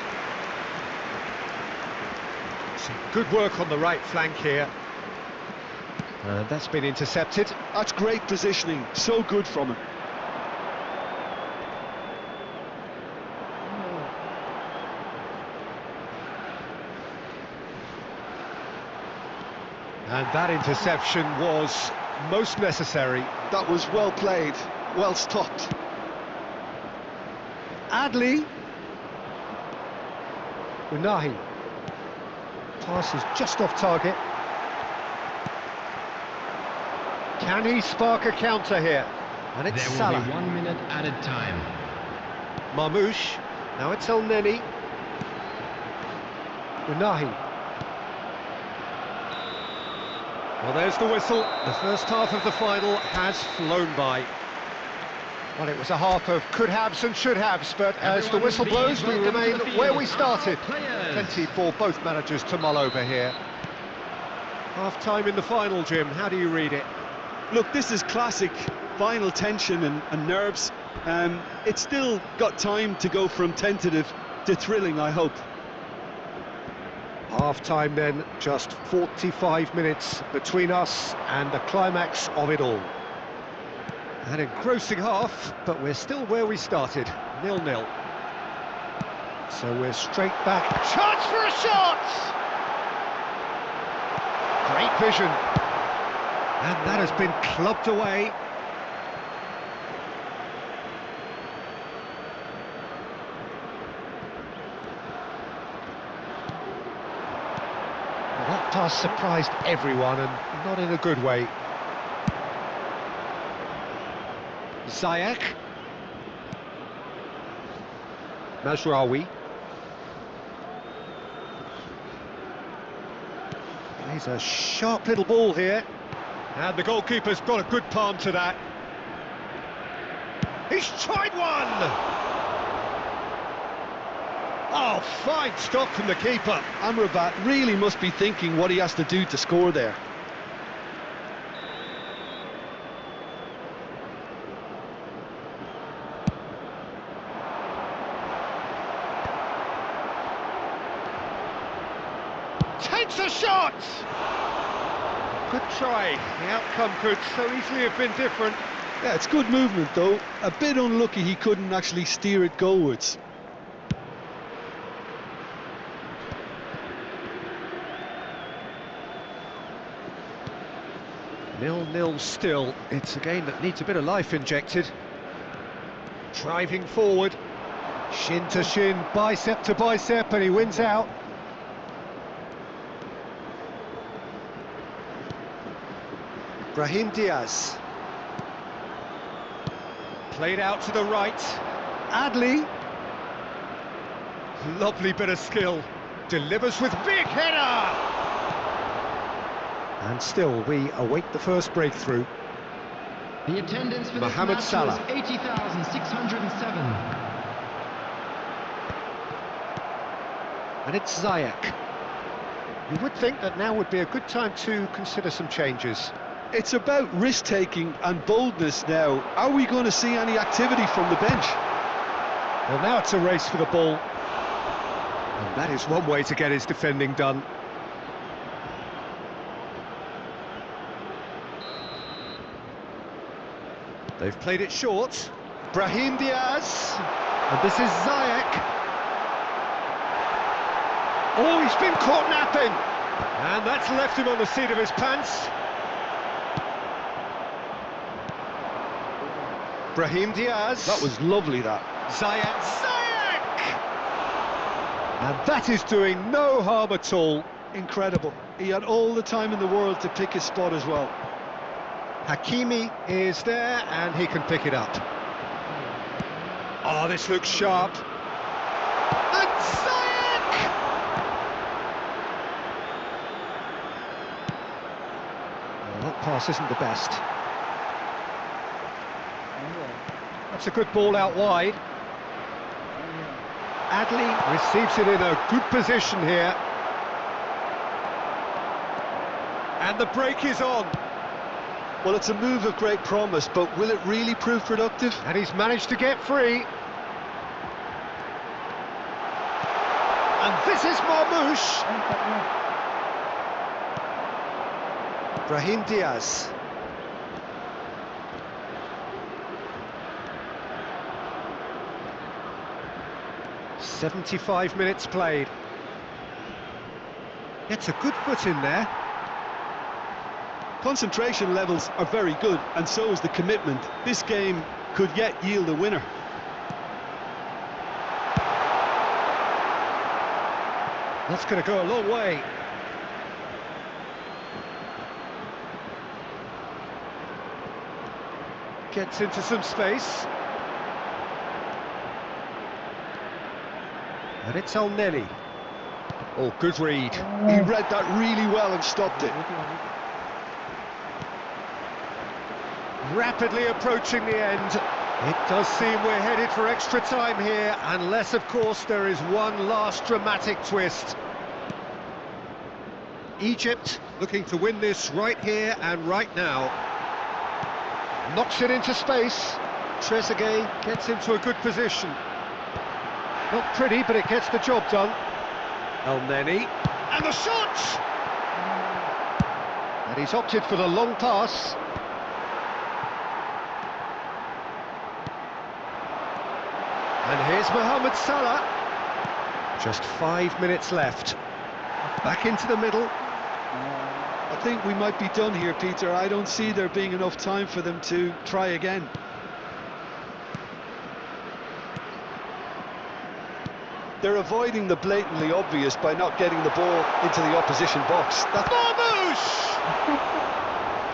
Some good work on the right flank here. And that's been intercepted. That's great positioning, so good from him. And that interception was most necessary. That was well played, well stopped. Adli. Unahi. Pass is just off target. Can he spark a counter here? And it's There will Salah. be 1 minute added time. Marmoush. Now it's El Neni. Unahi. Well, there's the whistle. The first half of the final has flown by. Well, it was a half of could-haves and should-haves, but as the whistle blows, we remain where we started. Plenty for both managers to mull over here. Half-time in the final, Jim. How do you read it? Look, this is classic final tension and nerves. It's still got time to go from tentative to thrilling, I hope. Half-time then, just 45 minutes between us and the climax of it all. An engrossing half, but we're still where we started, 0-0. So we're straight back. Chance for a shot! Great vision. And that has been clubbed away. Well, that pass surprised everyone, and not in a good way. Ziyech. Mazraoui. Plays a sharp little ball here. And the goalkeeper's got a good palm to that. He's tried one! Oh, fine stop from the keeper. Amrabat really must be thinking what he has to do to score there. Takes a shot! Good try. The outcome could so easily have been different. Yeah, it's good movement though. A bit unlucky he couldn't actually steer it goalwards. Nil-nil still. It's a game that needs a bit of life injected. Driving forward. Shin to shin, bicep to bicep, and he wins out. Brahim Diaz. Played out to the right. Adli. Lovely bit of skill. Delivers with big header! And still, we await the first breakthrough. The attendance for Mohamed this Salah. match was 80,607. And it's Ziyech. You would think that now would be a good time to consider some changes. It's about risk-taking and boldness now. Are we going to see any activity from the bench? Well, now it's a race for the ball. And that is one way to get his defending done. They've played it short. Brahim Diaz. And this is Ziyech. Oh, he's been caught napping. And that's left him on the seat of his pants. Brahim Diaz. That was lovely, that. Ziyech. And that is doing no harm at all. Incredible. He had all the time in the world to pick his spot as well. Hakimi is there, and he can pick it up. Oh, this looks sharp. And Ziyech! Well, that pass isn't the best. That's a good ball out wide. Adli receives it in a good position here. And the break is on. Well, it's a move of great promise, but will it really prove productive? And he's managed to get free. And this is Marmoush. Brahim Diaz. "75 minutes played. Gets a good foot in there. Concentration levels are very good, and so is the commitment. This game could yet yield a winner. That's going to go a long way. Gets into some space. And it's Elneny. Oh, good read. He read that really well and stopped it. Rapidly approaching the end. It does seem we're headed for extra time here, unless, of course, there is one last dramatic twist. Egypt looking to win this right here and right now. Knocks it into space. Trezeguet gets into a good position. Not pretty, but it gets the job done. Elneny, and the shot! And he's opted for the long pass. And here's Mohamed Salah. Just 5 minutes left. Back into the middle. I think we might be done here, Peter. I don't see there being enough time for them to try again. They're avoiding the blatantly obvious by not getting the ball into the opposition box. Marmouche!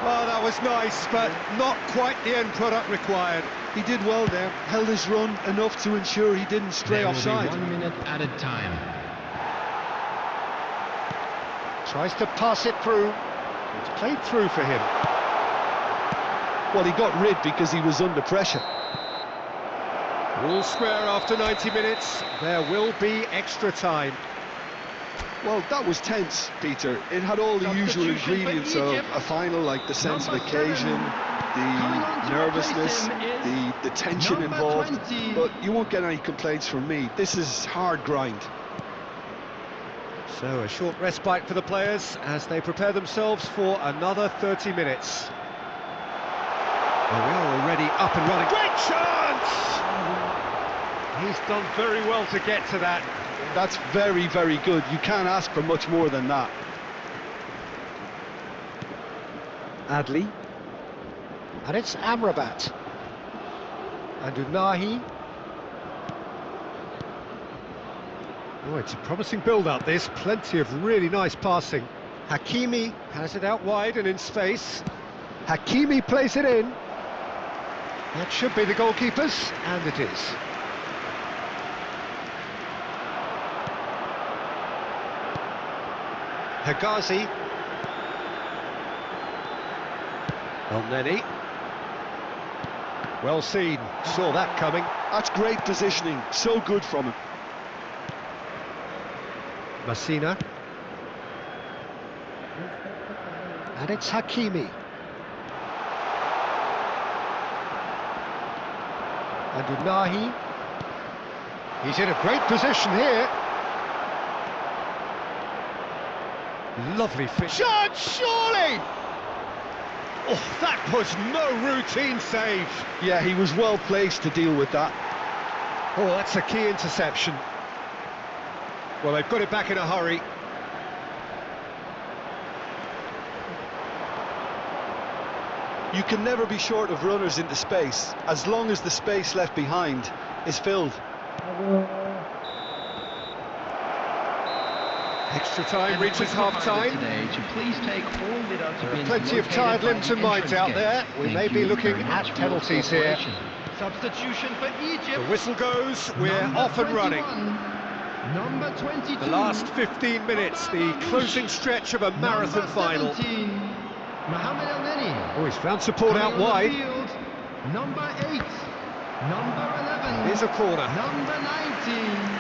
Oh, that was nice, but not quite the end product required. He did well there, held his run enough to ensure he didn't stray offside. 1 minute added time. Tries to pass it through. It's played through for him. Well, he got rid because he was under pressure. All square after 90 minutes. There will be extra time. Well, that was tense, Peter. It had all the usual Substitution for ingredients of Egypt. a final, like the sense of Number occasion, 7. Coming on the to nervousness, replace him the tension number involved. 20. But you won't get any complaints from me. This is hard grind. So a short respite for the players as they prepare themselves for another 30 minutes. Well, we are already up and running. Great chance! He's done very well to get to that. That's very, very good. You can't ask for much more than that. Adli. And it's Amrabat. And Unahi. Oh, it's a promising build-up, this. Plenty of really nice passing. Hakimi has it out wide and in space. Hakimi plays it in. That should be the goalkeeper's, and it is. Hegazi. Elneny. Well seen, saw that coming. That's great positioning. So good from him. Messina. And it's Hakimi. And Unahi. He's in a great position here. Lovely fish. Shot, surely! Oh, that was no routine save. Yeah, he was well placed to deal with that. Oh, that's a key interception. Well, they've got it back in a hurry. You can never be short of runners into space, as long as the space left behind is filled. Extra time And reaches a quick half-time. reminder today to please take all bidder to bins Plenty of located tired by limbs the and minds entrance out gate. there. We Thank may be you looking very at much for your penalties here. cooperation. Substitution for Egypt. The whistle goes, we're Number off and 21, running. Number 22. The last 15 minutes, the closing stretch of a marathon final. Mohamed Elneny. Oh, he's found support out wide. Number 8. Number 11. Here's a corner. Number 19.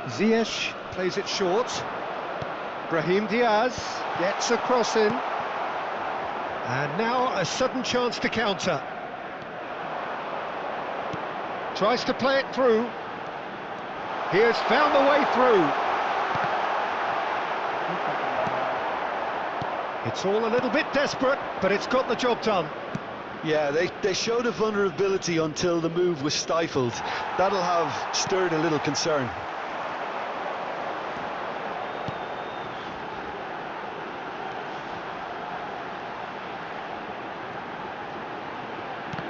Ziyech plays it short. Brahim Diaz gets a cross in. And now a sudden chance to counter. Tries to play it through. He has found the way through. It's all a little bit desperate, but it's got the job done. Yeah, they showed a vulnerability until the move was stifled. That'll have stirred a little concern.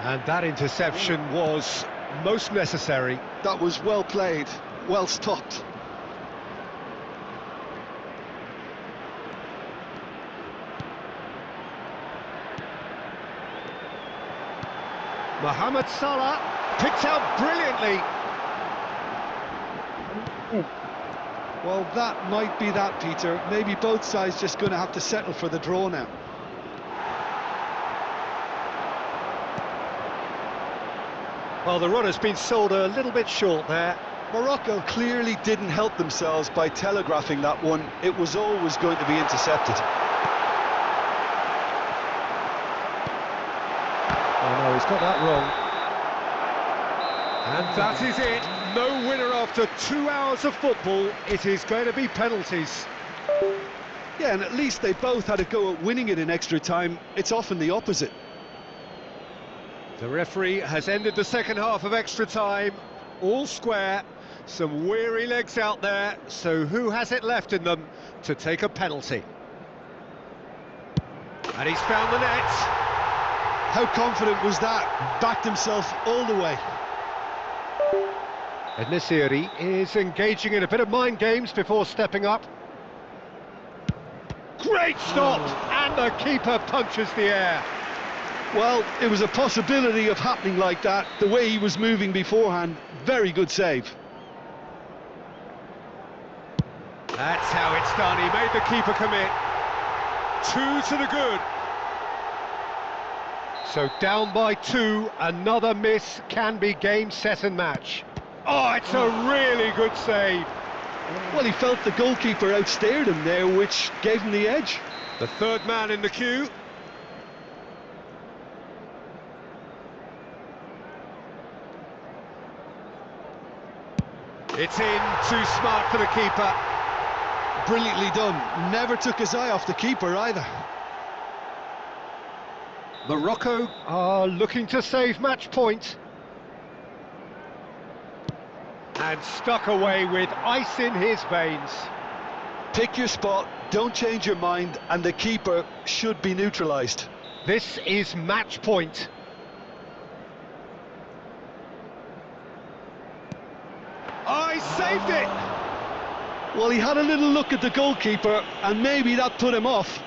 And that interception was most necessary. That was well played, well stopped. Mohamed Salah picked out brilliantly. Well, that might be that, Peter. Maybe both sides just going to have to settle for the draw now. Well, the run has been sold a little bit short there. Morocco clearly didn't help themselves by telegraphing that one. It was always going to be intercepted. Oh no, he's got that wrong. And that is it. No winner after 2 hours of football. It is going to be penalties. Yeah, and at least they both had a go at winning it in extra time. It's often the opposite. The referee has ended the second half of extra time. All square. Some weary legs out there. So who has it left in them to take a penalty? And he's found the net. How confident was that? Backed himself all the way. Nesiri is engaging in a bit of mind games before stepping up. Great stop! And the keeper punches the air. Well, it was a possibility of happening like that. The way he was moving beforehand, very good save. That's how it's done. He made the keeper commit. 2 to the good. So down by 2, another miss can be game, set and match. Oh, it's a really good save. Well, he felt the goalkeeper outstared him there, which gave him the edge. The third man in the queue. It's in, too smart for the keeper. Brilliantly done. Never took his eye off the keeper either. Morocco are looking to save match point. And stuck away with ice in his veins. Pick your spot, don't change your mind, and the keeper should be neutralised. This is match point. Oh, he saved it! Well, he had a little look at the goalkeeper, and maybe that put him off.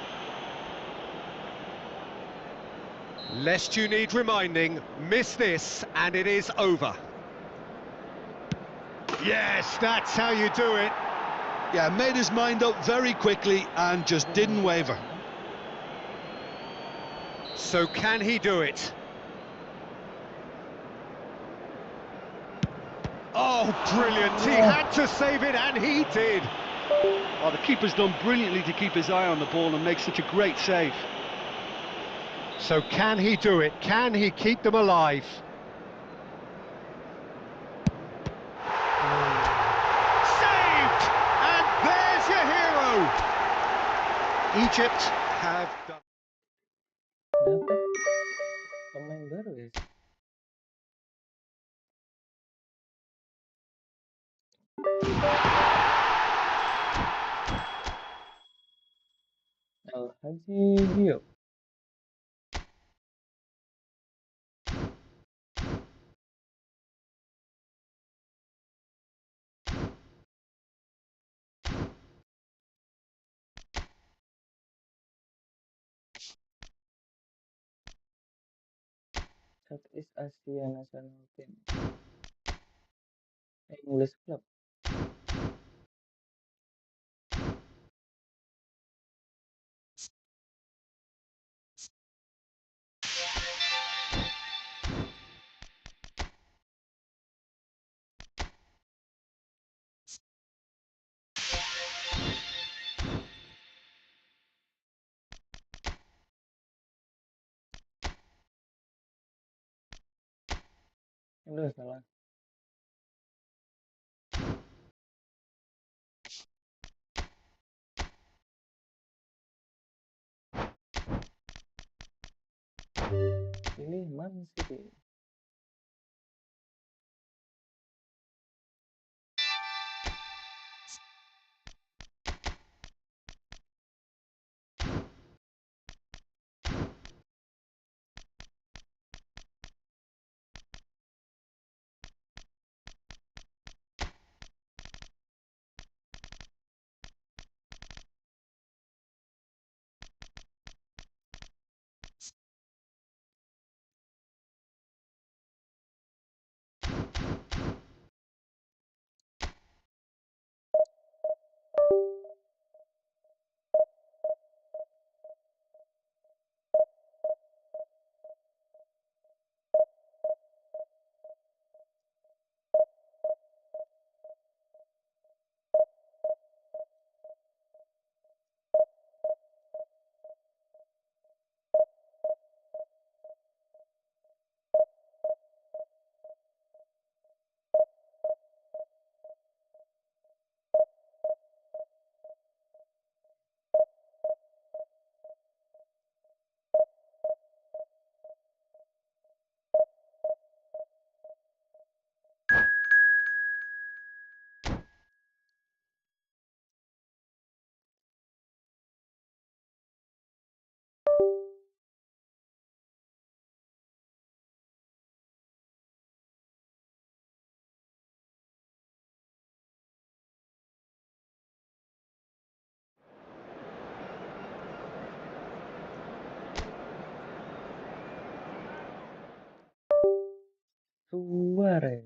Lest you need reminding, miss this and it is over. Yes, that's how you do it. Yeah, made his mind up very quickly and just didn't waver. So can he do it? Oh, brilliant. He had to save it and he did. Oh, the keeper's done brilliantly to keep his eye on the ball and make such a great save. So can he do it? Can he keep them alive? Saved! And there's your hero! Egypt have done... Dapat pemain baru ya. Haji Dio. Southeast Asia National Team. English Club. Aduh, salah. Pilih Man City. Suarez.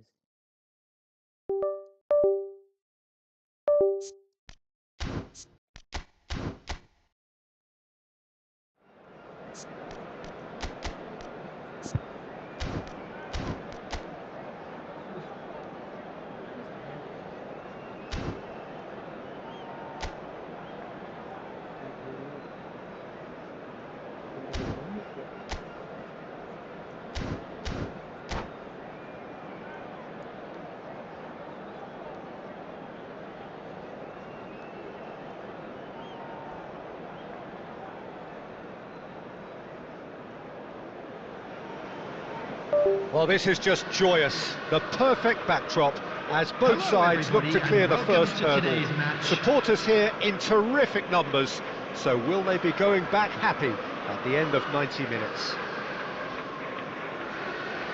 Well, this is just joyous. The perfect backdrop as both Hello, sides look to everybody, clear and the welcome first to hurdle. today's match. Supporters here in terrific numbers, so will they be going back happy at the end of 90 minutes?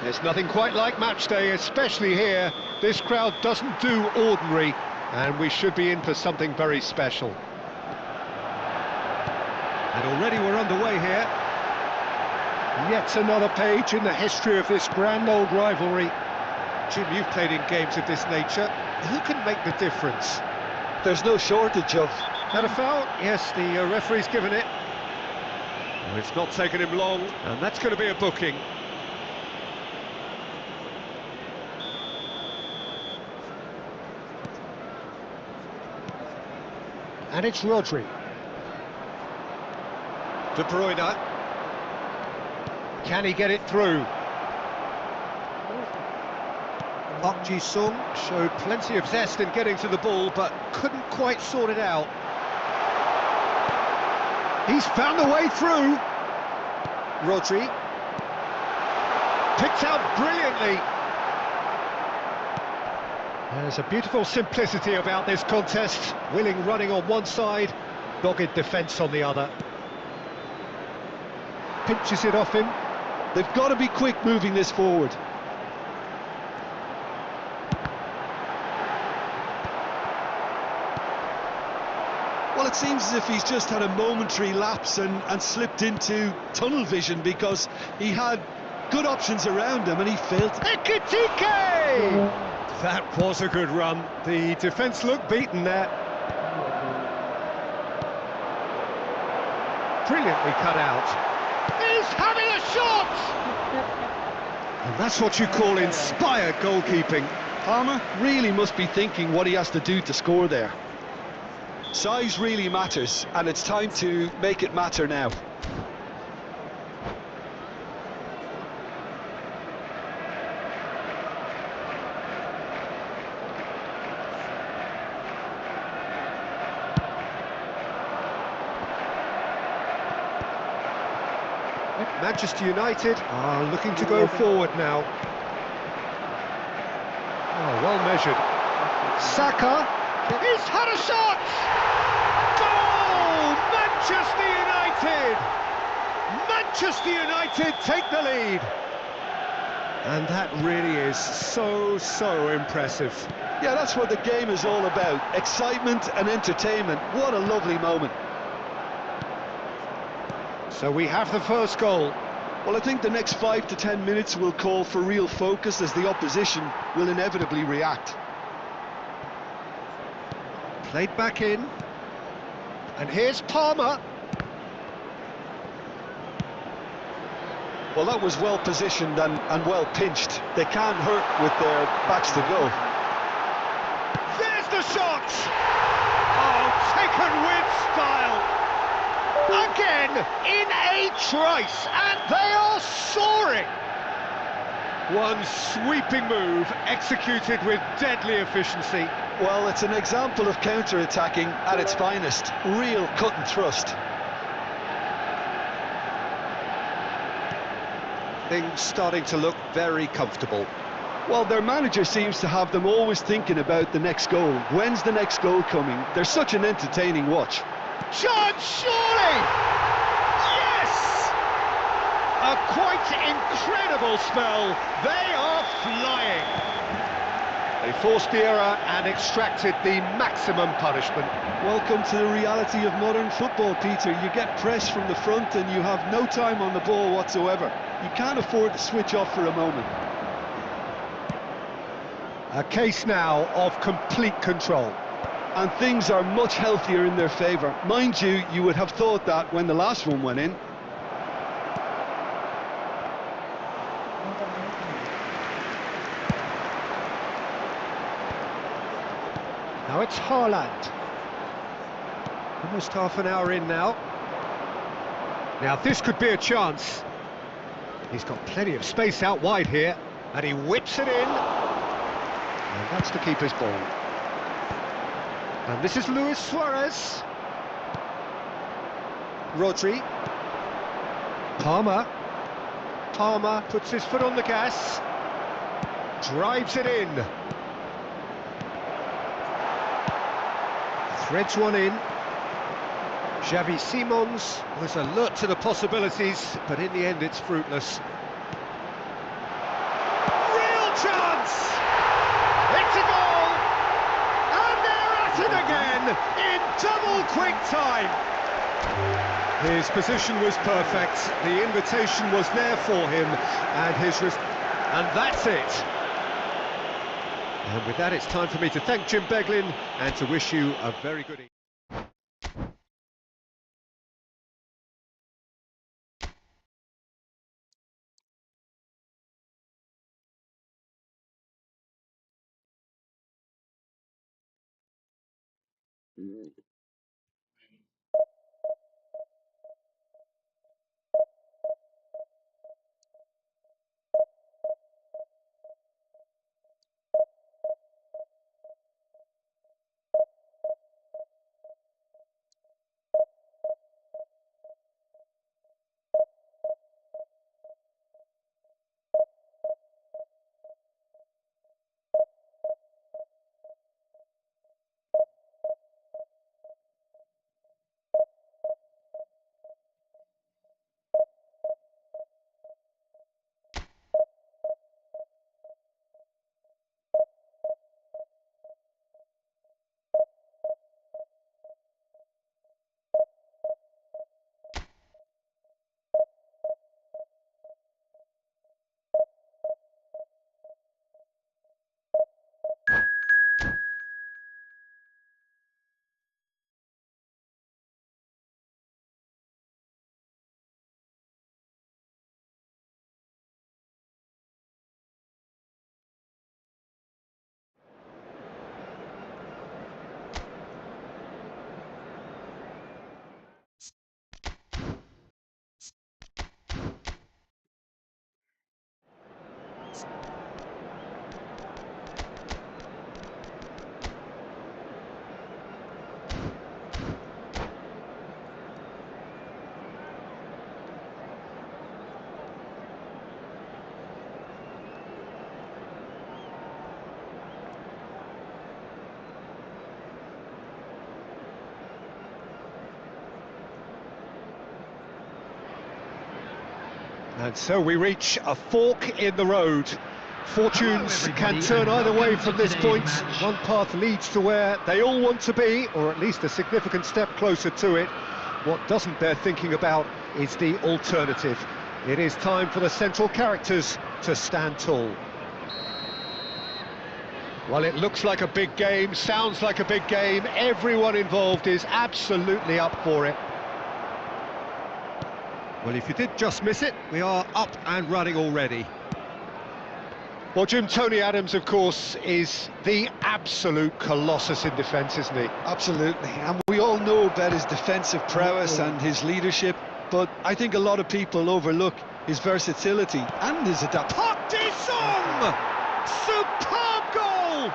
There's nothing quite like match day, especially here. This crowd doesn't do ordinary, and we should be in for something very special. And already we're underway here. Yet another page in the history of this grand old rivalry. Jim, you've played in games of this nature. Who can make the difference? There's no shortage of... Had a foul? Yes, the referee's given it. Well, it's not taken him long, and that's going to be a booking. And it's Rodri. De Bruyne. Can he get it through? Park Ji-sung showed plenty of zest in getting to the ball, but couldn't quite sort it out. He's found the way through. Rodri. Picked out brilliantly. There's a beautiful simplicity about this contest. Willing running on one side, dogged defence on the other. Pinches it off him. They've got to be quick moving this forward. Well, it seems as if he's just had a momentary lapse and slipped into tunnel vision, because he had good options around him and he failed. Ekitike! That was a good run. The defence looked beaten there. Brilliantly cut out. He's having a shot! And that's what you call inspired goalkeeping. Palmer really must be thinking what he has to do to score there. Size really matters, and it's time to make it matter now. Manchester United are looking to go forward now. Oh, well measured. Saka, he's had a shot! Goal! Manchester United! Manchester United take the lead! And that really is so impressive. Yeah, that's what the game is all about. Excitement and entertainment. What a lovely moment. So we have the first goal. Well, I think the next 5 to 10 minutes will call for real focus, as the opposition will inevitably react. Played back in. And here's Palmer. Well, that was well positioned and well pinched. They can't hurt with their backs to go. There's the shot! Oh, taken with style! Again, in a trice, and they are soaring! One sweeping move, executed with deadly efficiency. Well, it's an example of counter-attacking at its finest. Real cut and thrust. Things starting to look very comfortable. Well, their manager seems to have them always thinking about the next goal. When's the next goal coming? They're such an entertaining watch. Chance, surely! Yes! A quite incredible spell. They are flying. They forced the error and extracted the maximum punishment. Welcome to the reality of modern football, Peter. You get pressed from the front and you have no time on the ball whatsoever. You can't afford to switch off for a moment. A case now of complete control. And things are much healthier in their favour. Mind you, you would have thought that when the last one went in. Now it's Haaland. Almost half an hour in now. Now this could be a chance. He's got plenty of space out wide here, and he whips it in. And that's the keeper's ball. And this is Luis Suarez. Rodri. Palmer. Palmer puts his foot on the gas. Drives it in. Threads one in. Xavi Simons was alert to the possibilities, but in the end it's fruitless. Real chance! It's a goal! And they're at it again in double quick time! His position was perfect, the invitation was there for him, and that's it! And with that, it's time for me to thank Jim Beglin and to wish you a very good evening. And so we reach a fork in the road. Fortunes can turn either way from this point. One path leads to where they all want to be, or at least a significant step closer to it. What doesn't bear thinking about is the alternative. It is time for the central characters to stand tall. Well, it looks like a big game, sounds like a big game. Everyone involved is absolutely up for it. Well, if you did just miss it, we are up and running already. Well, Jim, Tony Adams, of course, is the absolute colossus in defence, isn't he? Absolutely, and we all know about his defensive prowess and his leadership, but I think a lot of people overlook his versatility and his adapt. Park Ji-sung! Superb goal!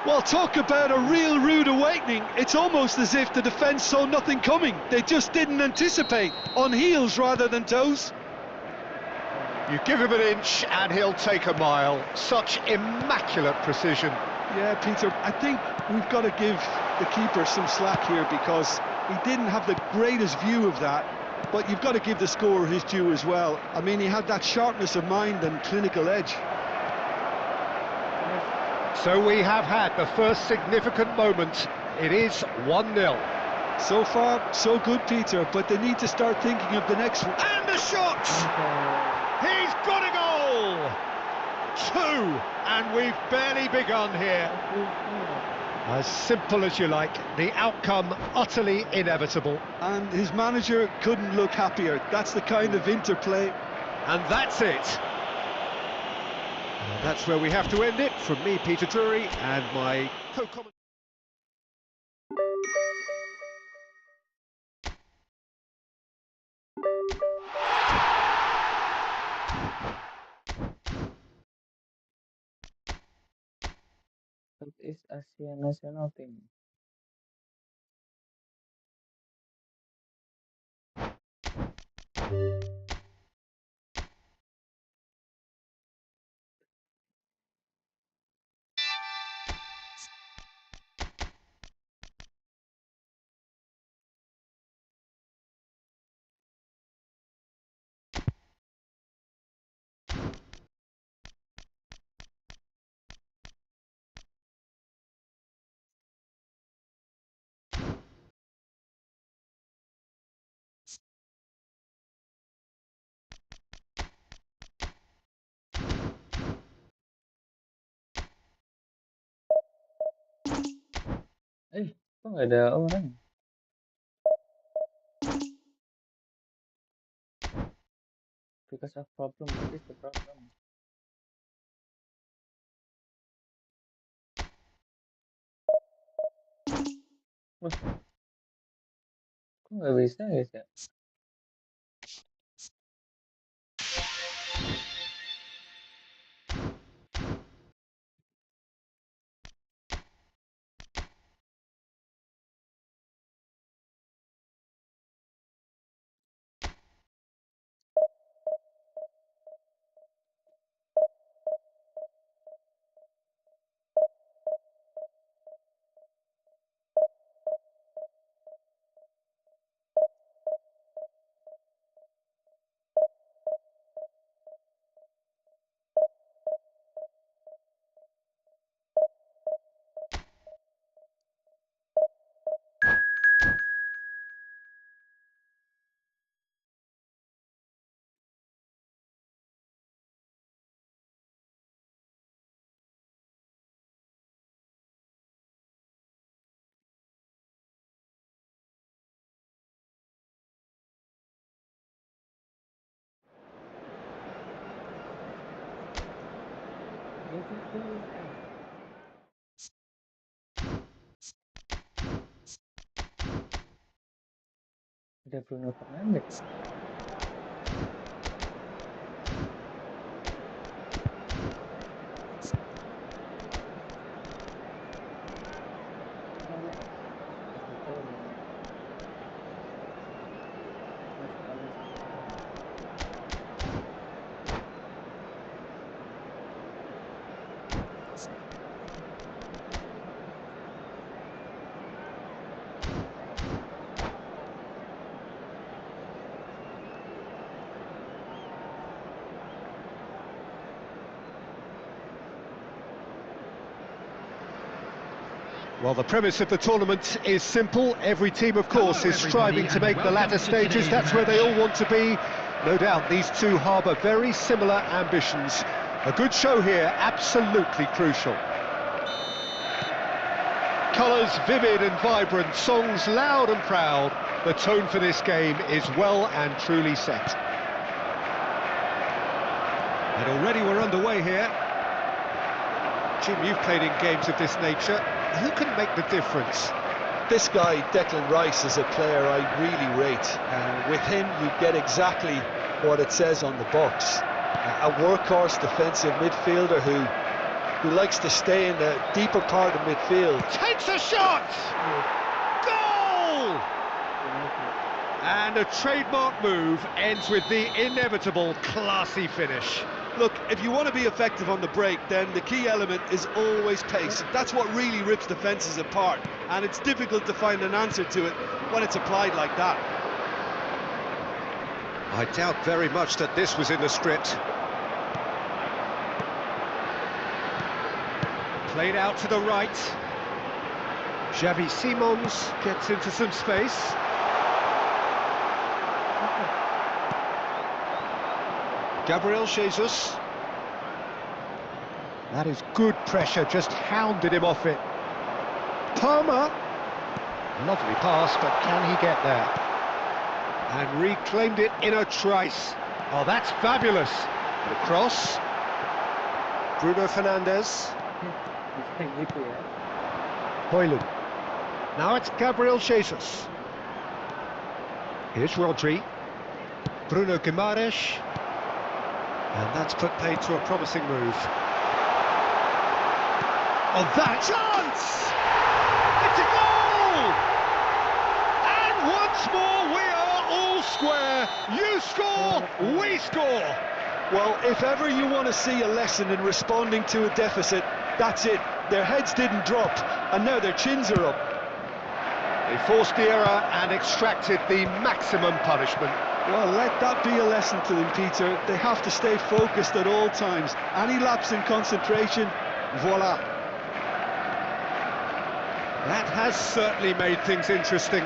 Well, talk about a real rude awakening. It's almost as if the defence saw nothing coming. They just didn't anticipate, on heels rather than toes. You give him an inch and he'll take a mile. Such immaculate precision. Yeah, Peter, I think we've got to give the keeper some slack here because he didn't have the greatest view of that, but you've got to give the scorer his due as well. I mean, he had that sharpness of mind and clinical edge. So we have had the first significant moment. It is 1-0. So far, so good, Peter, but they need to start thinking of the next one. And the shot! He's got a goal! Two, and we've barely begun here. As simple as you like, the outcome utterly inevitable. And his manager couldn't look happier. That's the kind of interplay. And that's it. That's where we have to end it. From me, Peter Drury, and my co-commentator. Southeast Asia National Team. Kok nggak ada orang? Because of problem, what is the problem? Wah, kok nggak bisa guys ya? Ada Bruno Fernandes. Well, the premise of the tournament is simple. Every team, of course, is striving to make the latter stages. That's where they all want to be. No doubt these two harbour very similar ambitions. A good show here, absolutely crucial. Colours vivid and vibrant, songs loud and proud. The tone for this game is well and truly set. And already we're underway here. Jim, you've played in games of this nature. Who can make the difference? This guy, Declan Rice, is a player I really rate. With him, you get exactly what it says on the box. A workhorse defensive midfielder who likes to stay in the deeper part of midfield. Takes a shot! Goal! And a trademark move ends with the inevitable classy finish. Look, if you want to be effective on the break, then the key element is always pace. That's what really rips defences apart, and it's difficult to find an answer to it when it's applied like that. I doubt very much that this was in the script. Played out to the right. Xavi Simons gets into some space. Gabriel Jesus. That is good pressure, just hounded him off it. Palmer. Lovely pass, but can he get there? And reclaimed it in a trice. Oh, that's fabulous. The cross. Bruno Fernandes. Højlund. Now it's Gabriel Jesus. Here's Rodri. Bruno Guimaraes. And that's put paid to a promising move. Oh, that chance! It's a goal! And once more we are all square. You score, we score. Well, if ever you want to see a lesson in responding to a deficit, that's it. Their heads didn't drop, and now their chins are up. They forced the error and extracted the maximum punishment. Well, let that be a lesson to them, Peter. They have to stay focused at all times. Any lapse in concentration, voila. That has certainly made things interesting.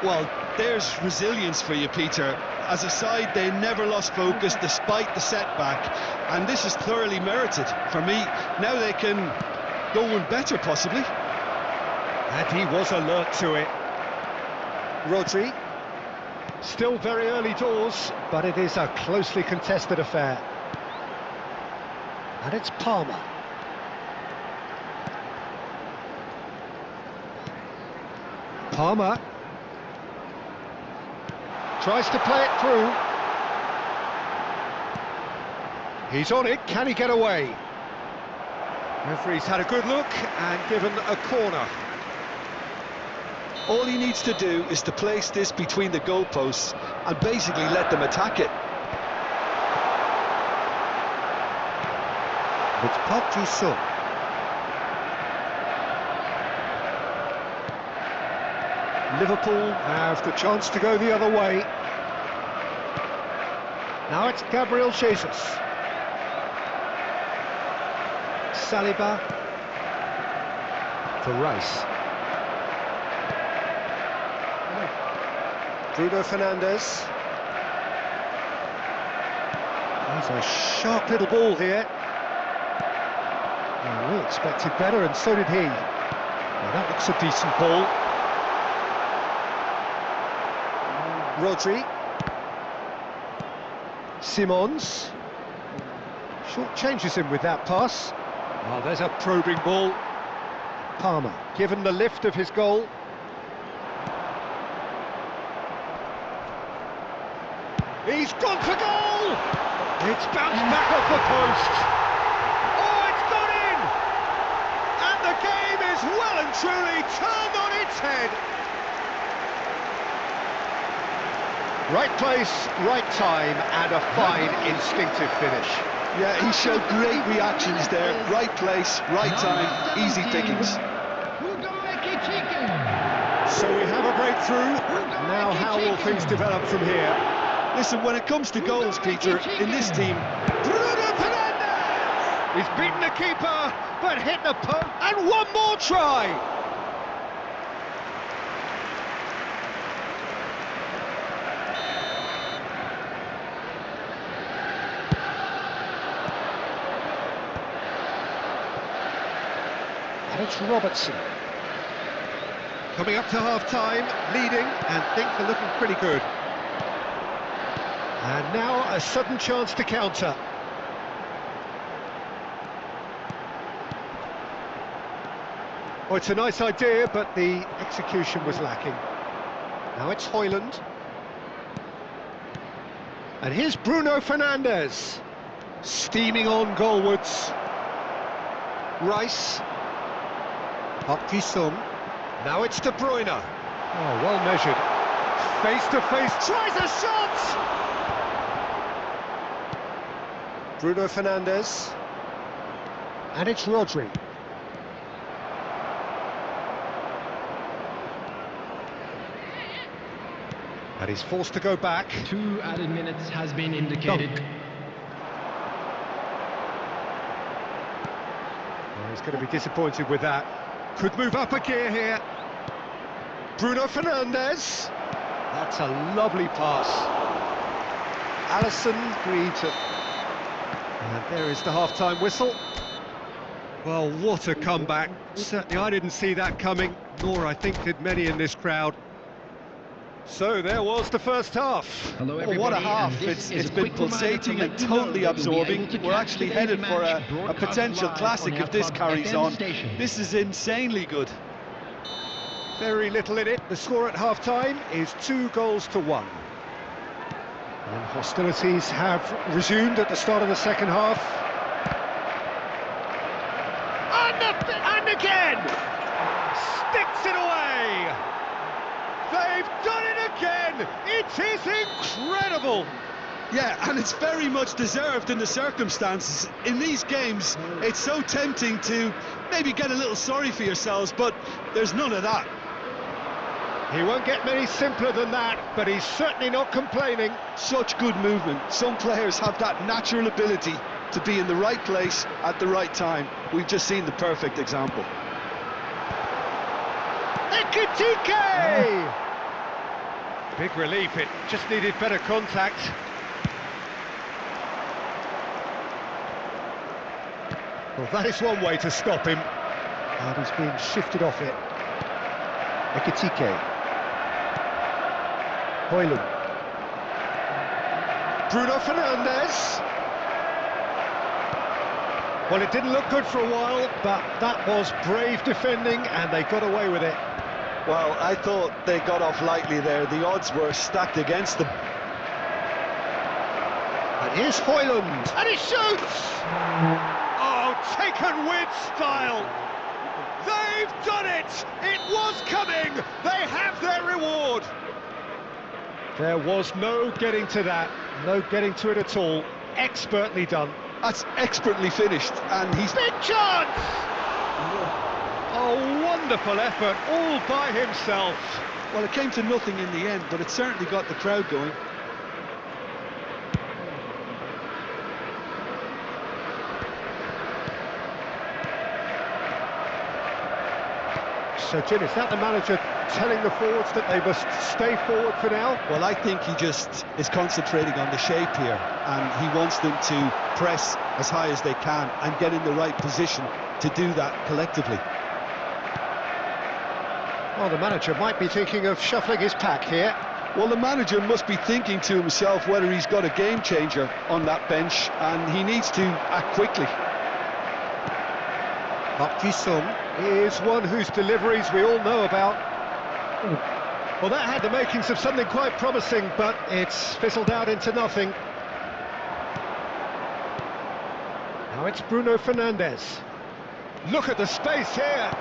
Well, there's resilience for you, Peter. As a side, they never lost focus despite the setback, and this is thoroughly merited. For me, now they can go one better, possibly. And he was alert to it. Rodri. Still very early doors, but it is a closely contested affair. And it's Palmer. Palmer. Tries to play it through. He's on it, can he get away? Referee's had a good look and given a corner. All he needs to do is to place this between the goalposts and basically let them attack it. It's Park Ji-sung. Liverpool have the chance to go the other way. Now it's Gabriel Jesus. Saliba for Rice. Bruno Fernandes. There's a sharp little ball here. Well, we expected better, and so did he. Well, that looks a decent ball. Rodri. Simons. Short changes him with that pass. Oh, there's a probing ball. Palmer, given the lift of his goal. He's gone for goal! It's bounced back off the post. Oh, it's gone in! And the game is well and truly turned on its head. Right place, right time, and a fine instinctive finish. Yeah, he showed great reactions there. Right place, right time, easy pickings. So we have a breakthrough. Now how will things develop from here? Listen, when it comes to goals, Peter, in this team... Bruno Fernandes! He's beaten the keeper, but hit the post, and one more try! And it's Robertson. Coming up to half-time, leading, and things are looking pretty good. And now a sudden chance to counter. Oh, it's a nice idea, but the execution was lacking. Now it's Højlund. And here's Bruno Fernandes. Steaming on goalwards. Rice. Park Ji-sung. Now it's De Bruyne. Oh, well measured. Face to face, tries a shot! Bruno Fernandes. And it's Rodri. And he's forced to go back. 2 added minutes has been indicated. Oh, he's going to be disappointed with that. Could move up a gear here. Bruno Fernandes. That's a lovely pass. Alisson reads it. And there is the half-time whistle. Well, what a comeback. Certainly I didn't see that coming, nor I think did many in this crowd. So there was the first half. Hello, Well, what a everybody, half. and this It's is a been quick reminder to pulsating let and you know totally that you'll be absorbing. able to We're catch actually today's headed for match a broadcast potential live classic on our if this club's carries FM on. station. This is insanely good. Very little in it. The score at half-time is 2-1. And hostilities have resumed at the start of the second half. And again! Sticks it away! They've done it again! It is incredible! Yeah, and it's very much deserved in the circumstances. In these games, it's so tempting to maybe get a little sorry for yourselves, but there's none of that. He won't get many simpler than that, but he's certainly not complaining. Such good movement. Some players have that natural ability to be in the right place at the right time. We've just seen the perfect example. Ekitike! Big relief, it just needed better contact. Well, that is one way to stop him. And he's been shifted off it. Ekitike. Hoylund. Bruno Fernandes. Well, it didn't look good for a while, but that was brave defending, and they got away with it. Well, I thought they got off lightly there. The odds were stacked against them. And here's Hoylund, and he shoots! Oh, taken with style! They've done it! It was coming! They have their reward! There was no getting to that, no getting to it at all. Expertly done. That's expertly finished, and he's... Big chance! A wonderful effort, all by himself. Well, it came to nothing in the end, but it certainly got the crowd going. So, Jim, is that the manager telling the forwards that they must stay forward for now? Well, I think he just is concentrating on the shape here, and he wants them to press as high as they can and get in the right position to do that collectively. Well, the manager might be thinking of shuffling his pack here. Well, the manager must be thinking to himself whether he's got a game changer on that bench, and he needs to act quickly. Park Ji-sung is one whose deliveries we all know about. Well, that had the makings of something quite promising, but it's fizzled out into nothing. Now it's Bruno Fernandes. Look at the space here.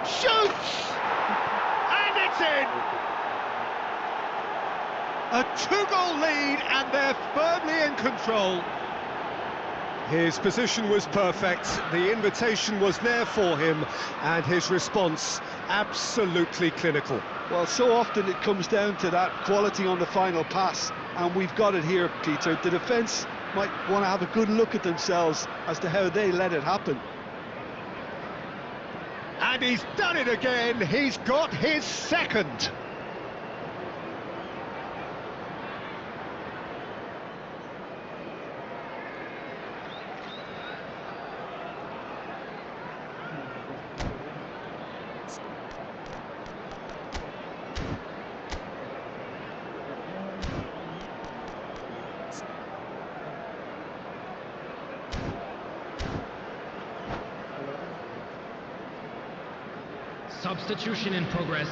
Shoots! And it's in! A 2-goal lead, and they're firmly in control. His position was perfect, the invitation was there for him, and his response absolutely clinical. Well, so often it comes down to that quality on the final pass, and we've got it here, Peter. The defence might want to have a good look at themselves as to how they let it happen. And he's done it again, he's got his second. Substitution in progress.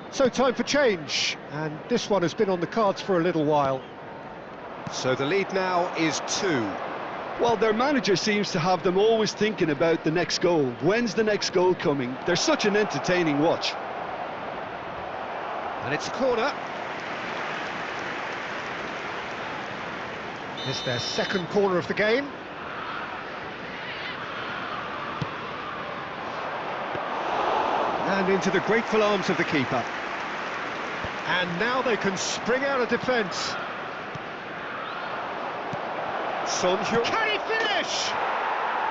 So time for change, and this one has been on the cards for a little while. So the lead now is 2. Well, their manager seems to have them always thinking about the next goal. When's the next goal coming? They're such an entertaining watch. And it's a corner. It's their second corner of the game. And into the grateful arms of the keeper. And now they can spring out of defence. Son Heung. Can he finish?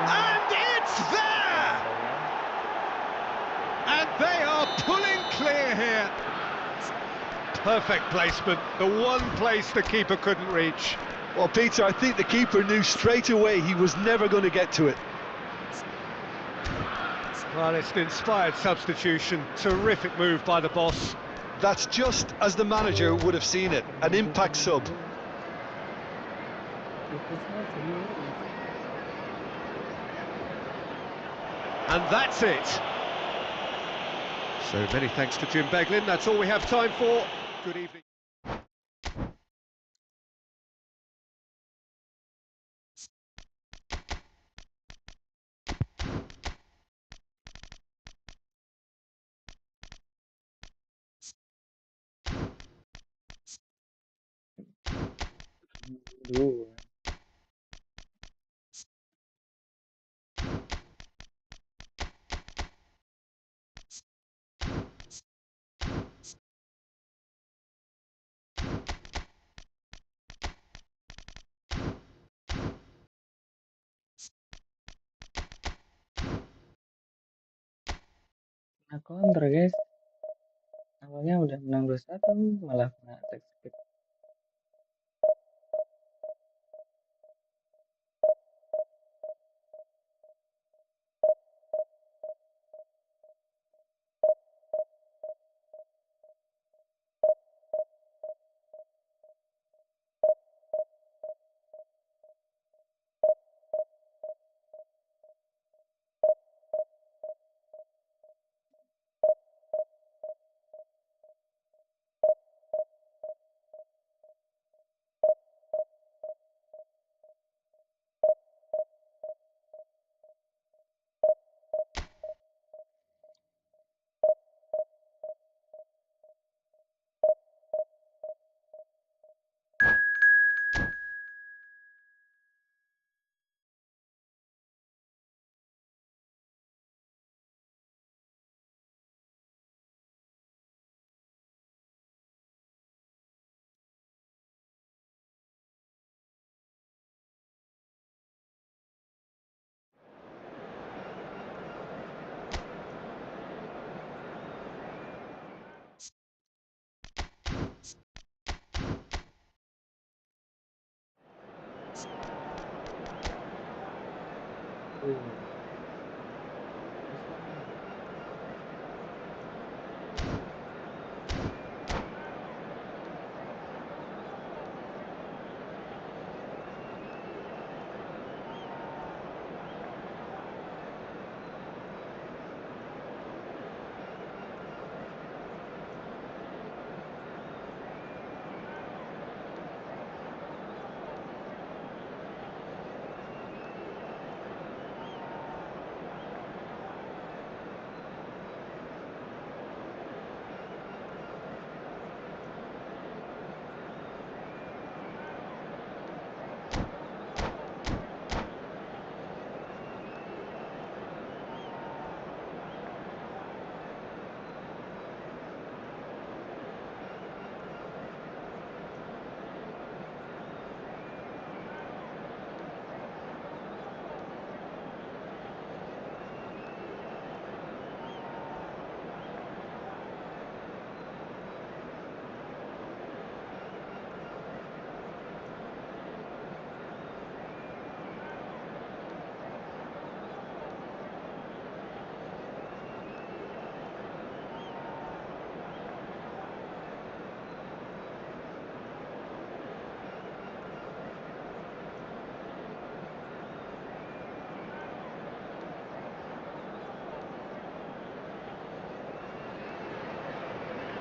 And it's there! And they are pulling clear here. Perfect placement, the one place the keeper couldn't reach. Well, Peter, I think the keeper knew straight away he was never going to get to it. Well, it's an inspired substitution. Terrific move by the boss. That's just as the manager would have seen it, an impact sub. And that's it. So many thanks to Jim Beglin. That's all we have time for. Good evening. Nah, counter guys. Awalnya udah menang 2-1 malah kena attack speed.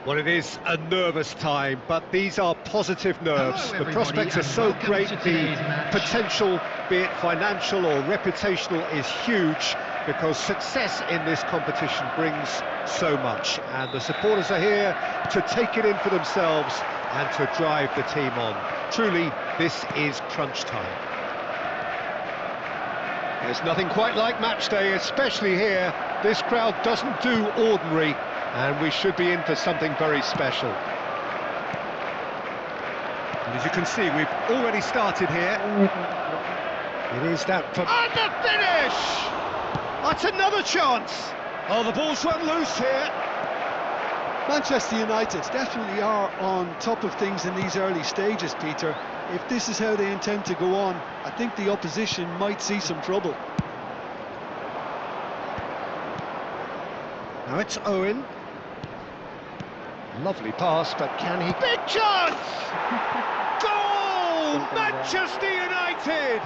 Well, it is a nervous time, but these are positive nerves. Hello, The prospects are everybody, so and welcome great, to the today's match. potential, be it financial or reputational, is huge because success in this competition brings so much. And the supporters are here to take it in for themselves and to drive the team on. Truly, this is crunch time. There's nothing quite like match day, especially here. This crowd doesn't do ordinary, and we should be in for something very special. And as you can see, we've already started here. It is that... And the finish! That's another chance! Oh, the ball's run loose here. Manchester United definitely are on top of things in these early stages, Peter. If this is how they intend to go on, I think the opposition might see some trouble. Now it's Owen. Lovely pass, but can he... Big chance! Goal! Manchester United!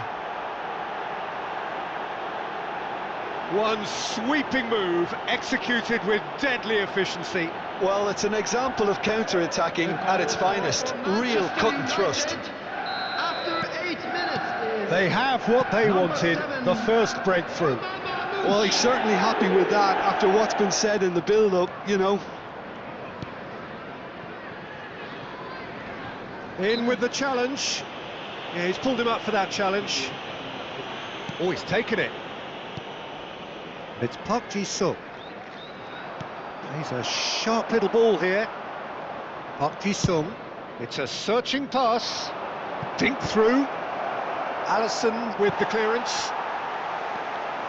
One sweeping move, executed with deadly efficiency. Well, it's an example of counter-attacking at its finest. Real cut and thrust. After 8 minutes is They have what they wanted, the first breakthrough. Well, he's certainly happy with that after what's been said in the build-up, you know. In with the challenge. Yeah, he's pulled him up for that challenge. Oh, he's taken it. It's Park Ji-sung. He's a sharp little ball here. Park Ji-sung. It's a searching pass. Dink through. Allison with the clearance.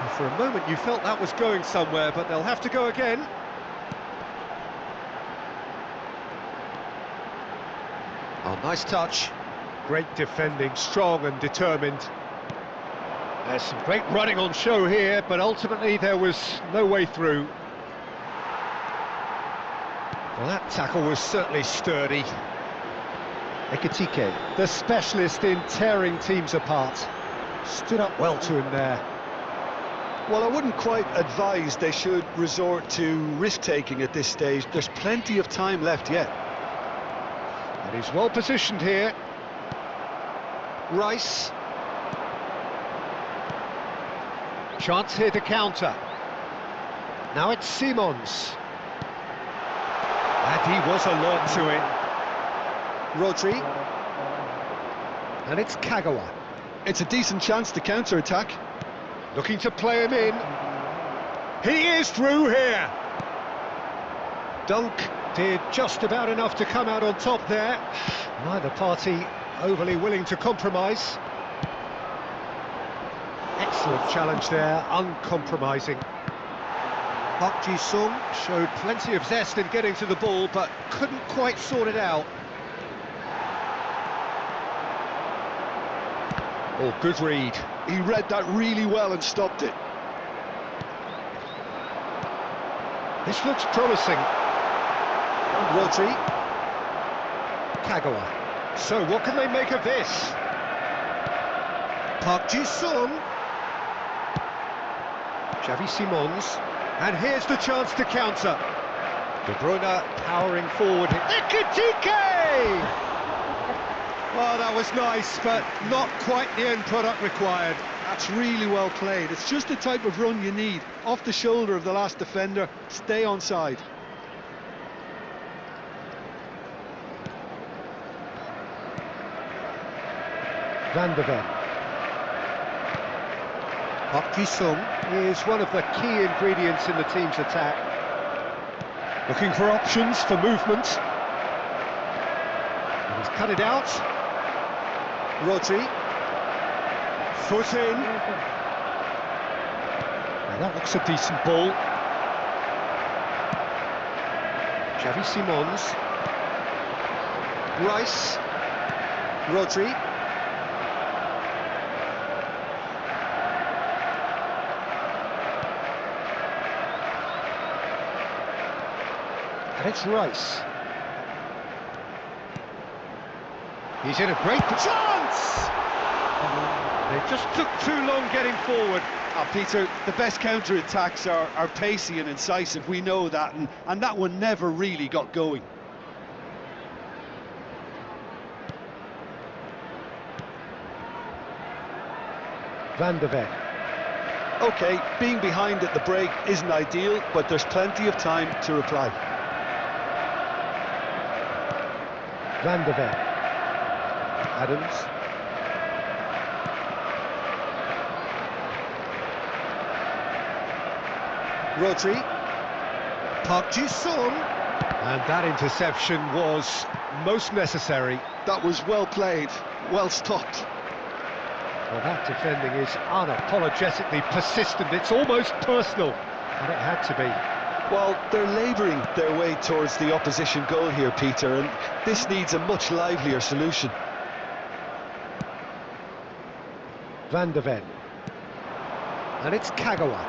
And for a moment you felt that was going somewhere, but they'll have to go again. Oh, nice touch. Great defending, strong and determined. There's some great running on show here, but ultimately there was no way through. Well, that tackle was certainly sturdy. Ekitike, the specialist in tearing teams apart, stood up well to him there. Well, I wouldn't quite advise they should resort to risk-taking at this stage. There's plenty of time left yet. And he's well positioned here. Rice. Chance here to counter. Now it's Simons. And he was alert to it. Rodri. And it's Kagawa. It's a decent chance to counter-attack. Looking to play him in. He is through here. Dunk did just about enough to come out on top there. Neither party overly willing to compromise. Excellent challenge there, uncompromising. Park Ji-sung showed plenty of zest in getting to the ball, but couldn't quite sort it out. Oh, good read. He read that really well and stopped it. This looks promising. Rodri. Kagawa. So what can they make of this? Park Ji-sung. Xavi Simons. And here's the chance to counter. De Bruyne powering forward. Ekitike! Well, that was nice, but not quite the end product required. That's really well played. It's just the type of run you need. Off the shoulder of the last defender, stay onside. Van der Ven. Park Ji-sung is one of the key ingredients in the team's attack. Looking for options for movement. And he's cut it out. Rodri. Foot in. Now that looks a decent ball. Xavi Simons. Rice. Rodri. And it's Rice. He's in a great chance! They just took too long getting forward. Peter, the best counter-attacks are pacey and incisive, we know that, and that one never really got going. Van der Ven. OK, being behind at the break isn't ideal, but there's plenty of time to reply. Van der Ven. Adams. Rodri. Park Ji-sung. And that interception was most necessary. That was well played, well stopped. Well, that defending is unapologetically persistent. It's almost personal, and it had to be. Well, they're labouring their way towards the opposition goal here, Peter, and this needs a much livelier solution. Van der Ven. And it's Kagawa.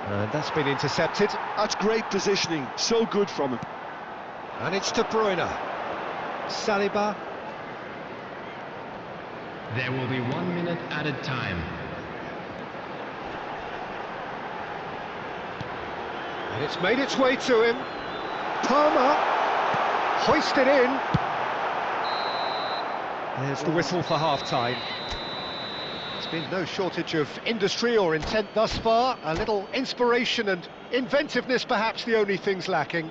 And that's been intercepted. That's great positioning, so good from him. And it's De Bruyne. Saliba. There will be 1 minute added time. And it's made its way to him. Palmer. Hoisted in. There's the whistle for half-time. There's been no shortage of industry or intent thus far. A little inspiration and inventiveness, perhaps the only things lacking.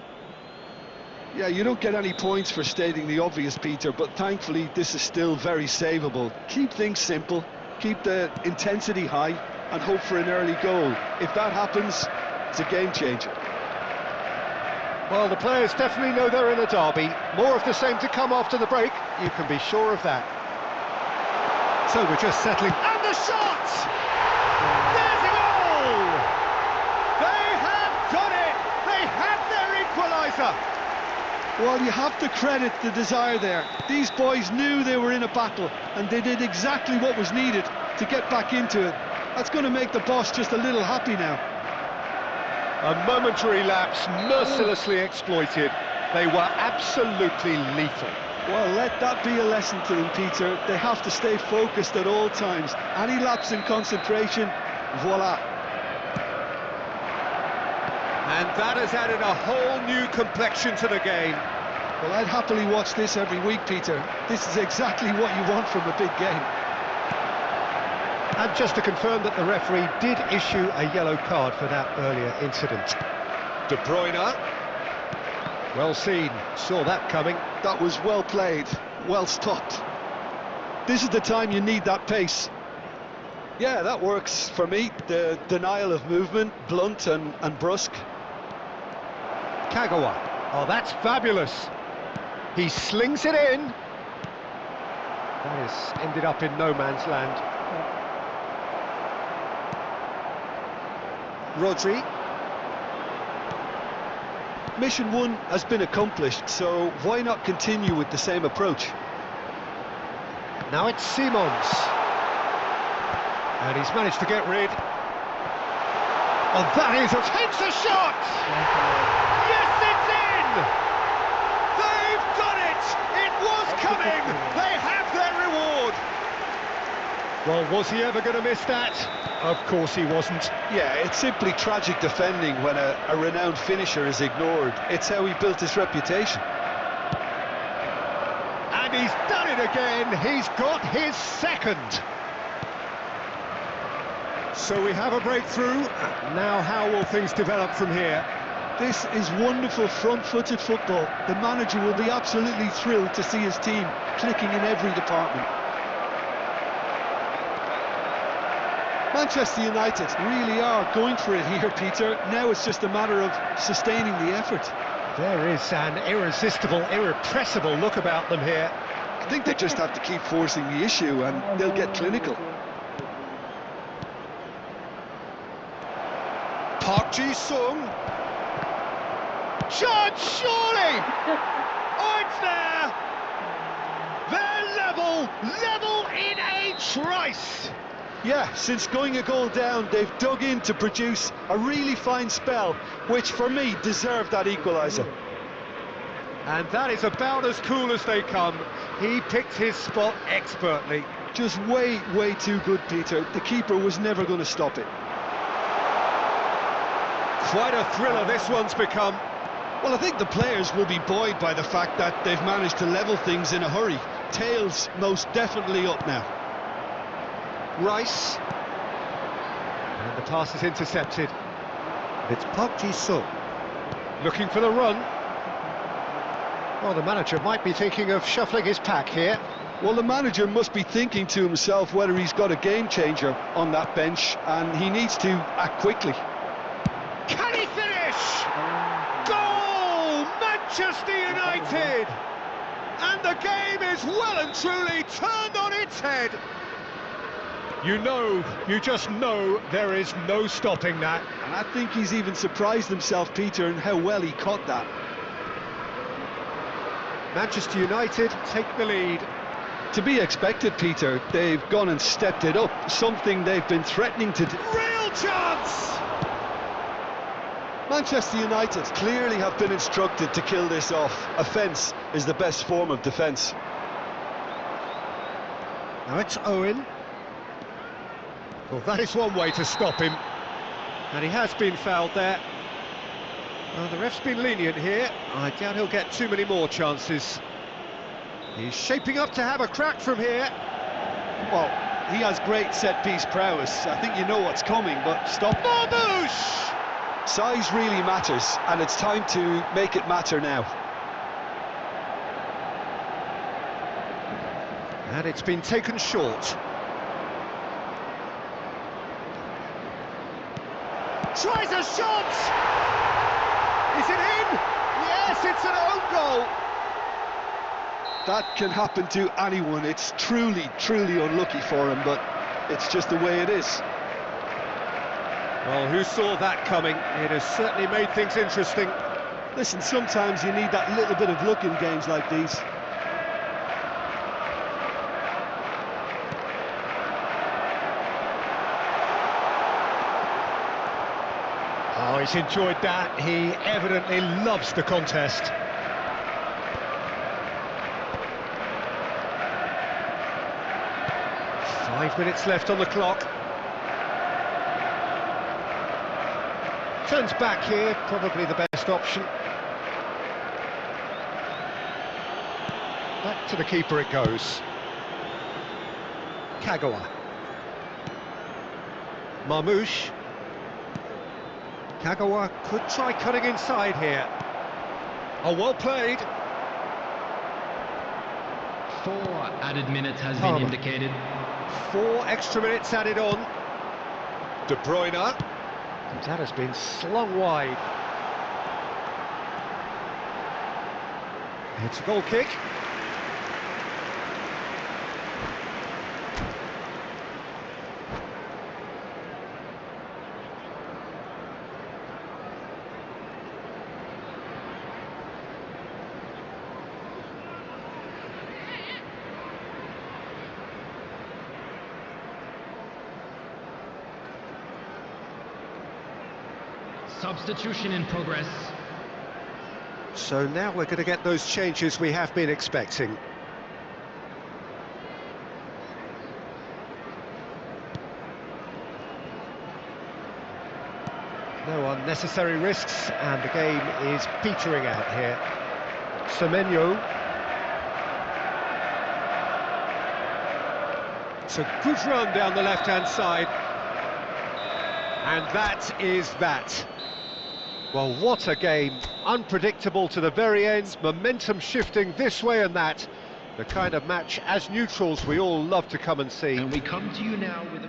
Yeah, you don't get any points for stating the obvious, Peter, but thankfully this is still very savable. Keep things simple, keep the intensity high, and hope for an early goal. If that happens, it's a game changer. Well, the players definitely know they're in a derby. More of the same to come after the break, you can be sure of that. So we're just settling. And the shot! There's a goal! They have done it! They have their equaliser! Well, you have to credit the desire there. These boys knew they were in a battle, and they did exactly what was needed to get back into it. That's going to make the boss just a little happy now. A momentary lapse, mercilessly exploited. They were absolutely lethal. Well, let that be a lesson to them, Peter. They have to stay focused at all times. Any lapse in concentration, voila. And that has added a whole new complexion to the game. Well, I'd happily watch this every week, Peter. This is exactly what you want from a big game. And just to confirm that the referee did issue a yellow card for that earlier incident. De Bruyne. Well seen, saw that coming. That was well played, well stopped. This is the time you need that pace. Yeah, that works for me. The denial of movement, blunt and brusque. Kagawa. Oh, that's fabulous. He slings it in. That has ended up in no man's land. Rodri. Mission 1 has been accomplished, so why not continue with the same approach? Now it's Simons. And he's managed to get rid. Oh, that is a... Takes a shot! Yes, it's in! They've done it! It was coming! They have their reward! Well, was he ever going to miss that? Of course he wasn't. Yeah, it's simply tragic defending when a renowned finisher is ignored. It's how he built his reputation. And he's done it again. He's got his second. So we have a breakthrough. Now how will things develop from here? This is wonderful front-footed football. The manager will be absolutely thrilled to see his team clicking in every department. Manchester United really are going for it here, Peter. Now it's just a matter of sustaining the effort. There is an irresistible, irrepressible look about them here. I think they just have to keep forcing the issue and they'll get clinical. Park Ji-sung. Chance, surely! Oh, it's there! They're level in a trice! Yeah, since going a goal down, they've dug in to produce a really fine spell, which for me deserved that equaliser. And that is about as cool as they come. He picked his spot expertly. Just way too good, Peter. The keeper was never going to stop it. Quite a thriller this one's become. Well, I think the players will be buoyed by the fact that they've managed to level things in a hurry. Tails most definitely up now. Rice. And the pass is intercepted. It's Park Ji-sung looking for the run. Well, the manager might be thinking of shuffling his pack here. Well, the manager must be thinking to himself whether he's got a game changer on that bench, and he needs to act quickly. Can he finish? Goal! Manchester United! And the game is well and truly turned on its head. You just know there is no stopping that. And I think he's even surprised himself, Peter, in how well he caught that. Manchester United take the lead. To be expected, Peter. They've gone and stepped it up, something they've been threatening to do. Real chance! Manchester United clearly have been instructed to kill this off. Offence is the best form of defence. Now it's Owen. Well, that is one way to stop him. And he has been fouled there. Well, the ref's been lenient here. I doubt he'll get too many more chances. He's shaping up to have a crack from here. Well, he has great set-piece prowess. I think you know what's coming, but stop. Marmoush! Size really matters, and it's time to make it matter now. And it's been taken short. Tries a shot! Is it in? Yes, it's an own goal! That can happen to anyone. It's truly, truly unlucky for him, but it's just the way it is. Well, who saw that coming? It has certainly made things interesting. Listen, sometimes you need that little bit of luck in games like these. Oh, he's enjoyed that. He evidently loves the contest. Five minutes left on the clock. Turns back here, probably the best option. Back to the keeper it goes. Kagawa. Marmoush. Kagawa could try cutting inside here. Oh, well played. 4 added minutes has been indicated. 4 extra minutes added on. De Bruyne. That has been slung wide. It's a goal kick. Substitution in progress. So now we're going to get those changes we have been expecting. No unnecessary risks, and the game is petering out here. Semenyo. It's a good run down the left-hand side. And that is that. Well, what a game. Unpredictable to the very end, momentum shifting this way and that. The kind of match, as neutrals, we all love to come and see. And we come to you now with a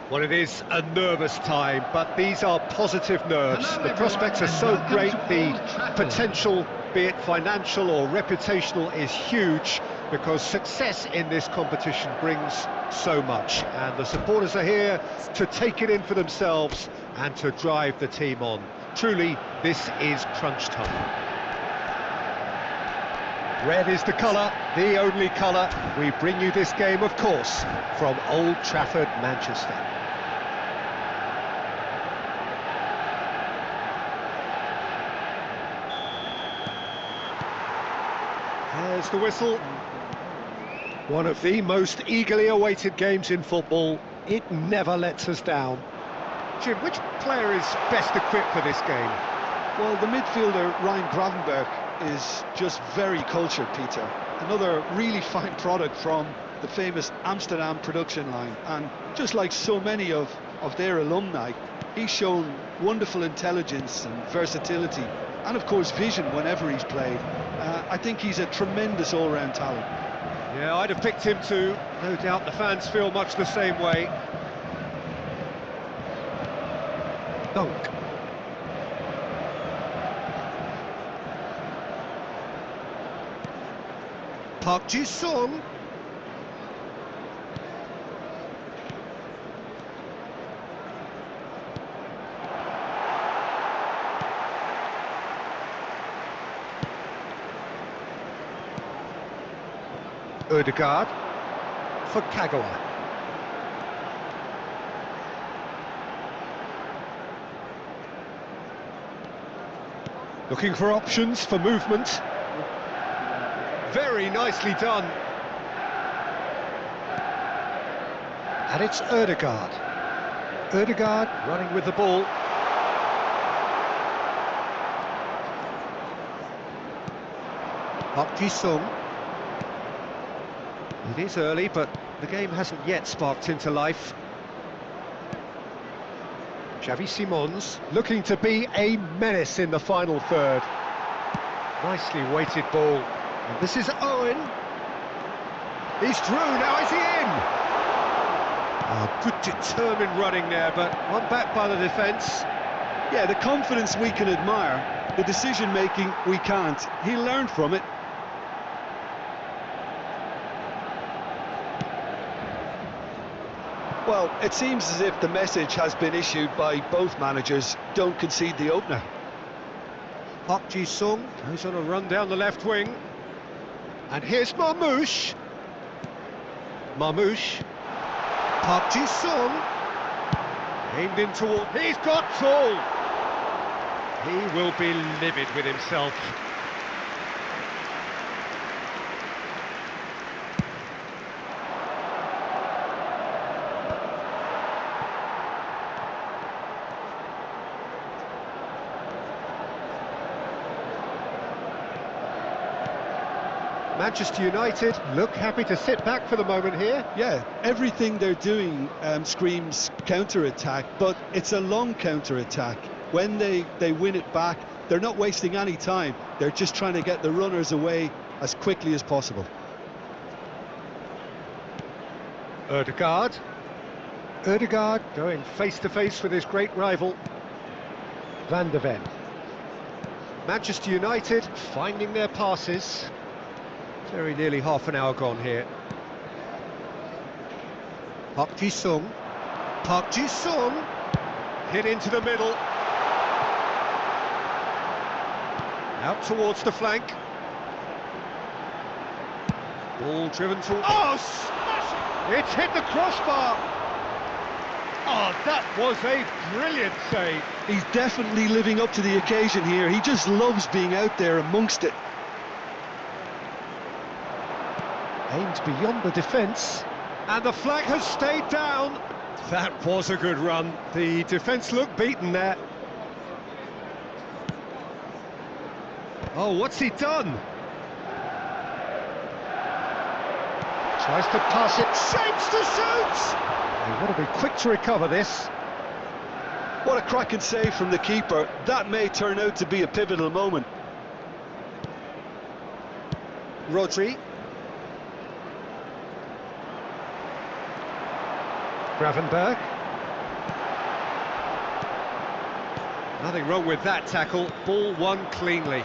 Well, it is a nervous time, but these are positive nerves. Hello, The prospects are everyone, so and welcome great, to the Old Trafford. potential, be it financial or reputational, is huge, because success in this competition brings so much. And the supporters are here to take it in for themselves and to drive the team on. Truly, this is crunch time. Red is the colour, the only colour. We bring you this game, of course, from Old Trafford, Manchester. There's the whistle. One of the most eagerly awaited games in football. It never lets us down. Jim, which player is best equipped for this game? Well, the midfielder Ryan Gravenberch is just very cultured, Peter. Another really fine product from the famous Amsterdam production line. And just like so many of their alumni, he's shown wonderful intelligence and versatility, and of course vision whenever he's played. I think he's a tremendous all-round talent. Yeah, I'd have picked him too. No doubt the fans feel much the same way. Dunk. Park Ji-sung. Ødegaard for Kagawa. Looking for options for movement. Very nicely done. And it's Ødegaard. Ødegaard running with the ball. Park Ji-sung. It is early, but the game hasn't yet sparked into life. Xavi Simons looking to be a menace in the final third. Nicely weighted ball. And this is Owen. He's through, now is he in? Oh, good determined running there, but one back by the defence. Yeah, the confidence we can admire, the decision-making we can't. He learned from it. Well, it seems as if the message has been issued by both managers: don't concede the opener. Park Ji-sung goes on a run down the left wing. And here's Marmoush. Marmoush. Park Ji-sung. Aimed in toward... He's got all! He will be livid with himself. Manchester United look happy to sit back for the moment here. Yeah, everything they're doing screams counter-attack, but it's a long counter-attack. When they win it back, they're not wasting any time. They're just trying to get the runners away as quickly as possible. Ødegaard. Ødegaard going face-to-face with his great rival, Van de Ven. Manchester United finding their passes. Very nearly half an hour gone here. Park Ji-sung. Park Ji-sung. Hit into the middle. Out towards the flank. Ball driven to... Oh, smash it! It's hit the crossbar. Oh, that was a brilliant save. He's definitely living up to the occasion here. He just loves being out there amongst it. Aimed beyond the defence, and the flag has stayed down. That was a good run. The defence looked beaten there. Oh, what's he done? Tries to pass it, shapes to shoot! They want to be quick to recover this. What a cracking save from the keeper. That may turn out to be a pivotal moment. Rodri. Gravenberch. Nothing wrong with that tackle, ball won cleanly.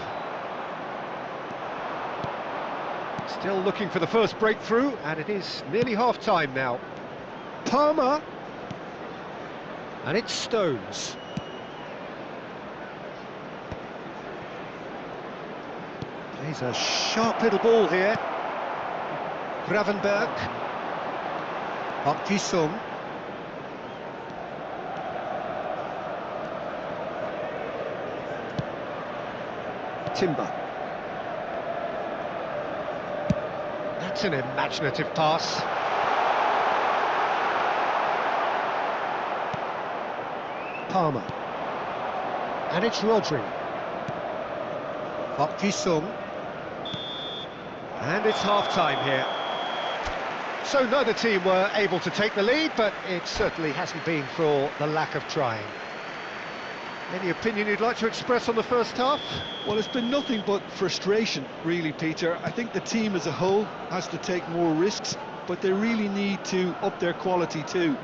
Still looking for the first breakthrough, and it is nearly half-time now. Palmer. And it's Stones. Plays a sharp little ball here. Gravenberg. Park Ji-sung. Timber. That's an imaginative pass. Palmer. And it's Rodri. Park Ji-sung. And it's half-time here. So neither team were able to take the lead, but it certainly hasn't been for the lack of trying. Any opinion you'd like to express on the first half? Well, it's been nothing but frustration, really, Peter. I think the team as a whole has to take more risks, but they really need to up their quality too.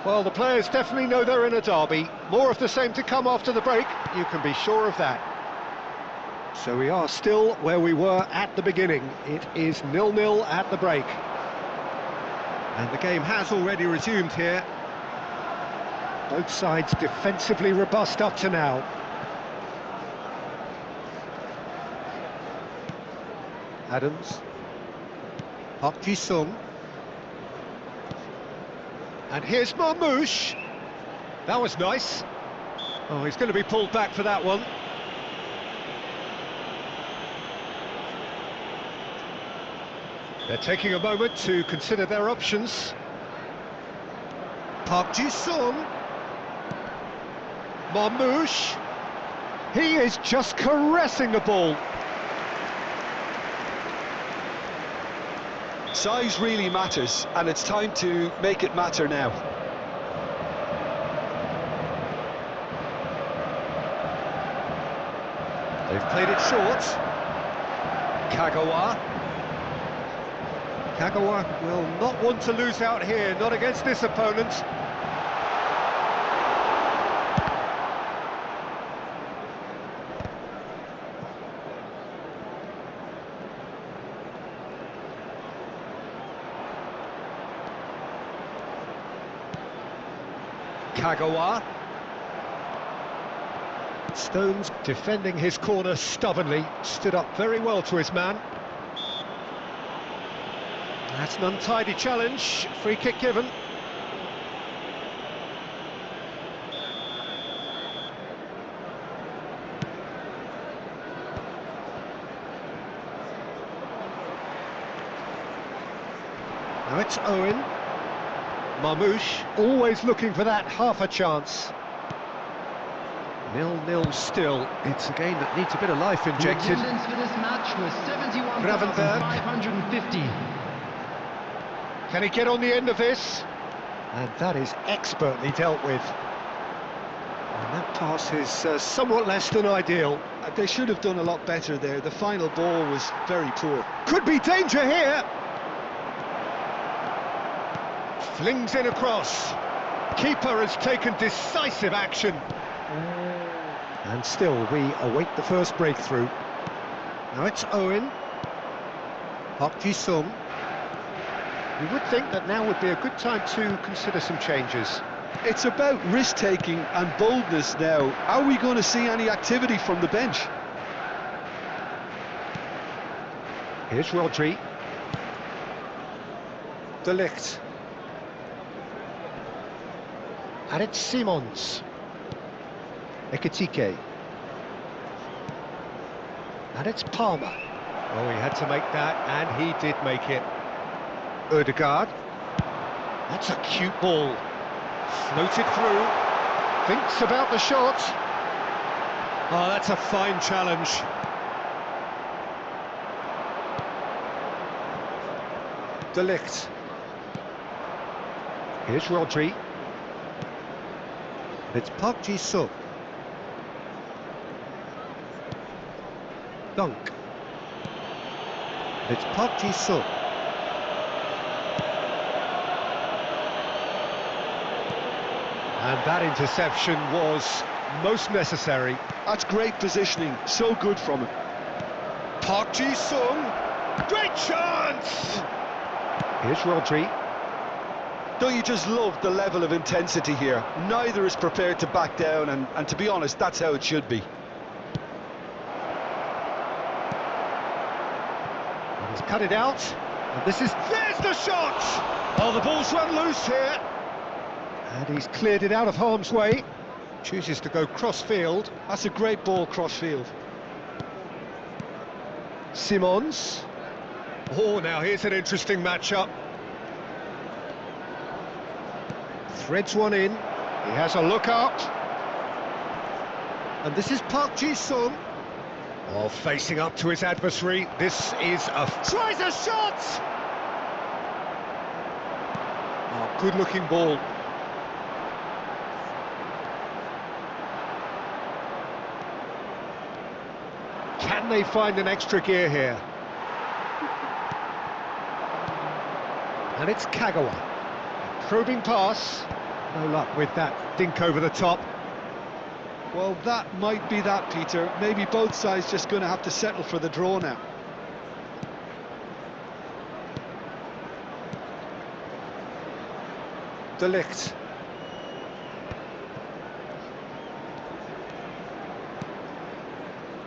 Well, the players definitely know they're in a derby. More of the same to come after the break, you can be sure of that. So we are still where we were at the beginning. It is 0-0 at the break. And the game has already resumed here. Both sides defensively robust up to now. Adams. Park Ji-sung. And here's Marmoush. That was nice. Oh, he's going to be pulled back for that one. They're taking a moment to consider their options. Park Ji-sung. Marmoush. He is just caressing the ball. Size really matters, and it's time to make it matter now. They've played it short. Kagawa. Kagawa will not want to lose out here, not against this opponent. Kagawa. Stones defending his corner stubbornly, stood up very well to his man. That's an untidy challenge, free kick given. Now it's Owen. Marmoush, always looking for that half a chance. 0-0 still. It's a game that needs a bit of life injected. The attendance for this match was 71,550. Can he get on the end of this? And that is expertly dealt with. And that pass is somewhat less than ideal. They should have done a lot better there. The final ball was very poor. Could be danger here. Flings in across. Keeper has taken decisive action. And still we await the first breakthrough. Now it's Owen. Park Ji-sung. You would think that now would be a good time to consider some changes. It's about risk-taking and boldness now. Are we going to see any activity from the bench? Here's Rodri. De Ligt. And it's Simons. Ekitike. And it's Palmer. Oh, he had to make that, and he did make it. Ødegaard. That's a cute ball. Floated through. Thinks about the shot. Oh, that's a fine challenge. De Ligt. Here's Rodri. It's Park Ji-sung. Dunk. It's Park Ji-sung. And that interception was most necessary. That's great positioning, so good from him. Park Ji-sung, great chance! Here's Rodri. Don't you just love the level of intensity here? Neither is prepared to back down, and to be honest, that's how it should be. He's cut it out, and there's the shot! Oh, the ball's run loose here. And he's cleared it out of harm's way. Chooses to go cross-field. That's a great ball cross-field. Simons. Oh, now here's an interesting matchup. Threads one in. He has a look out. And this is Park Ji-sung. Oh, facing up to his adversary. This is tries a shot! Oh, good-looking ball. Can they find an extra gear here? And it's Kagawa. Probing pass. No luck with that dink over the top. Well, that might be that, Peter. Maybe both sides just going to have to settle for the draw now. De Ligt.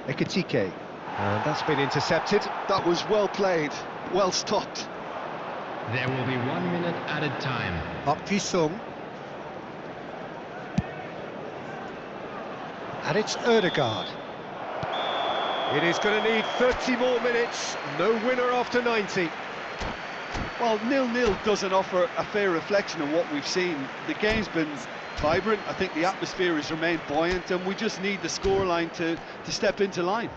Ekitike. And that's been intercepted. That was well played, well stopped. There will be 1 minute added time. Park Ji-sung. And it's Ødegaard. It is going to need 30 more minutes. No winner after 90. Well, 0-0 doesn't offer a fair reflection of what we've seen. The game's been vibrant. I think the atmosphere has remained buoyant, and we just need the scoreline to step into line.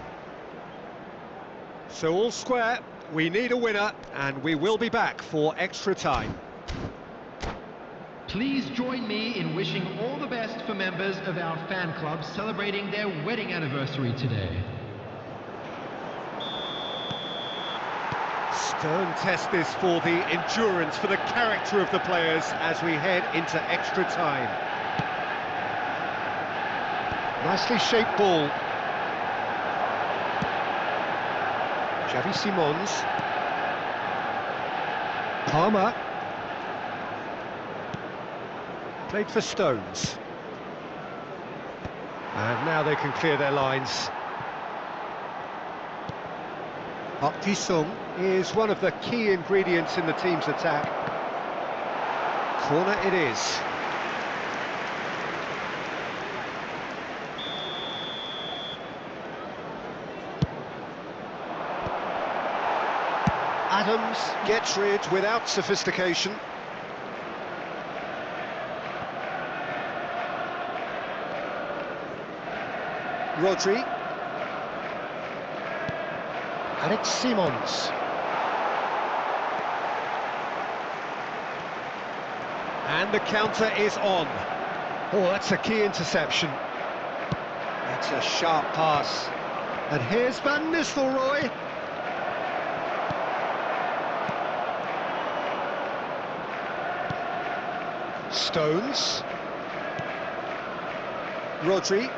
So all square, we need a winner, and we will be back for extra time. Please join me in wishing all the best for members of our fan club celebrating their wedding anniversary today. Stern test this for the endurance, for the character of the players as we head into extra time. Nicely shaped ball. Xavi Simons. Palmer. Played for Stones. And now they can clear their lines. Park Ji-sung is one of the key ingredients in the team's attack. Corner it is. Adams gets rid without sophistication. Rodri. And it's Simons. And the counter is on. Oh, that's a key interception. That's a sharp pass. And here's Van Nistelrooy. Stones. Rodri.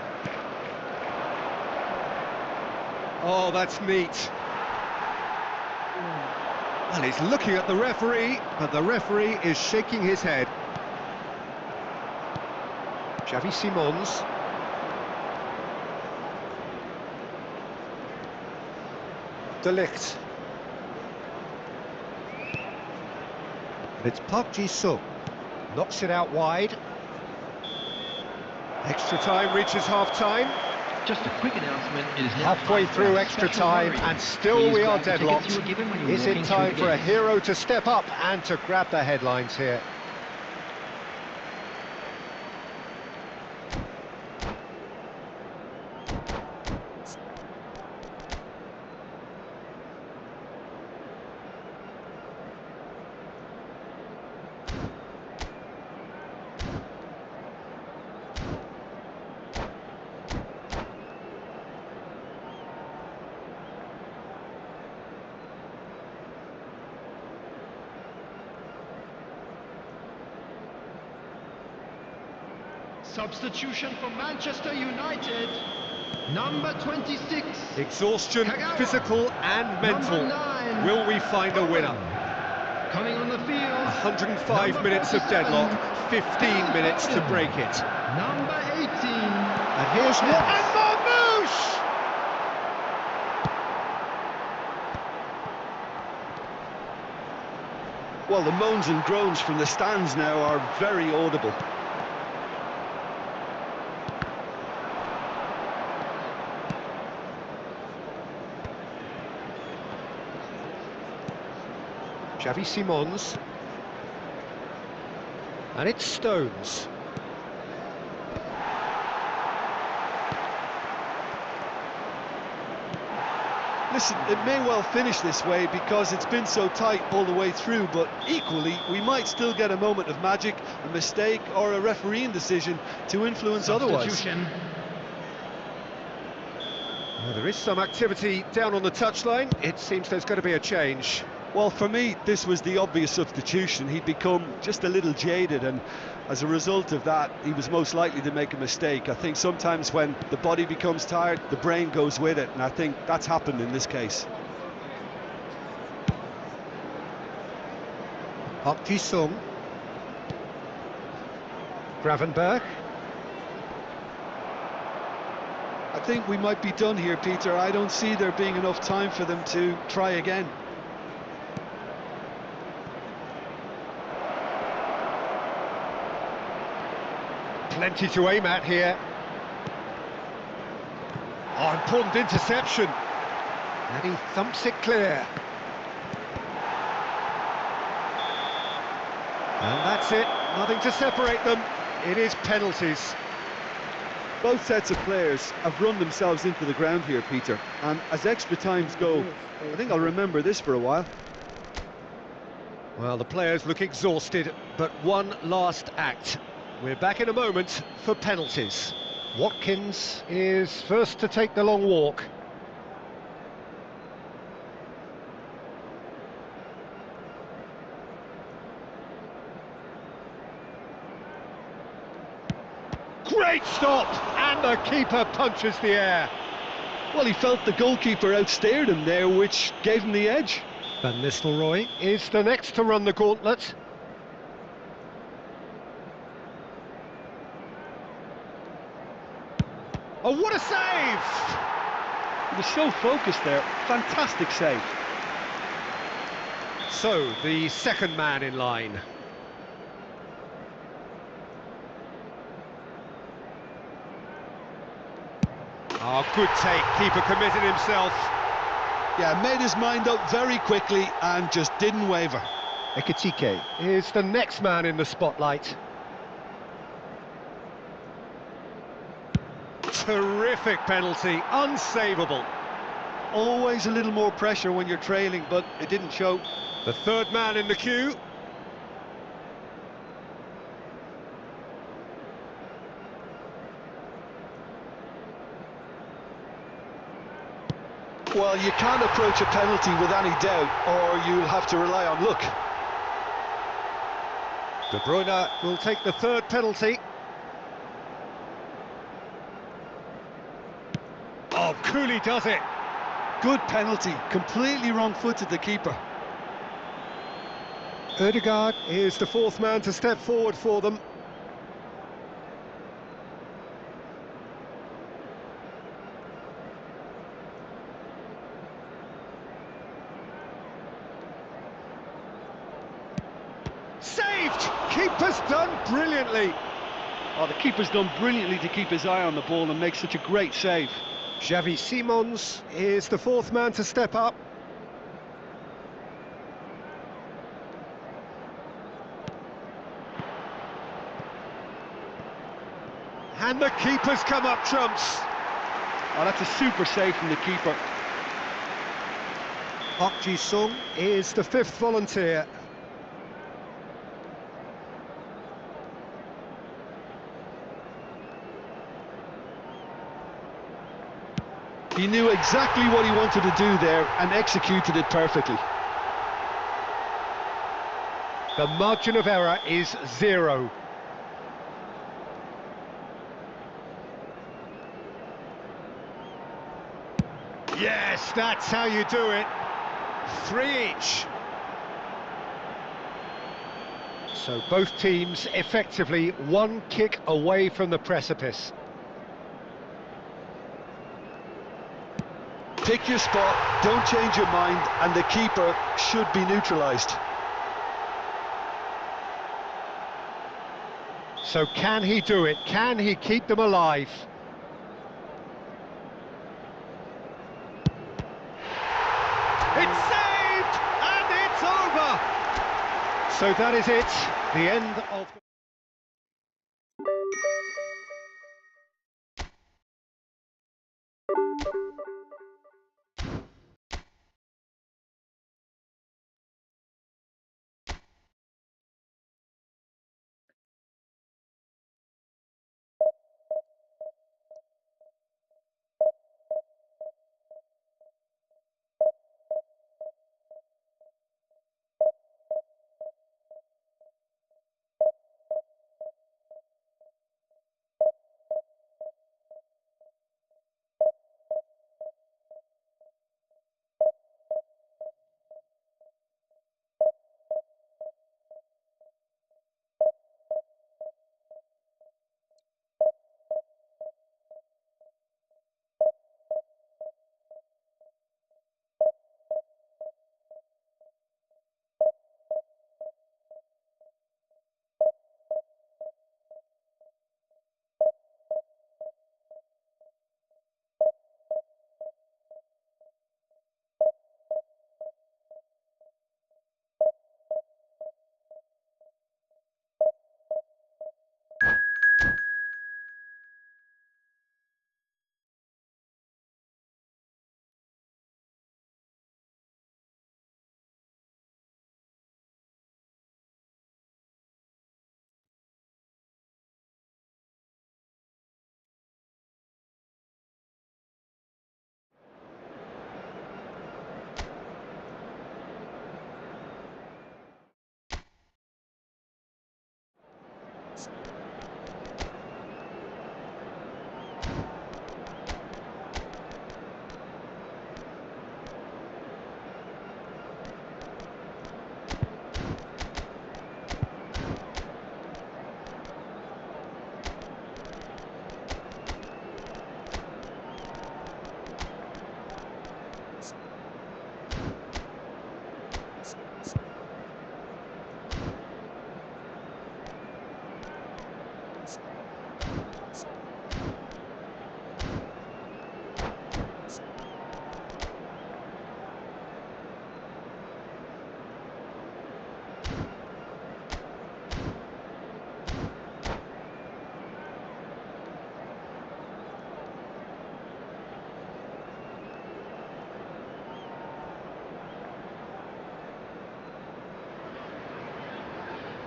Oh, that's neat. Well, he's looking at the referee, but the referee is shaking his head. Xavi Simons. De Ligt. It's Park Ji-sung. Knocks it out wide. Extra time reaches half-time. Just a quick announcement, it is now Halfway through extra time, and still we are deadlocked. Is it time for a hero to step up and to grab the headlines here? Substitution for Manchester United, number 26. Exhaustion, Kagawa. physical and mental. Number 9. Will we find a winner? Coming on the field, 105 number minutes of 47. deadlock, 15 minutes to break it. Number 18. And here's what... And Marmouche! Well, the moans and groans from the stands now are very audible. Xavi Simons. And it's Stones. Listen, it may well finish this way because it's been so tight all the way through, but equally, we might still get a moment of magic, a mistake, or a refereeing decision to influence otherwise. Substitution. Well, there is some activity down on the touchline. It seems there's going to be a change. Well, for me, this was the obvious substitution. He'd become just a little jaded, and as a result of that, he was most likely to make a mistake. I think sometimes when the body becomes tired, the brain goes with it, and I think that's happened in this case. Park Ji-sung. Gravenberg. I think we might be done here, Peter. I don't see there being enough time for them to try again. Plenty to aim at here. Oh, important interception. And he thumps it clear. And that's it. Nothing to separate them. It is penalties. Both sets of players have run themselves into the ground here, Peter. And as extra times go, I think I'll remember this for a while. Well, the players look exhausted, but one last act. We're back in a moment for penalties. Watkins is first to take the long walk. Great stop! And the keeper punches the air. Well, he felt the goalkeeper outstared him there, which gave him the edge. Van Nistelrooy is the next to run the gauntlet. Oh, what a save! He was so focused there. Fantastic save. So, the second man in line. Oh, good take. Keeper committed himself. Yeah, made his mind up very quickly and just didn't waver. Ekitike is the next man in the spotlight. Terrific penalty, unsavable. Always a little more pressure when you're trailing, but it didn't show. The third man in the queue. Well, you can't approach a penalty with any doubt, or you'll have to rely on luck. De Bruyne will take the third penalty. Oh, Cooley does it. Good penalty, completely wrong-footed the keeper. Ødegaard is the fourth man to step forward for them. Saved! Keeper's done brilliantly. Oh, the keeper's done brilliantly to keep his eye on the ball and make such a great save. Xavi Simons is the fourth man to step up. And the keeper's come up trumps. Oh, that's a super save from the keeper. Park Ji-sung is the fifth volunteer. He knew exactly what he wanted to do there and executed it perfectly. The margin of error is 0. Yes, that's how you do it. 3 each. So both teams effectively 1 kick away from the precipice. Pick your spot, don't change your mind, and the keeper should be neutralised. So can he do it? Can he keep them alive? It's saved! And it's over! So that is it, the end of the...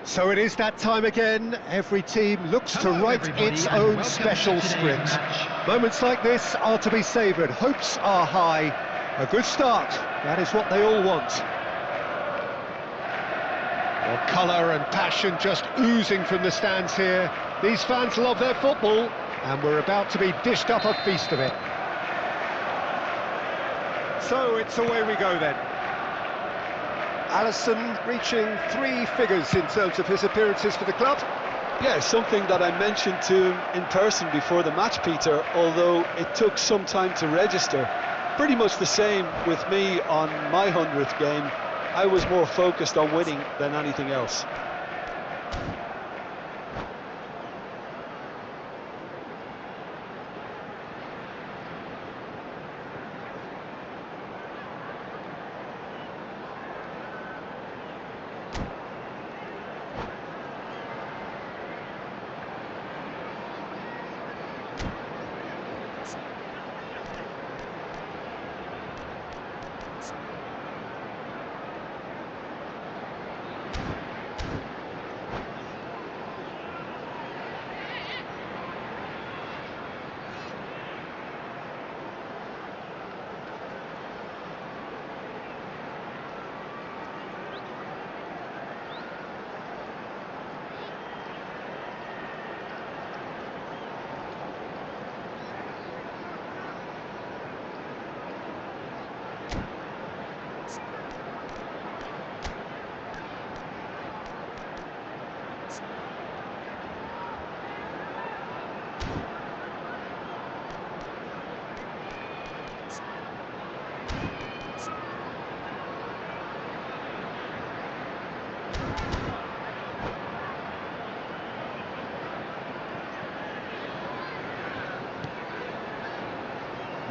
So it is that time again. Every team looks to Hello, write everybody, its and own welcome special to today's script. match. Moments like this are to be savoured. Hopes are high. A good start. That is what they all want. Well, colour and passion just oozing from the stands here. These fans love their football, and we're about to be dished up a feast of it. So it's away we go then. Alisson reaching 3 figures in terms of his appearances for the club. Yeah, something that I mentioned to him in person before the match, Peter, although it took some time to register. Pretty much the same with me on my 100th game. I was more focused on winning than anything else.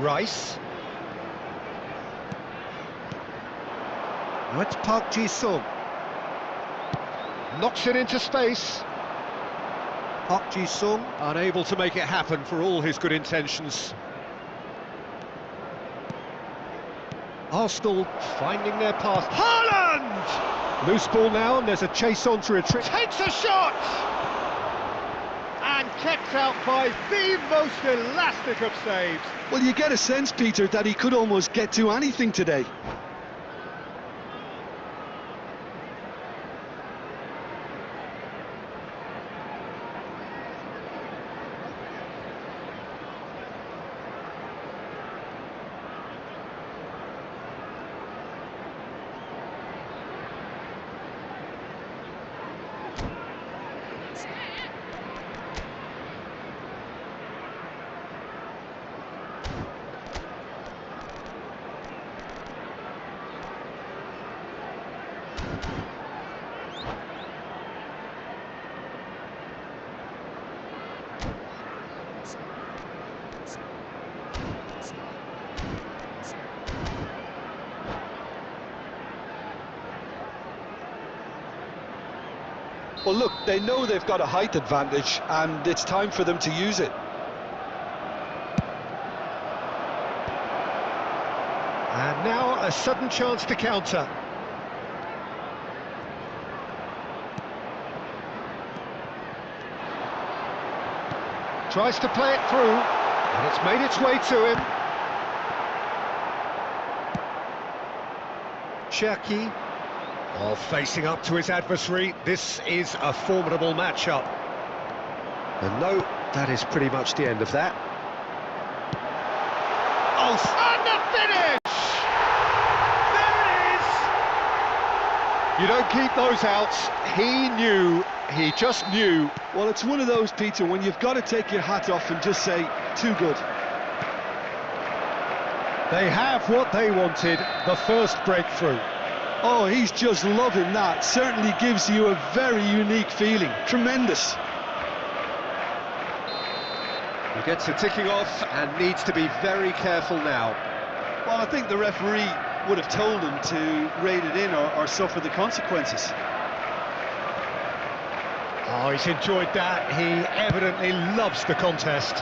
Rice. Now it's Park Ji-sung. Knocks it into space. Park Ji-sung unable to make it happen for all his good intentions. Arsenal finding their path. Haaland! Loose ball now, and there's a chase on to retrieve. Takes a shot! And kept out by the most elastic of saves. Well, you get a sense, Peter, that he could almost get to anything today. Well, look, they know they've got a height advantage, and it's time for them to use it. And now a sudden chance to counter. Tries to play it through, and it's made its way to him. Cherki, facing up to his adversary. This is a formidable matchup. And no, that is pretty much the end of that. Oh, and the finish! There it is! You don't keep those outs. He knew, he just knew. Well, it's one of those, Peter, when you've got to take your hat off and just say, too good. They have what they wanted, the first breakthrough. Oh, he's just loving that. Certainly gives you a very unique feeling. Tremendous. He gets it ticking off and needs to be very careful now. Well, I think the referee would have told him to rate it in or suffer the consequences. Oh, he's enjoyed that. He evidently loves the contest.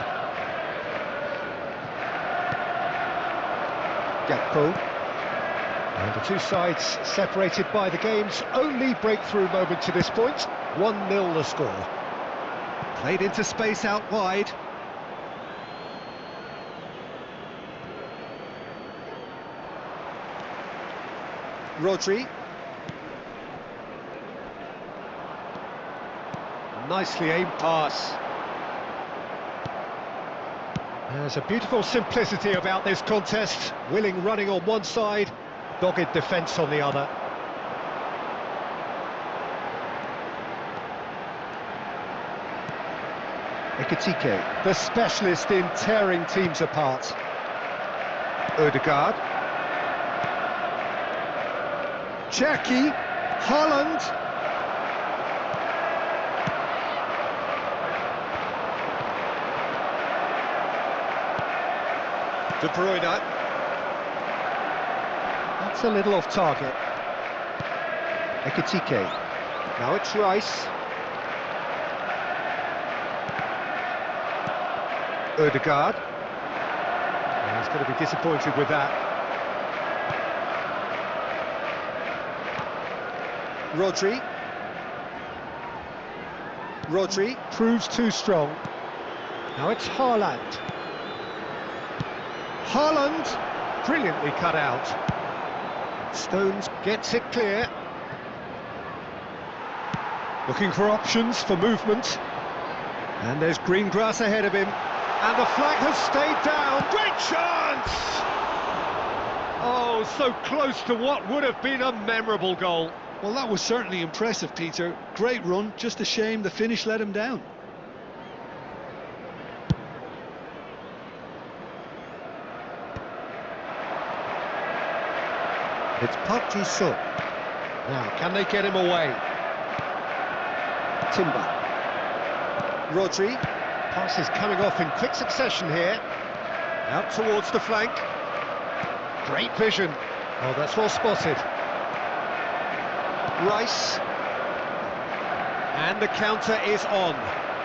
Gakpo. And the two sides separated by the game's only breakthrough moment to this point. 1-0 the score. Played into space out wide. Rodri. Nicely aimed pass. There's a beautiful simplicity about this contest. Willing running on one side, dogged defence on the other. Ekitike, the specialist in tearing teams apart. Odegaard. Cherki, Haaland. De Bruyne. That's a little off target. Ekitike. Now it's Rice. Odegaard. Oh, he's going to be disappointed with that. Rodri. Rodri proves too strong. Now it's Haaland. Haaland, brilliantly cut out. Stones gets it clear. Looking for options for movement. And there's green grass ahead of him. And the flag has stayed down. Great chance! Oh, so close to what would have been a memorable goal. Well, that was certainly impressive, Peter. Great run, just a shame the finish let him down. It's Park Ji-sung. Now, can they get him away? Timber. Rodri. Passes coming off in quick succession here. Out towards the flank. Great vision. Oh, that's well spotted. Rice. And the counter is on.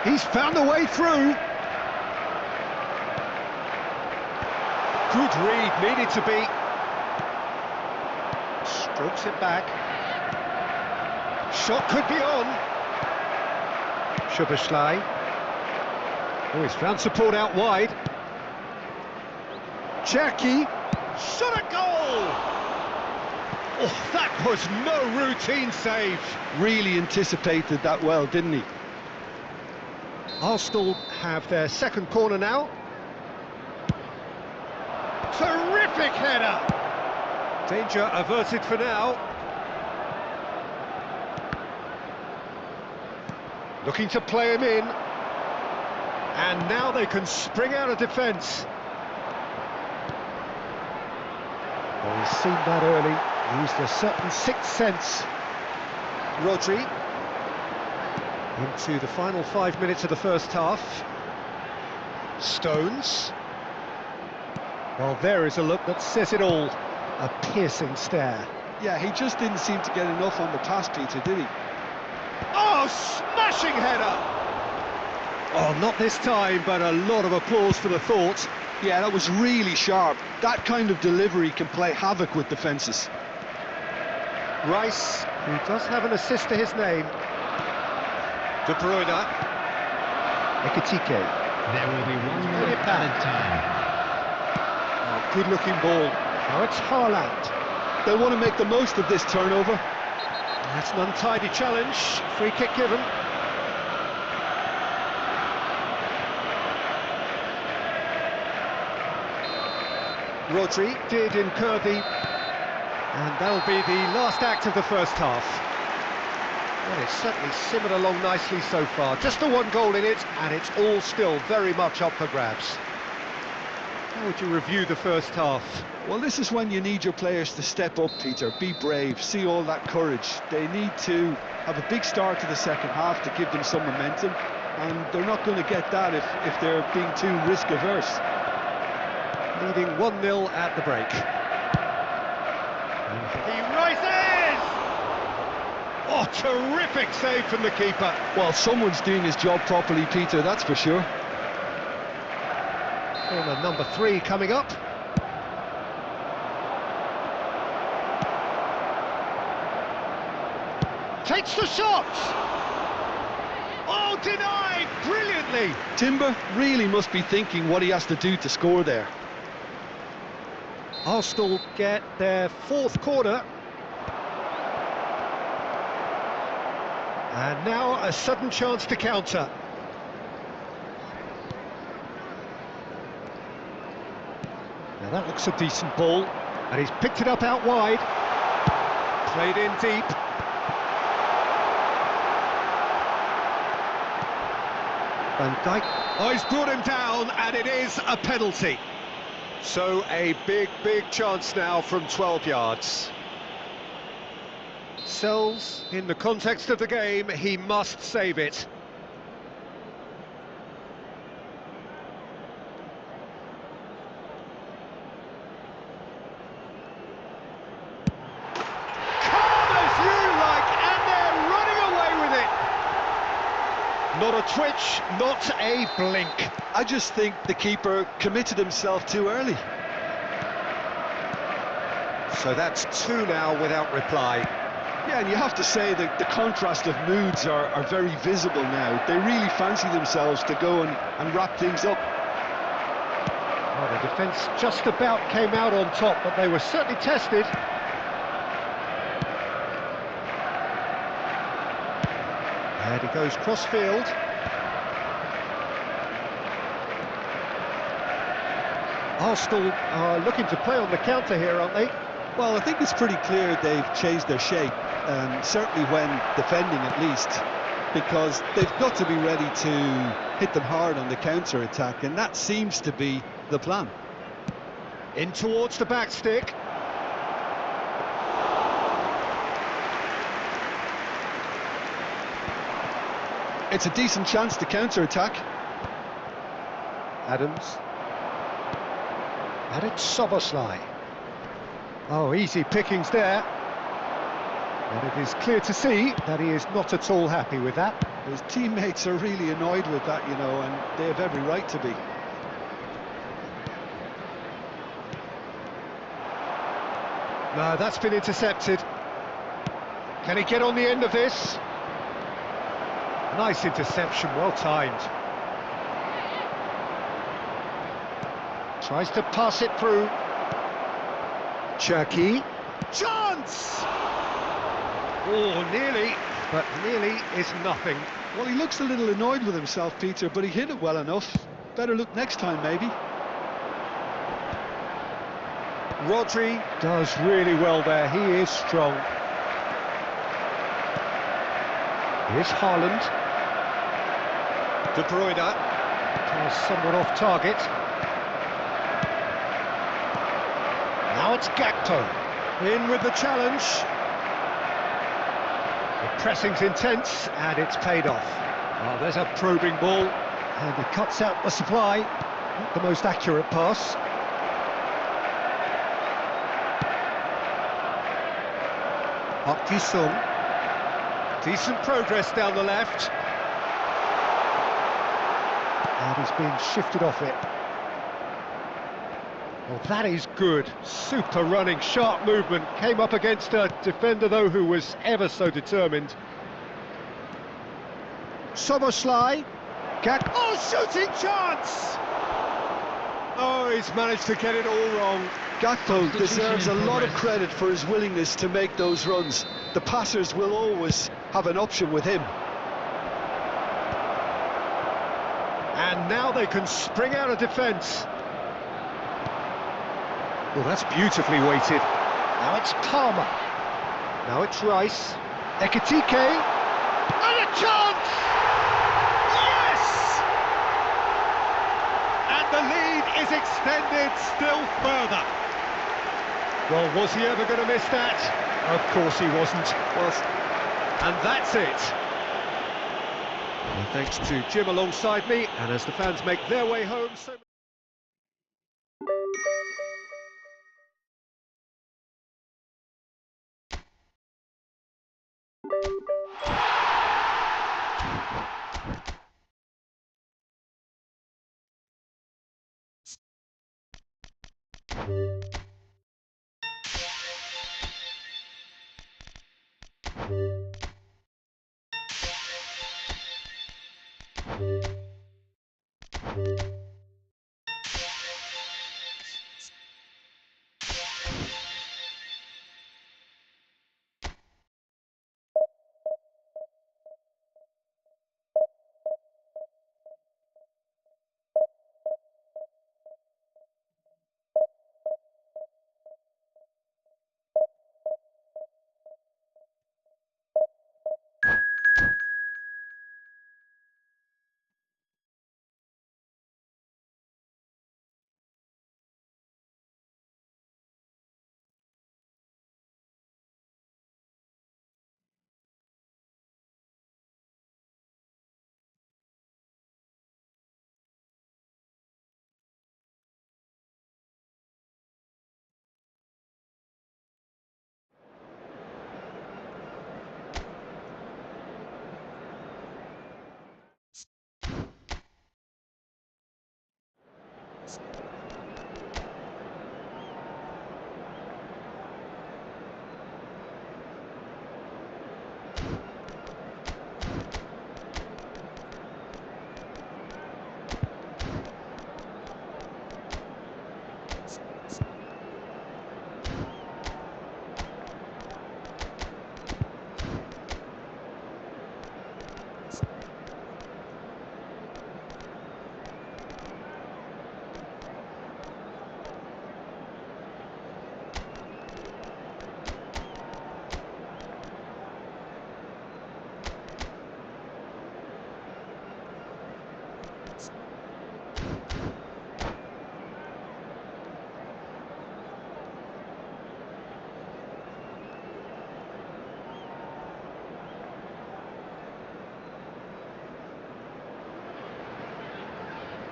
He's found a way through. Good read, needed to be. Strokes it back. Shot could be on. Szoboszlai. Oh, he's found support out wide. Jackie. Shot a goal! Oh, that was no routine save. Really anticipated that well, didn't he? Arsenal have their second corner now. Terrific header! Danger averted for now. Looking to play him in. And now they can spring out of defence. Well, he's seen that early. He used a certain sixth sense. Rodri. Into the final 5 minutes of the first half. Stones. Well, there is a look that says it all. A piercing stare. Yeah, he just didn't seem to get enough on the pass, Peter, did he? Oh, smashing header! Oh, not this time, but a lot of applause for the thought. Yeah, that was really sharp. That kind of delivery can play havoc with defences. Rice, who does have an assist to his name. De Bruyne. Ekitike. There will be 1 minute added time. Oh, good-looking ball. Now it's Haaland. They'll want to make the most of this turnover. That's an untidy challenge. Free kick given. Rodri did incur the... And that'll be the last act of the first half. Well, it's certainly simmered along nicely so far. Just the one goal in it, and it's all still very much up for grabs. How would you review the first half? Well, this is when you need your players to step up, Peter. Be brave, see all that courage. They need to have a big start to the second half to give them some momentum, and they're not going to get that if they're being too risk-averse. Leading 1-0 at the break. He rises! Oh, terrific save from the keeper. Well, someone's doing his job properly, Peter, that's for sure. Corner number 3 coming up. Takes the shot! Oh, denied brilliantly! Timber really must be thinking what he has to do to score there. Arsenal get their 4th corner. And now a sudden chance to counter. Now that looks a decent ball, and he's picked it up out wide. Played in deep. Van Dijk. Oh, he's brought him down, and it is a penalty. So a big chance now from 12 yards. Sells, in the context of the game, he must save it. Calm as you like, and they're running away with it. Not a twitch, not a blink. I just think the keeper committed himself too early. So that's 2 now without reply. Yeah, and you have to say that the contrast of moods are very visible now. They really fancy themselves to go and wrap things up. Well, the defence just about came out on top, but they were certainly tested. And he goes cross-field. Arsenal are looking to play on the counter here, aren't they? Well, I think it's pretty clear they've changed their shape, certainly when defending at least, because they've got to be ready to hit them hard on the counter-attack, and that seems to be the plan. In towards the back stick. It's a decent chance to counter-attack. Adams. And it's Soboslai. Oh, easy pickings there. And it is clear to see that he is not at all happy with that. His teammates are really annoyed with that, you know, and they have every right to be. No, that's been intercepted. Can he get on the end of this? Nice interception, well timed. Tries to pass it through. Cherky. Chance! Oh, nearly, but nearly is nothing. Well, he looks a little annoyed with himself, Peter, but he hit it well enough. Better look next time, maybe. Rodri does really well there, he is strong. Here's Haaland. De Bruyne. Pass somewhat off target. Now it's Gakpo. In with the challenge. The pressing's intense, and it's paid off. Oh, there's a probing ball, and he cuts out the supply. Not the most accurate pass. Park Ji-sung. Decent progress down the left. And he's being shifted off it. Well, that is good. Super running, sharp movement. Came up against a defender, though, who was ever so determined. Soboslai. Oh, shooting chance! Oh, he's managed to get it all wrong. Gakpo deserves a lot of credit for his willingness to make those runs. The passers will always have an option with him. And now they can spring out of defence. Well, that's beautifully weighted. Now it's Palmer. Now it's Rice. Ekitike. And a chance! Yes! And the lead is extended still further. Well, was he ever going to miss that? Of course he wasn't. And that's it. Well, thanks to Jim alongside me, and as the fans make their way home, so...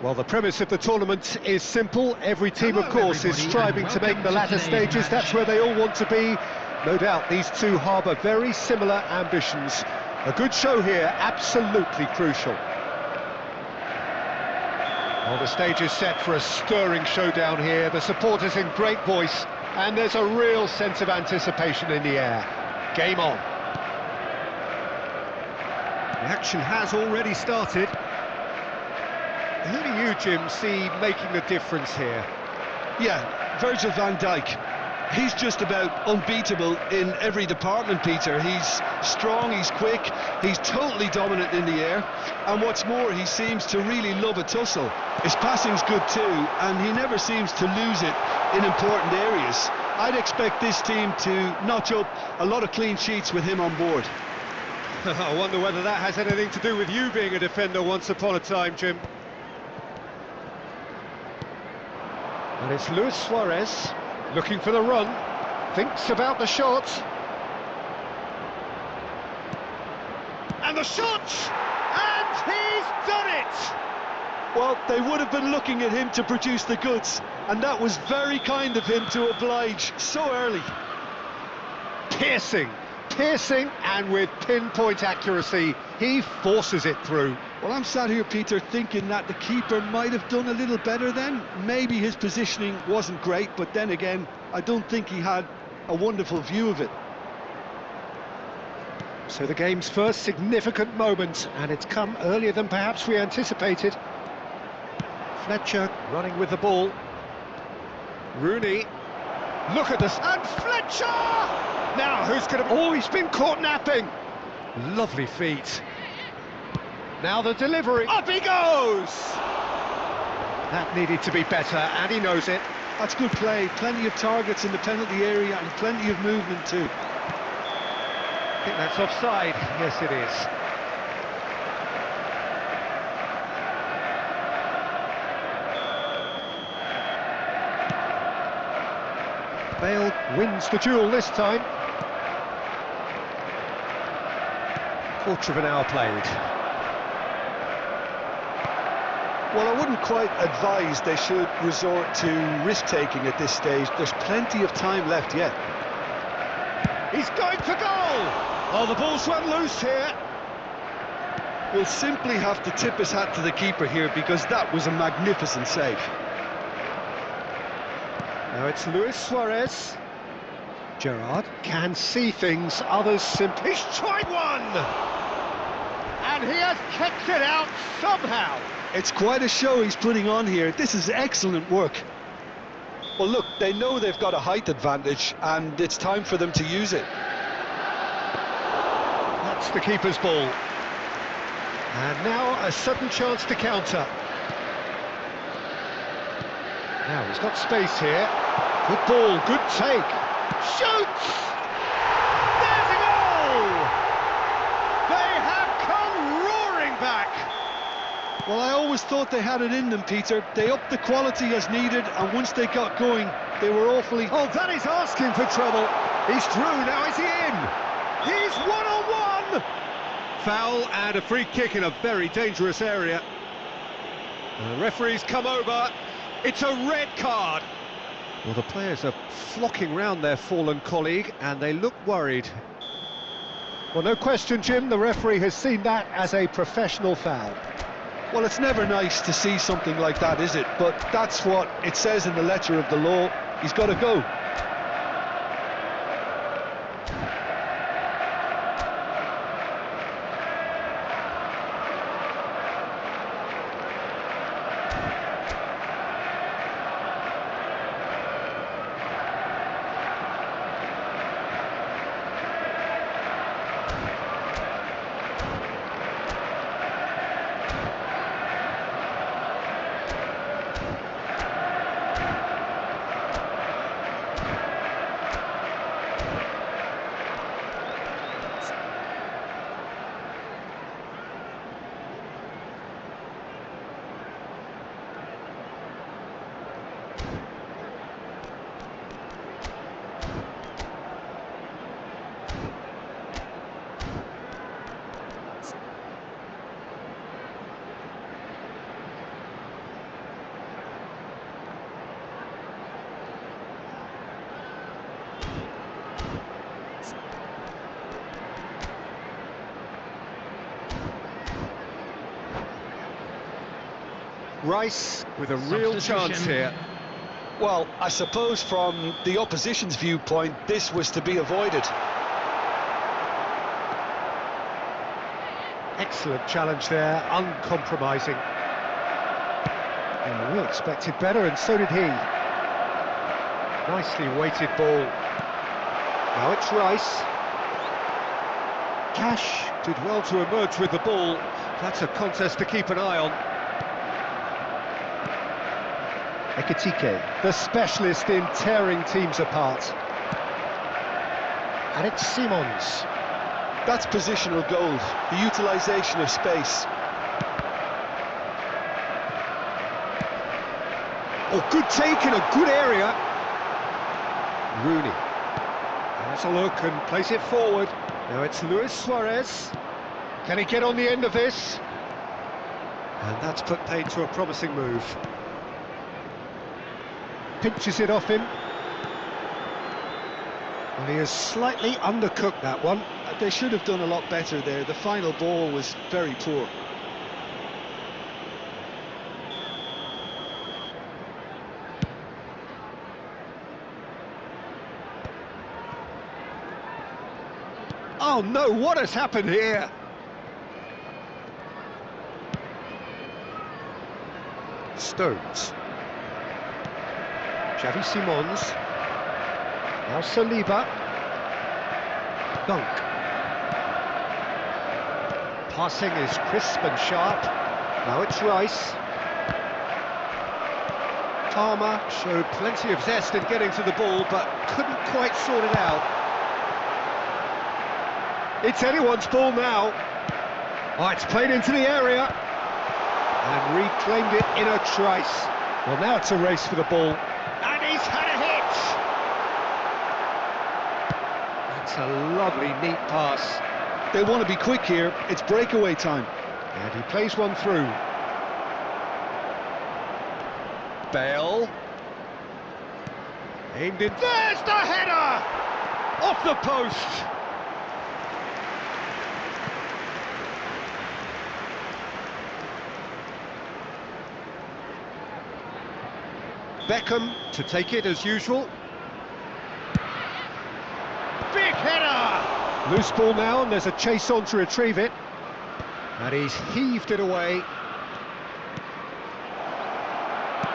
Well, the premise of the tournament is simple. Every team, Hello, of course, is everybody, striving and to make welcome the to latter today's stages. match. That's where they all want to be. No doubt these two harbour very similar ambitions. A good show here, absolutely crucial. Well, the stage is set for a stirring showdown here. The supporters in great voice, and there's a real sense of anticipation in the air. Game on. The action has already started. Who do you, Jim, see making the difference here? Yeah, Virgil van Dijk. He's just about unbeatable in every department, Peter. He's strong, he's quick, he's totally dominant in the air, and what's more, he seems to really love a tussle. His passing's good too, and he never seems to lose it in important areas. I'd expect this team to notch up a lot of clean sheets with him on board. I wonder whether that has anything to do with you being a defender once upon a time, Jim. And it's Luis Suarez, looking for the run, thinks about the shot. And the shot! And he's done it! Well, they would have been looking at him to produce the goods, and that was very kind of him to oblige so early. Piercing, and with pinpoint accuracy, he forces it through. Well, I'm sat here, Peter, thinking that the keeper might have done a little better then. Maybe his positioning wasn't great, but then again, I don't think he had a wonderful view of it. So the game's first significant moment, and it's come earlier than perhaps we anticipated. Fletcher running with the ball. Rooney, look at this, and Fletcher! Now, who's going to... Oh, he's been caught napping! Lovely feet. Now the delivery, up he goes! That needed to be better, and he knows it. That's good play, plenty of targets in the penalty area and plenty of movement too. I think that's offside. Yes, it is. Bale wins the duel this time. Quarter of an hour played. Well, I wouldn't quite advise they should resort to risk-taking at this stage. There's plenty of time left yet. He's going for goal! Oh, the ball's run loose here. We'll simply have to tip his hat to the keeper here because that was a magnificent save. Now it's Luis Suarez. Gerrard can see things, others simply... He's tried one! And he has kept it out somehow. It's quite a show he's putting on here. This is excellent work. Well, look, they know they've got a height advantage, and it's time for them to use it. That's the keeper's ball. And now a sudden chance to counter. Now he's got space here. Good ball, good take. Shoots! There's a goal! They have come roaring back. Well, I always thought they had it in them, Peter. They upped the quality as needed, and once they got going, they were awfully... Oh, that is asking for trouble. He's through, now is he in? He's one-on-one! Foul and a free kick in a very dangerous area. The referee's come over. It's a red card. Well, the players are flocking round their fallen colleague, and they look worried. Well, no question, Jim, the referee has seen that as a professional foul. Well, it's never nice to see something like that, is it? But that's what it says in the letter of the law. He's got to go. Rice with a real chance Substitution. here. Well, I suppose from the opposition's viewpoint, this was to be avoided. Excellent challenge there, uncompromising. Yeah, we expected better, and so did he. Nicely weighted ball. Now it's Rice. Cash did well to emerge with the ball. That's a contest to keep an eye on. Ekitike, the specialist in tearing teams apart. And it's Simons. That's positional gold, the utilisation of space. Oh, good take in a good area. Rooney. Has a look and plays it forward. Now it's Luis Suarez. Can he get on the end of this? And that's put paid to a promising move. Pinches it off him. Well, he has slightly undercooked that one. They should have done a lot better there. The final ball was very poor. Oh no, what has happened here? Stones. Xavi Simons. Now Saliba. Dunk. Passing is crisp and sharp. Now it's Rice. Palmer showed plenty of zest in getting to the ball, but couldn't quite sort it out. It's anyone's ball now. Oh, it's played into the area. And reclaimed it in a trice. Well, now it's a race for the ball. And he's had a hit! That's a lovely, neat pass. They want to be quick here. It's breakaway time. And he plays one through. Bale. Aimed in. There's the header! Off the post! Beckham to take it as usual. Big header! Loose ball now, and there's a chase on to retrieve it. And he's heaved it away.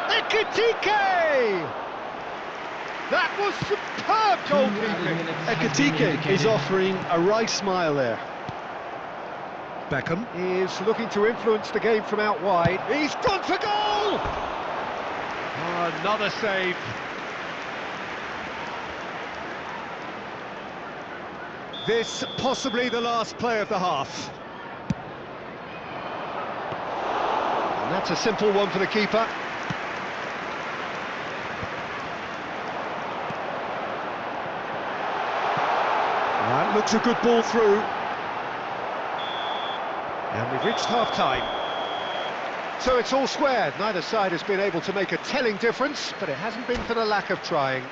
Ekitike! That was superb goalkeeping. Ekitike is offering a right smile there. Beckham is looking to influence the game from out wide. He's gone for goal! Oh, another save. This possibly the last play of the half. And that's a simple one for the keeper. That looks a good ball through. And we've reached half-time. So it's all square. Neither side has been able to make a telling difference, but it hasn't been for the lack of trying.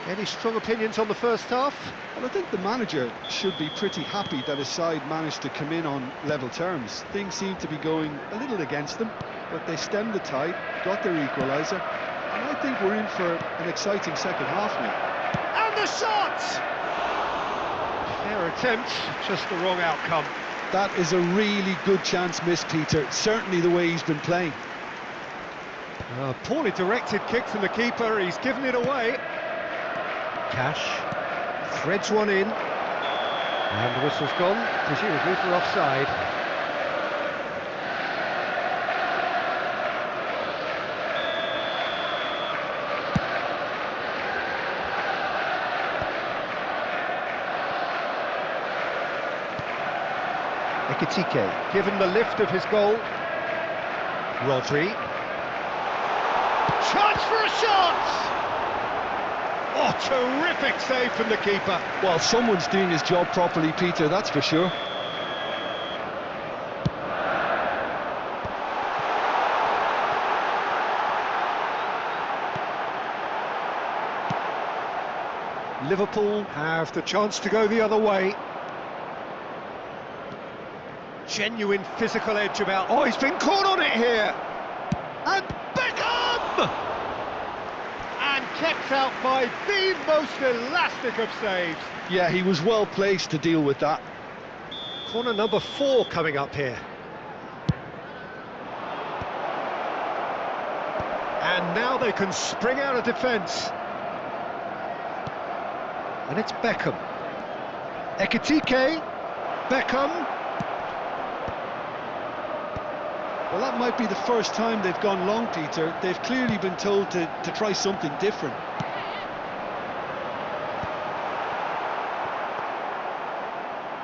Any strong opinions on the first half? Well, I think the manager should be pretty happy that his side managed to come in on level terms. Things seem to be going a little against them, but they stemmed the tide, got their equaliser, and I think we're in for an exciting second half now. And the shot! Fair attempt, just the wrong outcome. That is a really good chance missed, Peter. Certainly the way he's been playing. A poorly directed kick from the keeper, he's given it away. Cash threads one in, and the whistle's gone, presumably for offside. Ekitike, given the lift of his goal. Rodri. Chance for a shot! Oh, terrific save from the keeper. Well, someone's doing his job properly, Peter, that's for sure. Liverpool have the chance to go the other way. Genuine physical edge about... Oh, he's been caught on it here! And Beckham! And kept out by the most elastic of saves. Yeah, he was well placed to deal with that. Corner number 4 coming up here. And now they can spring out of defence. And it's Beckham. Ekitike. Beckham. Well, that might be the first time they've gone long, Peter. They've clearly been told to try something different.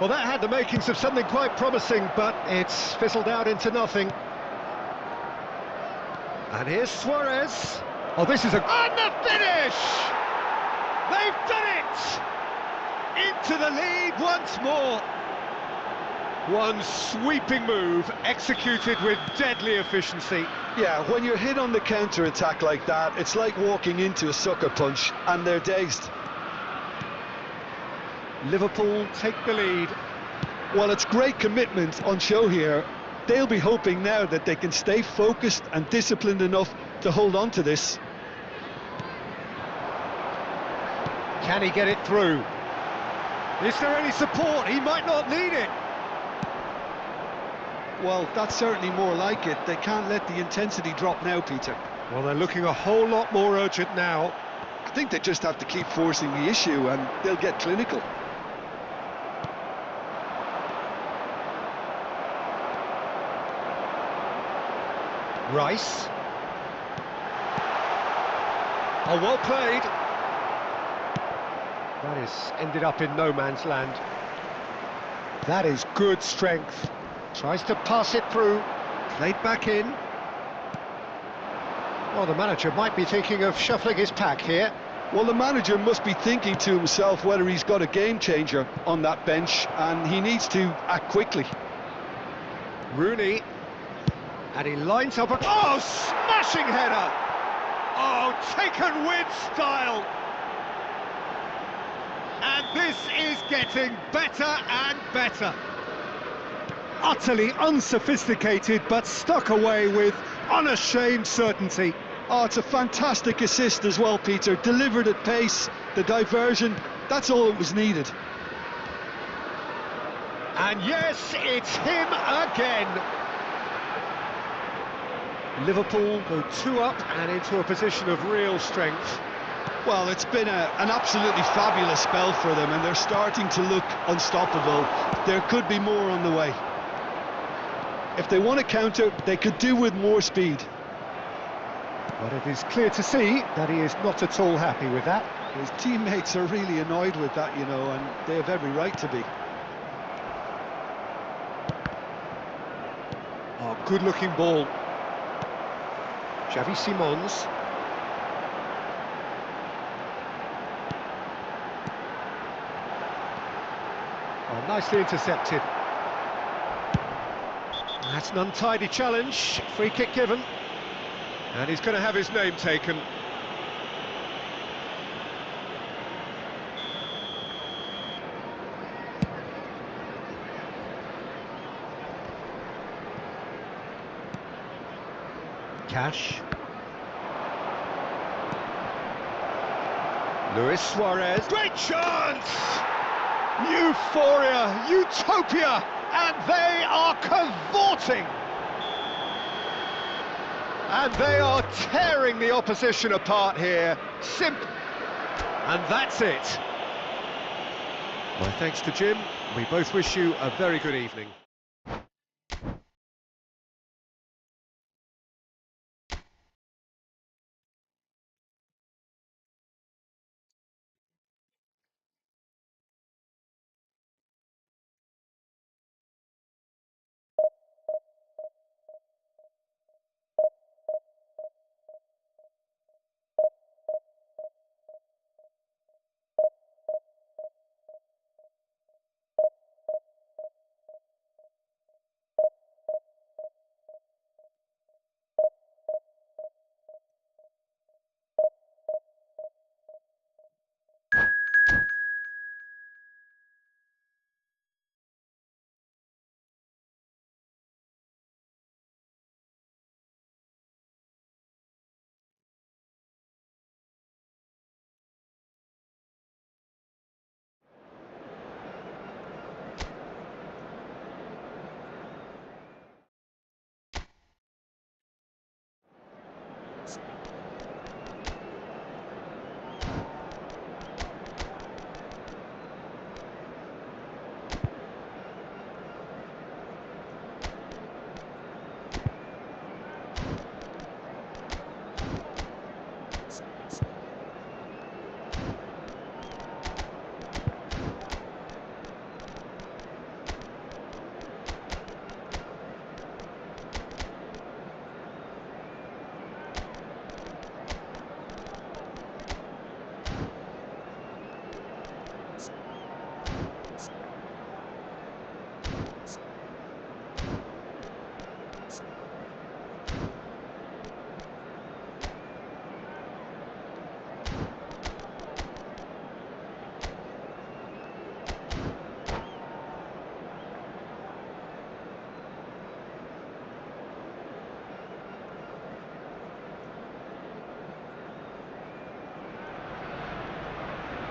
Well, that had the makings of something quite promising, but it's fizzled out into nothing. And here's Suarez. Oh, this is a... And the finish! They've done it! Into the lead once more. One sweeping move, executed with deadly efficiency. Yeah, when you're hit on the counter-attack like that, it's like walking into a sucker punch, and they're dazed. Liverpool take the lead. Well, it's great commitment on show here. They'll be hoping now that they can stay focused and disciplined enough to hold on to this. Can he get it through? Is there any support? He might not need it. Well, that's certainly more like it. They can't let the intensity drop now, Peter. Well, they're looking a whole lot more urgent now. I think they just have to keep forcing the issue and they'll get clinical. Rice. Oh, well played. That is ended up in no man's land. That is good strength. Tries to pass it through. Played back in. Well, the manager might be thinking of shuffling his pack here. Well, the manager must be thinking to himself whether he's got a game changer on that bench, and he needs to act quickly. Rooney. And he lines up a... Oh, smashing header! Oh, taken with style! And this is getting better and better. Utterly unsophisticated, but stuck away with unashamed certainty. Oh, it's a fantastic assist as well, Peter. Delivered at pace, the diversion, that's all that was needed. And yes, it's him again. Liverpool go 2 up and into a position of real strength. Well, it's been an absolutely fabulous spell for them, and they're starting to look unstoppable. There could be more on the way. If they want to counter, they could do with more speed. But it is clear to see that he is not at all happy with that. His teammates are really annoyed with that, you know, and they have every right to be. Oh, good-looking ball. Xavi Simons. Oh, nicely intercepted. That's an untidy challenge. Free kick given. And he's going to have his name taken. Cash. Luis Suarez. Great chance! Euphoria, utopia, and they are cavorting. And they are tearing the opposition apart here. And that's it. My thanks to Jim. We both wish you a very good evening.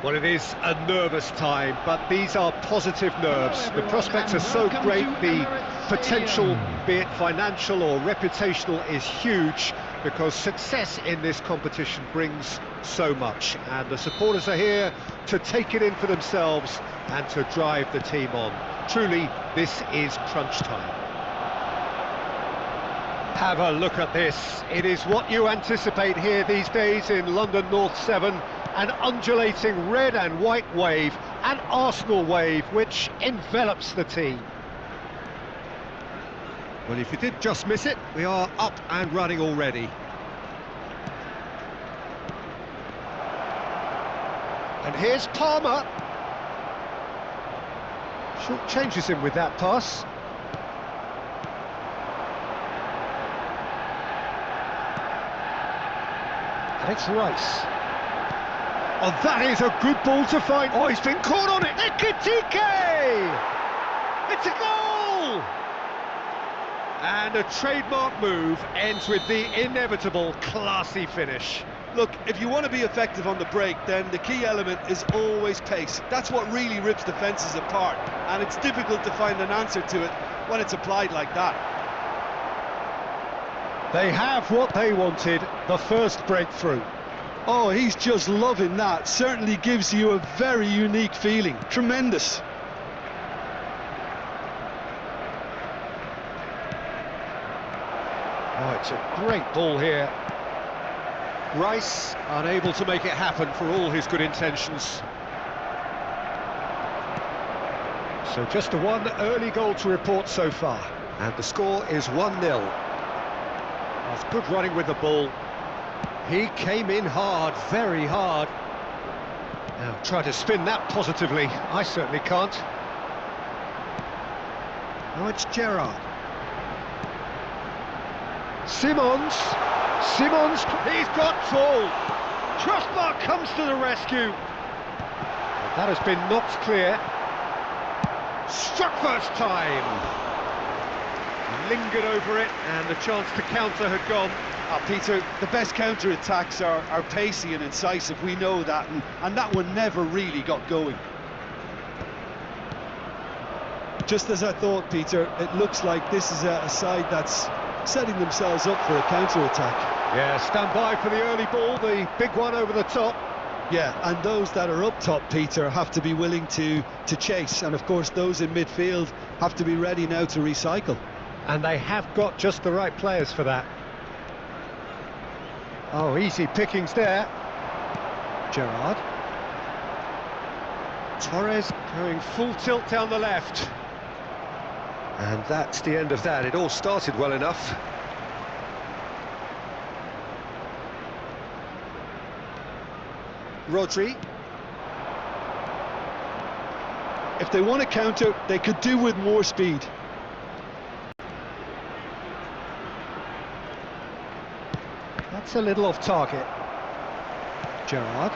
Well, it is a nervous time, but these are positive nerves. The prospects are so great, the potential, be it financial or reputational, is huge, because success in this competition brings so much. And the supporters are here to take it in for themselves and to drive the team on. Truly, this is crunch time. Have a look at this. It is what you anticipate here these days in London North 7. An undulating red and white wave, an Arsenal wave, which envelops the team. Well, if you did just miss it, we are up and running already. And here's Palmer. Short changes him with that pass. And it's Rice. Oh, that is a good ball to find. Oh, he's been caught on it. Ekitike! It's a goal! And a trademark move ends with the inevitable classy finish. Look, if you want to be effective on the break, then the key element is always pace. That's what really rips defences apart, and it's difficult to find an answer to it when it's applied like that. They have what they wanted, the first breakthrough. Oh, he's just loving that. Certainly gives you a very unique feeling. Tremendous. Oh, it's a great ball here. Rice unable to make it happen for all his good intentions. So just a one early goal to report so far. And the score is 1-0. That's good running with the ball. He came in hard, very hard. Now try to spin that positively. I certainly can't. Now it's Gerrard. Simons, he's got tall. Crossbar comes to the rescue. But that has been knocked clear. Struck first time. Lingered over it, and the chance to counter had gone. Peter, the best counter-attacks are pacey and incisive, we know that, and that one never really got going. Just as I thought, Peter, it looks like this is a side that's setting themselves up for a counter-attack. Yeah, stand by for the early ball, the big one over the top. Yeah, and those that are up top, Peter, have to be willing to chase, and of course those in midfield have to be ready now to recycle. And they have got just the right players for that. Oh, easy pickings there. Gerrard. Torres going full tilt down the left. And that's the end of that. It all started well enough. Rodri. If they want to counter, they could do with more speed. That's a little off target. Gerrard.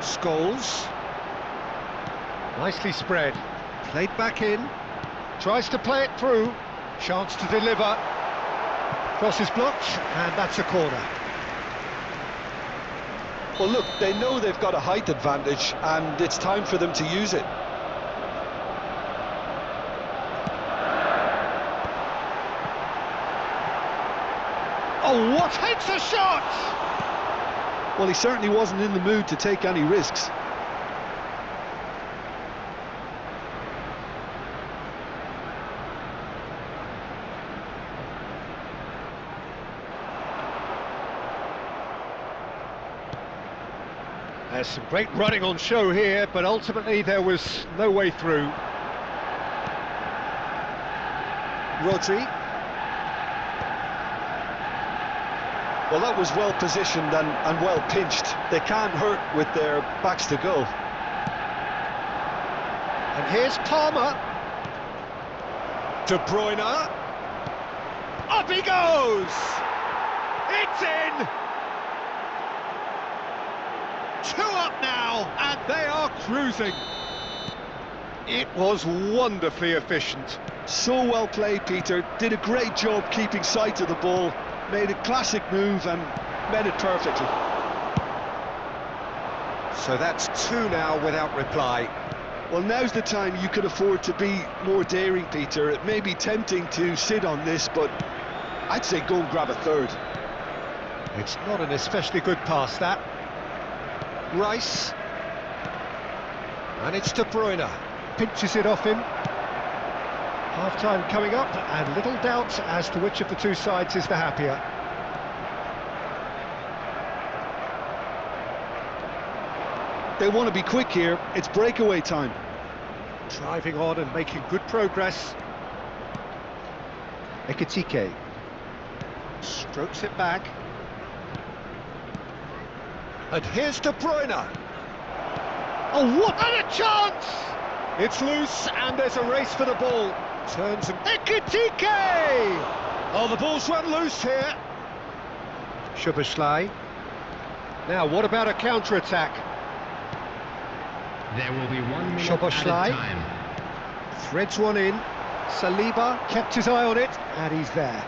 Scholes. Nicely spread. Played back in. Tries to play it through. Chance to deliver. Cross is blocked, and that's a corner. Well, look, they know they've got a height advantage, and it's time for them to use it. Oh, what hits a shot! Well, he certainly wasn't in the mood to take any risks. There's some great running on show here, but ultimately there was no way through. Rodri. Well, that was well positioned and well pinched. They can't hurt with their backs to goal. And here's Palmer. De Bruyne. Up he goes! It's in! 2 up now, and they are cruising. It was wonderfully efficient. So well played, Peter. Did a great job keeping sight of the ball. Made a classic move and met it perfectly. So that's 2 now without reply. Well, now's the time you can afford to be more daring, Peter. It may be tempting to sit on this, but I'd say go and grab a third. It's not an especially good pass, that. Rice. And it's De Bruyne. Pinches it off him. Half-time coming up, and little doubt as to which of the two sides is the happier. They want to be quick here. It's breakaway time. Driving on and making good progress. Ekitike strokes it back. And here's De Bruyne. Oh, what? And a chance! It's loose, and there's a race for the ball. Turns and Ekitike! Oh, the ball's run loose here. Szoboszlai. Now, what about a counter-attack? There will be 1 minute Szoboszlai. added time. Threads one in. Saliba kept his eye on it, and he's there.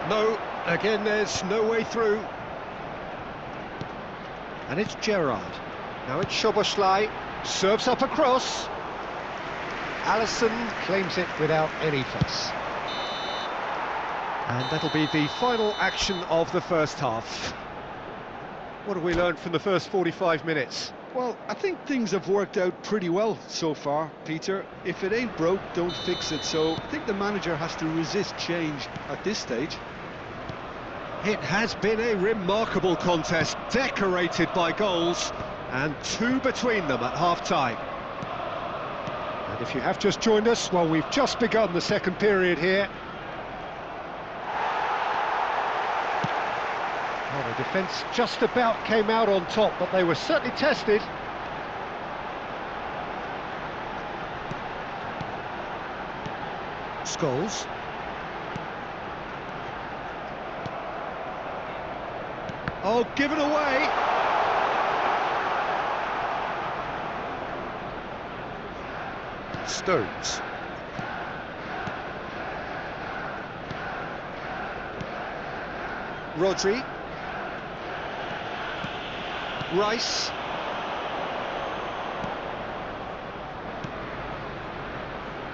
No, again there's no way through. And it's Gerrard. Now it's Szoboszlai. Serves up across. Alisson claims it without any fuss. And that'll be the final action of the first half. What have we learned from the first 45 minutes? Well, I think things have worked out pretty well so far, Peter. If it ain't broke, don't fix it. So I think the manager has to resist change at this stage. It has been a remarkable contest, decorated by goals, and 2 between them at half-time. And if you have just joined us, well, we've just begun the second period here. Well, the defence just about came out on top, but they were certainly tested. Scholes. Oh, given away! Stones. Rodri. Rice.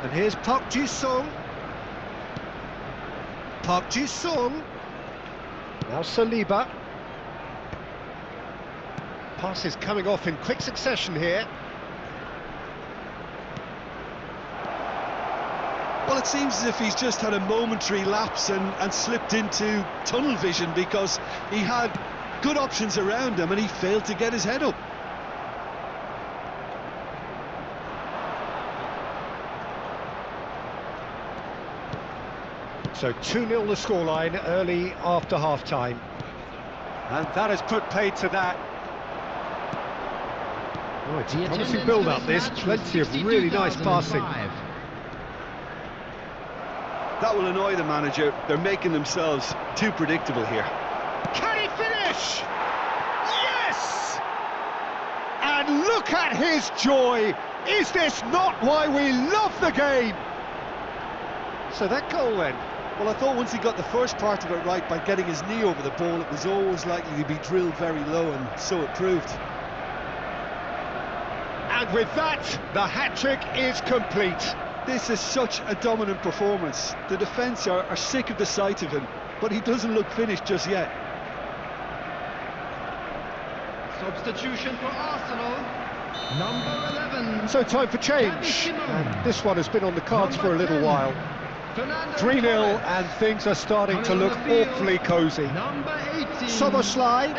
And here's Park Ji-sung. Park Ji-sung. Now Saliba. Passes coming off in quick succession here. Well, it seems as if he's just had a momentary lapse and slipped into tunnel vision, because he had good options around him and he failed to get his head up. So 2-0 the scoreline early after half-time. And that has put paid to that. Oh, it's a promising build-up, this. Plenty of really nice passing. That will annoy the manager. They're making themselves too predictable here. Can he finish? Yes! And look at his joy! Is this not why we love the game? So that goal then. Well, I thought once he got the first part of it right by getting his knee over the ball, it was always likely to be drilled very low, and so it proved. And with that, the hat-trick is complete. This is such a dominant performance. The defence are sick of the sight of him, but he doesn't look finished just yet. Substitution for Arsenal, number 11. So time for change, and this one has been on the cards for a little while. 3-0, and things are starting to look awfully cosy. Number 18. Szoboszlai,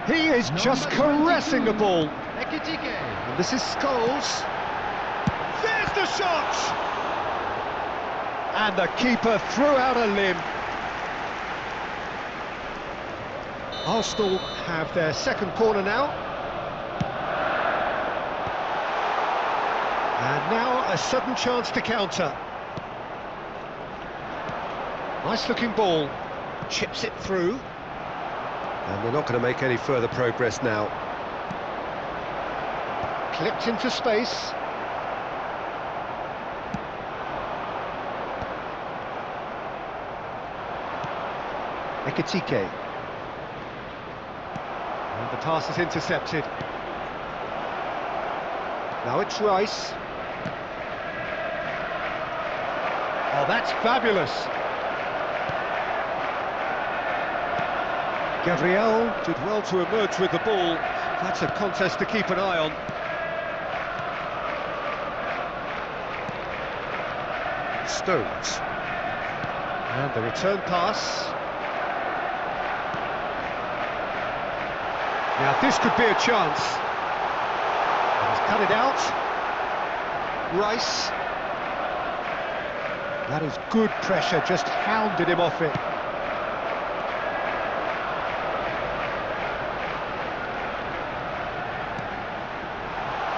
he is just caressing the ball. Ekitike. And this is Scholes. There's the shot! And the keeper threw out a limb. Arsenal have their second corner now. And now a sudden chance to counter. Nice looking ball. Chips it through. And they're not going to make any further progress now. Clipped into space. Ekitike. And the pass is intercepted. Now it's Rice. Oh, that's fabulous. Gabriel did well to emerge with the ball. That's a contest to keep an eye on. Stones. And the return pass. Now this could be a chance. He's cut it out. Rice. That is good pressure, just hounded him off it.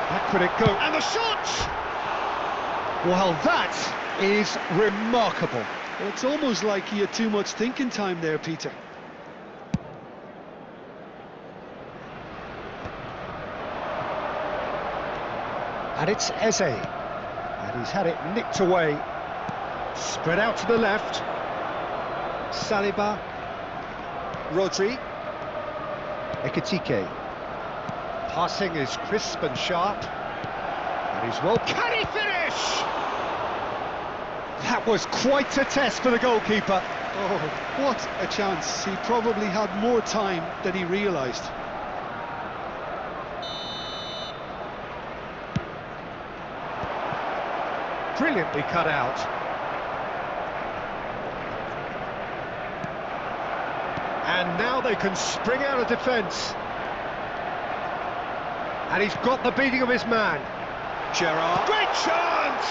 Back could it go? And the shot! Well, that is remarkable. Well, it's almost like he had too much thinking time there, Peter. And it's Eze. And he's had it nicked away. Spread out to the left. Saliba. Rodri. Ekitike. Passing is crisp and sharp. And he's well... Can he finish? That was quite a test for the goalkeeper. Oh, what a chance. He probably had more time than he realised. Brilliantly cut out. And now they can spring out of defence. And he's got the beating of his man. Gerrard. Great chance!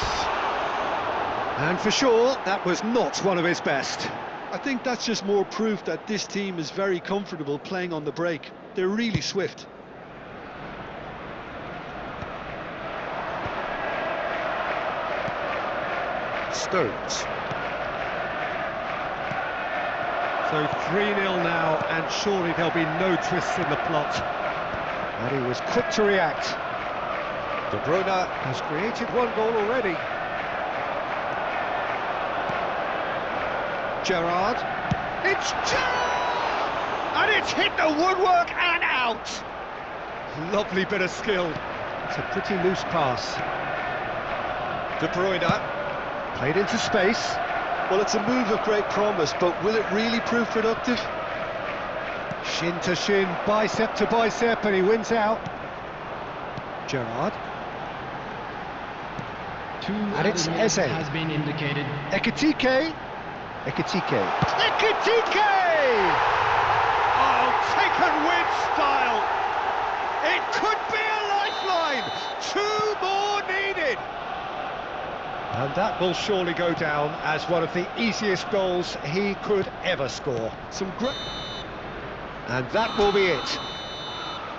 And for sure, that was not one of his best. I think that's just more proof that this team is very comfortable playing on the break. They're really swift. Stones. So 3-0 now, and surely there'll be no twists in the plot. And he was quick to react. De Bruyne has created one goal already. Gerrard. It's Gerrard! And it's hit the woodwork and out! Lovely bit of skill. It's a pretty loose pass. De Bruyne. Played into space. Well, it's a move of great promise, but will it really prove productive? Shin to shin, bicep to bicep, and he wins out. Gerrard. And it's Eze. Has been indicated. Ekitike. Ekitike. Ekitike! Oh, taken with style. It could be a lifeline. 2 more needed. And that will surely go down as one of the easiest goals he could ever score. Some great... And that will be it.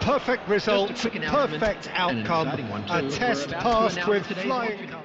Perfect result, Just a quick announcement, perfect and an outcome. exciting one too. A We're test about to passed announce with today's flying... Portugal.